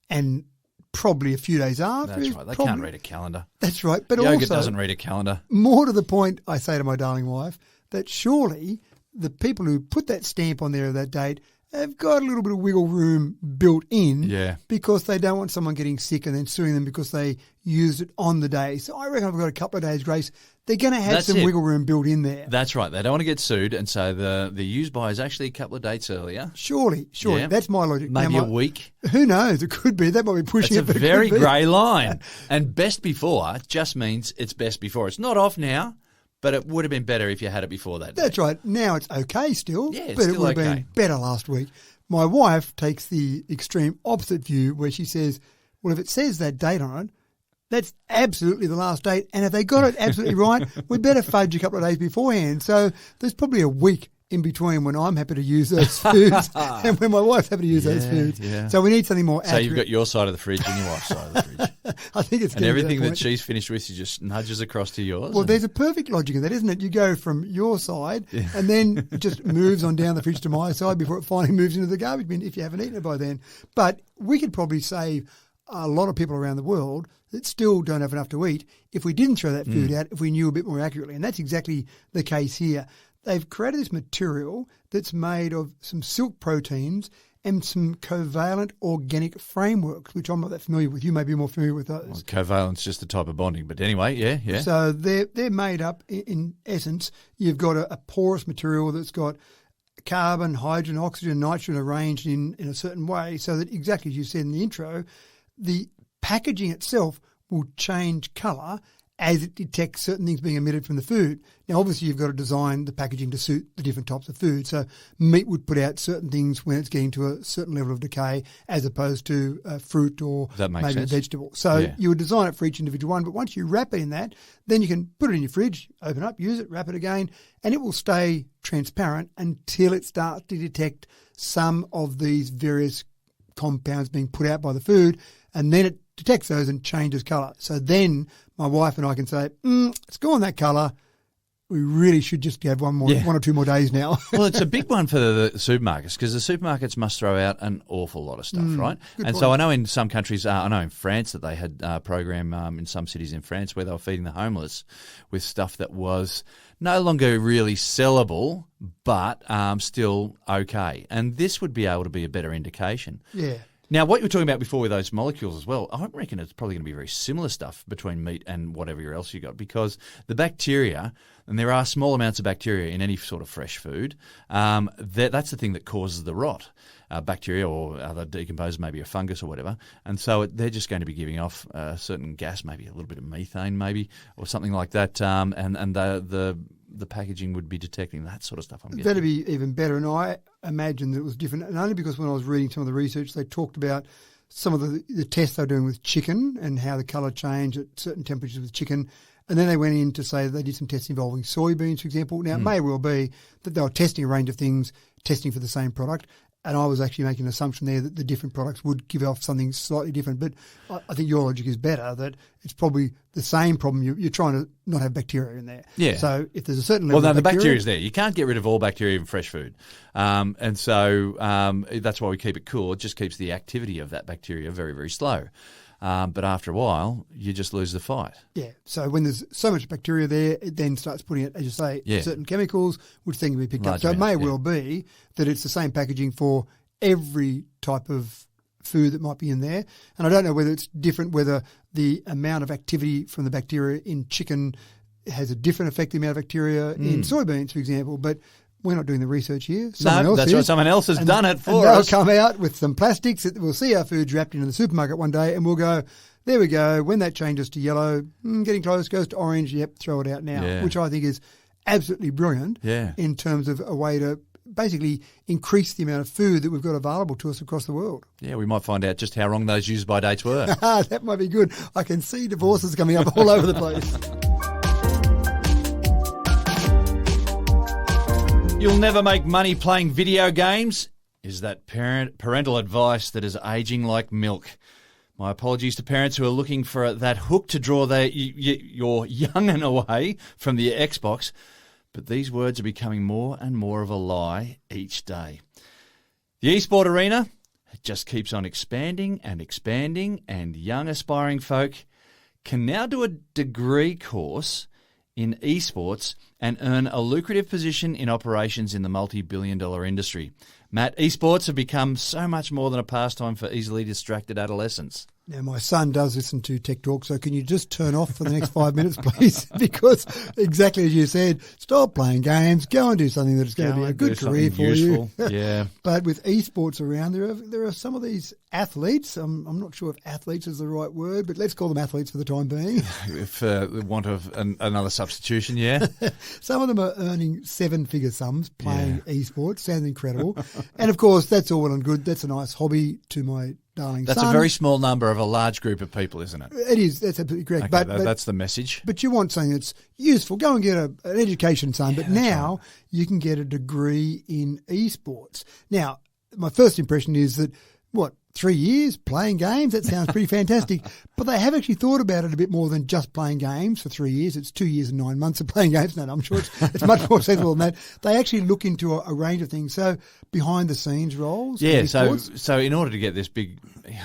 and probably a few days after. That's right. They can't read a calendar. That's right. But Yogurt also, doesn't read a calendar. more to the point, I say to my darling wife, that surely the people who put that stamp on there of that date have got a little bit of wiggle room built in, because they don't want someone getting sick and then suing them because they used it on the day. So I reckon I've got a couple of days grace. They're going to have some wiggle room built in there. That's right. They don't want to get sued, and so the use by is actually a couple of dates earlier. Surely. Yeah. That's my logic. Maybe a week. Who knows? It could be. That might be pushing It's it. a very grey line. And best before just means it's best before. It's not off now, but it would have been better if you had it before that day. That's right. Now it's okay still, Yeah, it's but it still would have okay. been better last week. My wife takes the extreme opposite view where she says, well, if it says that date on it, that's absolutely the last date. And if they got it absolutely right, we better fudge a couple of days beforehand. So there's probably a week in between when I'm happy to use those foods and when my wife's happy to use those foods. Yeah. So we need something more accurate. So you've got your side of the fridge and your wife's side of the fridge. I think it's And getting to everything that point. she's finished with, she just nudges across to yours. Well, there's a perfect logic in that, isn't it? You go from your side and then it just moves on down the fridge to my side before it finally moves into the garbage bin if you haven't eaten it by then. But we could probably save a lot of people around the world that still don't have enough to eat if we didn't throw that food out, if we knew a bit more accurately. And that's exactly the case here. They've created this material that's made of some silk proteins and some covalent organic frameworks, which I'm not that familiar with. You may be more familiar with those. Well, covalent's just a type of bonding. But anyway, yeah. So they're made up, in essence, you've got a porous material that's got carbon, hydrogen, oxygen, nitrogen arranged in a certain way so that, exactly as you said in the intro, the packaging itself will change colour as it detects certain things being emitted from the food. Now, obviously, you've got to design the packaging to suit the different types of food. So meat would put out certain things when it's getting to a certain level of decay as opposed to fruit or maybe sense. a vegetable. So you would design it for each individual one, but once you wrap it in that, then you can put it in your fridge, open up, use it, wrap it again, and it will stay transparent until it starts to detect some of these various compounds being put out by the food, and then it detects those and changes colour. So then my wife and I can say, it's gone that colour. We really should just have one or two more days now. Well, it's a big one for the supermarkets because the supermarkets must throw out an awful lot of stuff, right? And point. so I know in some countries, I know in France that they had a program in some cities in France where they were feeding the homeless with stuff that was no longer really sellable, but still okay. And this would be able to be a better indication. Yeah. Now, what you were talking about before with those molecules as well, I reckon it's probably going to be very similar stuff between meat and whatever else you got, because the bacteria, and there are small amounts of bacteria in any sort of fresh food, that's the thing that causes the rot. Bacteria or other decomposers, maybe a fungus or whatever, and so they're just going to be giving off a certain gas, maybe a little bit of methane, maybe, or something like that, and the packaging would be detecting that sort of stuff. I'm guessing That'd be even better. And I imagine that it was different, and only because when I was reading some of the research, they talked about some of the tests they were doing with chicken and how the colour changed at certain temperatures with chicken. And then they went in to say they did some tests involving soybeans, for example. Now, it may well be that they were testing a range of things, testing for the same product. And I was actually making an assumption there that the different products would give off something slightly different. But I think your logic is better, that it's probably the same problem. You're trying to not have bacteria in there. Yeah. So if there's a certain level the of bacteria is there. You can't get rid of all bacteria in fresh food. And so that's why we keep it cool. It just keeps the activity of that bacteria very, very slow. But after a while, you just lose the fight. Yeah. So when there's so much bacteria there, it then starts putting it, as you say, certain chemicals, which then can be picked up. So it may well be that it's the same packaging for every type of food that might be in there. And I don't know whether it's different, whether the amount of activity from the bacteria in chicken has a different effect, the amount of bacteria in soybeans, for example. But we're not doing the research here. Someone else has done it for us. us. They'll come out with some plastics that we'll see our food wrapped in the supermarket one day, and we'll go, there we go. When that changes to yellow, getting close, goes to orange, yep, throw it out now, which I think is absolutely brilliant in terms of a way to basically increase the amount of food that we've got available to us across the world. Yeah, we might find out just how wrong those use-by dates were. That might be good. I can see divorces coming up all over the place. You'll never make money playing video games is that parental advice that is aging like milk. My apologies to parents who are looking for that hook to draw your young'un away from the Xbox, but these words are becoming more and more of a lie each day. The esport arena just keeps on expanding, and young aspiring folk can now do a degree course in esports and earn a lucrative position in operations in the multi-billion-dollar industry. Matt, esports have become so much more than a pastime for easily distracted adolescents. Now, my son does listen to Tech Talk, so can you just turn off for the next 5 minutes, please? Because exactly as you said, stop playing games, go and do something that's going to be a good career for you. Yeah. But with esports around, there are some of these athletes. I'm not sure if athletes is the right word, but let's call them athletes for the time being. For the want of another substitution, yeah. Some of them are earning seven-figure sums playing esports. Sounds incredible. And, of course, that's all well and good. That's a nice hobby to my darling That's son. a very small number of a large group of people, isn't it? It is. That's absolutely correct. Okay, but that's the message. But you want something that's useful. Go and get an education, son. But now you can get a degree in esports. Now, my first impression is that, 3 years playing games? That sounds pretty fantastic. But they have actually thought about it a bit more than just playing games for 3 years. It's 2 years and 9 months of playing games. No, I'm sure it's much more sensible than that. They actually look into a range of things. So behind the scenes roles. Yeah, so in order to get this big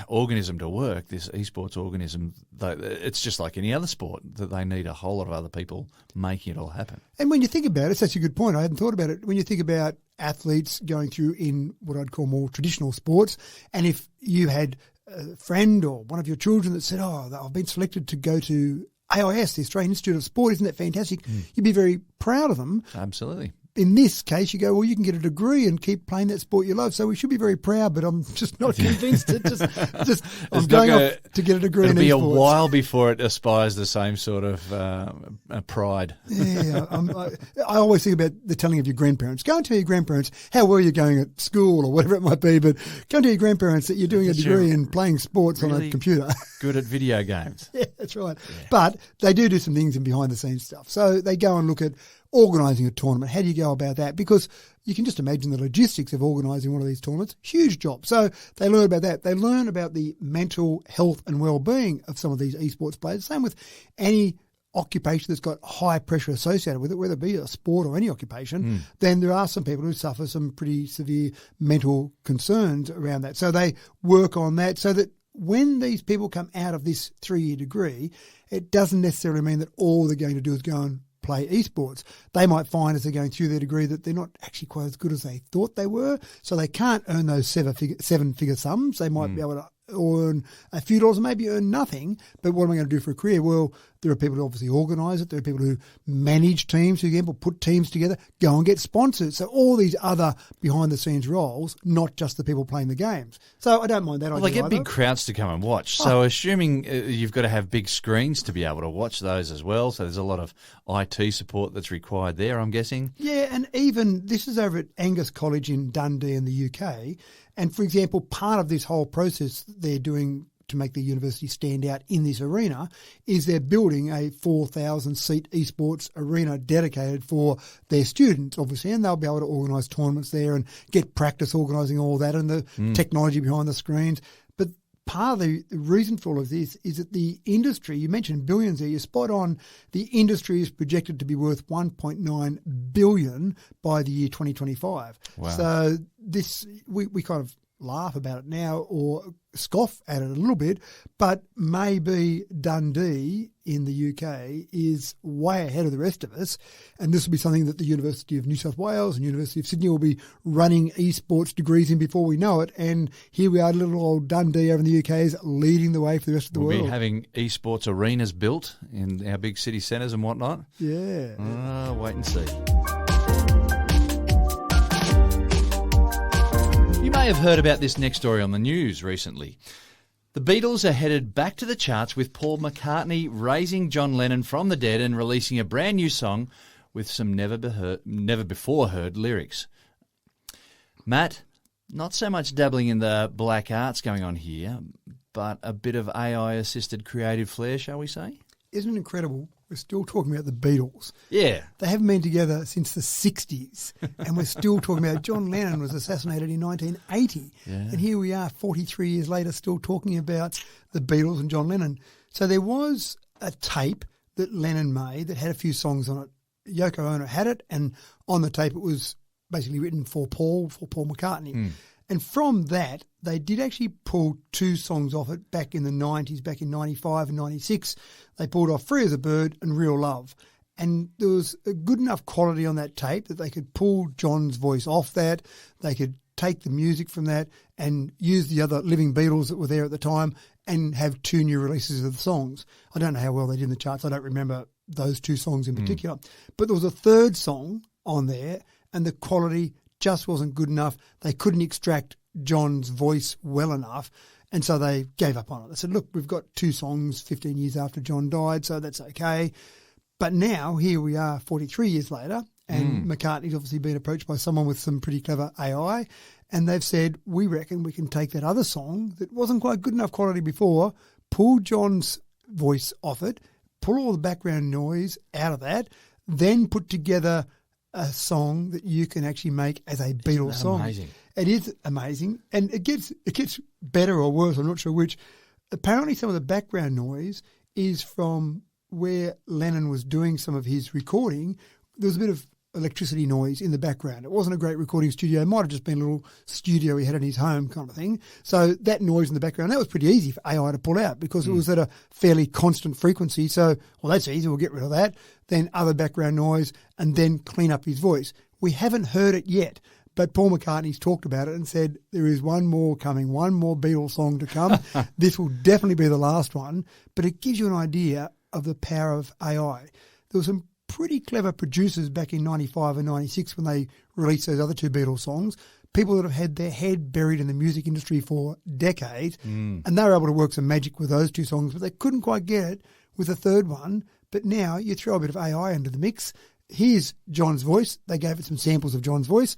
organism to work, this esports organism, it's just like any other sport, that they need a whole lot of other people making it all happen. And when you think about it, it's such a good point. I hadn't thought about it. When you think about athletes going through in what I'd call more traditional sports, and if you had a friend or one of your children that said, I've been selected to go to AIS, the Australian Institute of Sport, isn't that fantastic? You'd be very proud of them. Absolutely. In this case, you go, well, you can get a degree and keep playing that sport you love. So we should be very proud, but I'm just not convinced. I'm going off to get a degree in esports. It'll be a while before it aspires the same sort of pride. Yeah, I always think about the telling of your grandparents. Go and tell your grandparents how well you're going at school or whatever it might be, but go and tell your grandparents that you're doing a degree in playing sports on a computer. Good at video games. Yeah, that's right. Yeah. But they do some things in behind-the-scenes stuff. So they go and look at organising a tournament. How do you go about that? Because you can just imagine the logistics of organising one of these tournaments. Huge job. So they learn about that. They learn about the mental health and well-being of some of these esports players. Same with any occupation that's got high pressure associated with it, whether it be a sport or any occupation, then there are some people who suffer some pretty severe mental concerns around that. So they work on that so that when these people come out of this 3-year degree, it doesn't necessarily mean that all they're going to do is go and play esports. They might find as they're going through their degree that they're not actually quite as good as they thought they were, so they can't earn those seven-figure sums. They might be able to earn a few dollars and maybe earn nothing, but what am I going to do for a career? Well, there are people who obviously organise it. There are people who manage teams, for example, put teams together, go and get sponsors. So all these other behind-the-scenes roles, not just the people playing the games. So I don't mind that idea. Well, they get big crowds to come and watch. So assuming you've got to have big screens to be able to watch those as well. So there's a lot of IT support that's required there, I'm guessing. Yeah, and even this is over at Angus College in Dundee in the UK. And, for example, part of this whole process they're doing to make the university stand out in this arena is they're building a 4,000-seat esports arena dedicated for their students, obviously, and they'll be able to organise tournaments there and get practice organising all that and the technology behind the screens. But part of the reason for all of this is that the industry, you mentioned billions there, you're spot on, the industry is projected to be worth $1.9 billion by the year 2025. Wow. So this, we kind of laugh about it now or scoff at it a little bit, but maybe Dundee in the UK is way ahead of the rest of us, and this will be something that the University of New South Wales and University of Sydney will be running esports degrees in before we know it, and here we are, little old Dundee over in the UK is leading the way for the rest of the world. We'll be having esports arenas built in our big city centres and whatnot. Yeah. Wait and see. You may have heard about this next story on the news recently. The Beatles are headed back to the charts with Paul McCartney raising John Lennon from the dead and releasing a brand new song with some never before heard lyrics. Matt, not so much dabbling in the black arts going on here, but a bit of AI-assisted creative flair, shall we say? Isn't it incredible? We're still talking about the Beatles. Yeah. They haven't been together since the 60s, and we're still talking about John Lennon was assassinated in 1980. Yeah. And here we are 43 years later still talking about the Beatles and John Lennon. So there was a tape that Lennon made that had a few songs on it. Yoko Ono had it, and on the tape it was basically written for Paul McCartney. And from that, they did actually pull two songs off it back in the 90s, back in 95 and 96. They pulled off Free as a Bird and Real Love. And there was a good enough quality on that tape that they could pull John's voice off that. They could take the music from that and use the other living Beatles that were there at the time and have two new releases of the songs. I don't know how well they did in the charts. I don't remember those two songs in particular. But there was a third song on there and the quality just wasn't good enough. They couldn't extract John's voice well enough, and so they gave up on it. They said, look, we've got two songs 15 years after John died, so that's okay. But now, here we are 43 years later, and McCartney's obviously been approached by someone with some pretty clever AI, and they've said, we reckon we can take that other song that wasn't quite good enough quality before, pull John's voice off it, pull all the background noise out of that, then put together a song that you can actually make as a Beatles song. Amazing. It is amazing, and it gets better or worse. I'm not sure which. Apparently, some of the background noise is from where Lennon was doing some of his recording. There was a bit of electricity noise in the background. It wasn't a great recording studio. It might have just been a little studio he had in his home kind of thing. So that noise in the background, that was pretty easy for AI to pull out because it was at a fairly constant frequency. So, well, that's easy. We'll get rid of that. Then other background noise and then clean up his voice. We haven't heard it yet, but Paul McCartney's talked about it and said there is one more coming, one more Beatles song to come. This will definitely be the last one, but it gives you an idea of the power of AI. There were some pretty clever producers back in 95 and 96 when they released those other two Beatles songs, people that have had their head buried in the music industry for decades, and they were able to work some magic with those two songs, but they couldn't quite get it with the third one. But now you throw a bit of AI into the mix. Here's John's voice. They gave it some samples of John's voice.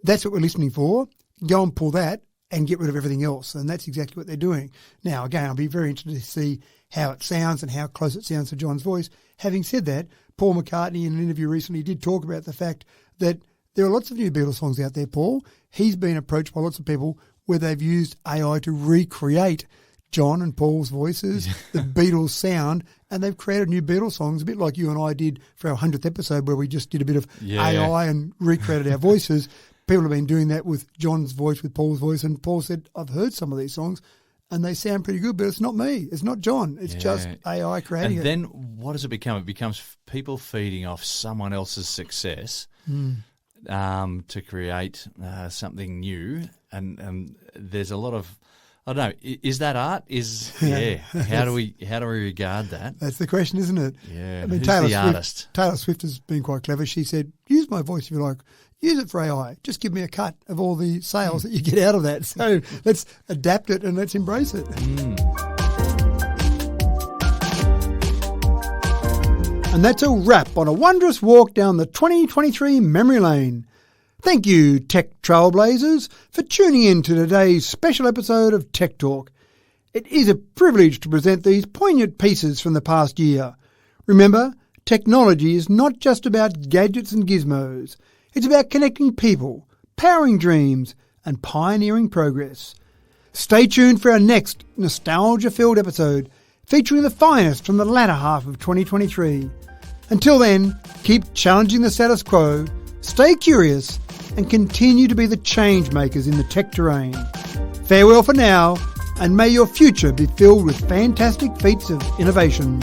That's what we're listening for. Go and pull that and get rid of everything else. And that's exactly what they're doing. Now, again, I'll be very interested to see how it sounds and how close it sounds to John's voice. Having said that, Paul McCartney in an interview recently did talk about the fact that there are lots of new Beatles songs out there, Paul. He's been approached by lots of people where they've used AI to recreate John and Paul's voices, the Beatles sound, and they've created new Beatles songs, a bit like you and I did for our 100th episode where we just did a bit of AI and recreated our voices. People have been doing that with John's voice, with Paul's voice, and Paul said, I've heard some of these songs and they sound pretty good, but it's not me. It's not John. It's just AI creating it. And then what does it become? It becomes people feeding off someone else's success to create something new. And there's a lot of, I don't know, is that art? How do we regard that? That's the question, isn't it? Yeah. I mean, Who's the artist? Taylor Swift has been quite clever. She said, use my voice if you like. Use it for AI. Just give me a cut of all the sales that you get out of that. So let's adapt it and let's embrace it. And that's a wrap on a wondrous walk down the 2023 memory lane. Thank you, Tech Trailblazers, for tuning in to today's special episode of Tech Talk. It is a privilege to present these poignant pieces from the past year. Remember, technology is not just about gadgets and gizmos. It's about connecting people, powering dreams, and pioneering progress. Stay tuned for our next nostalgia-filled episode featuring the finest from the latter half of 2023. Until then, keep challenging the status quo, stay curious, and continue to be the change makers in the tech terrain. Farewell for now, and may your future be filled with fantastic feats of innovation.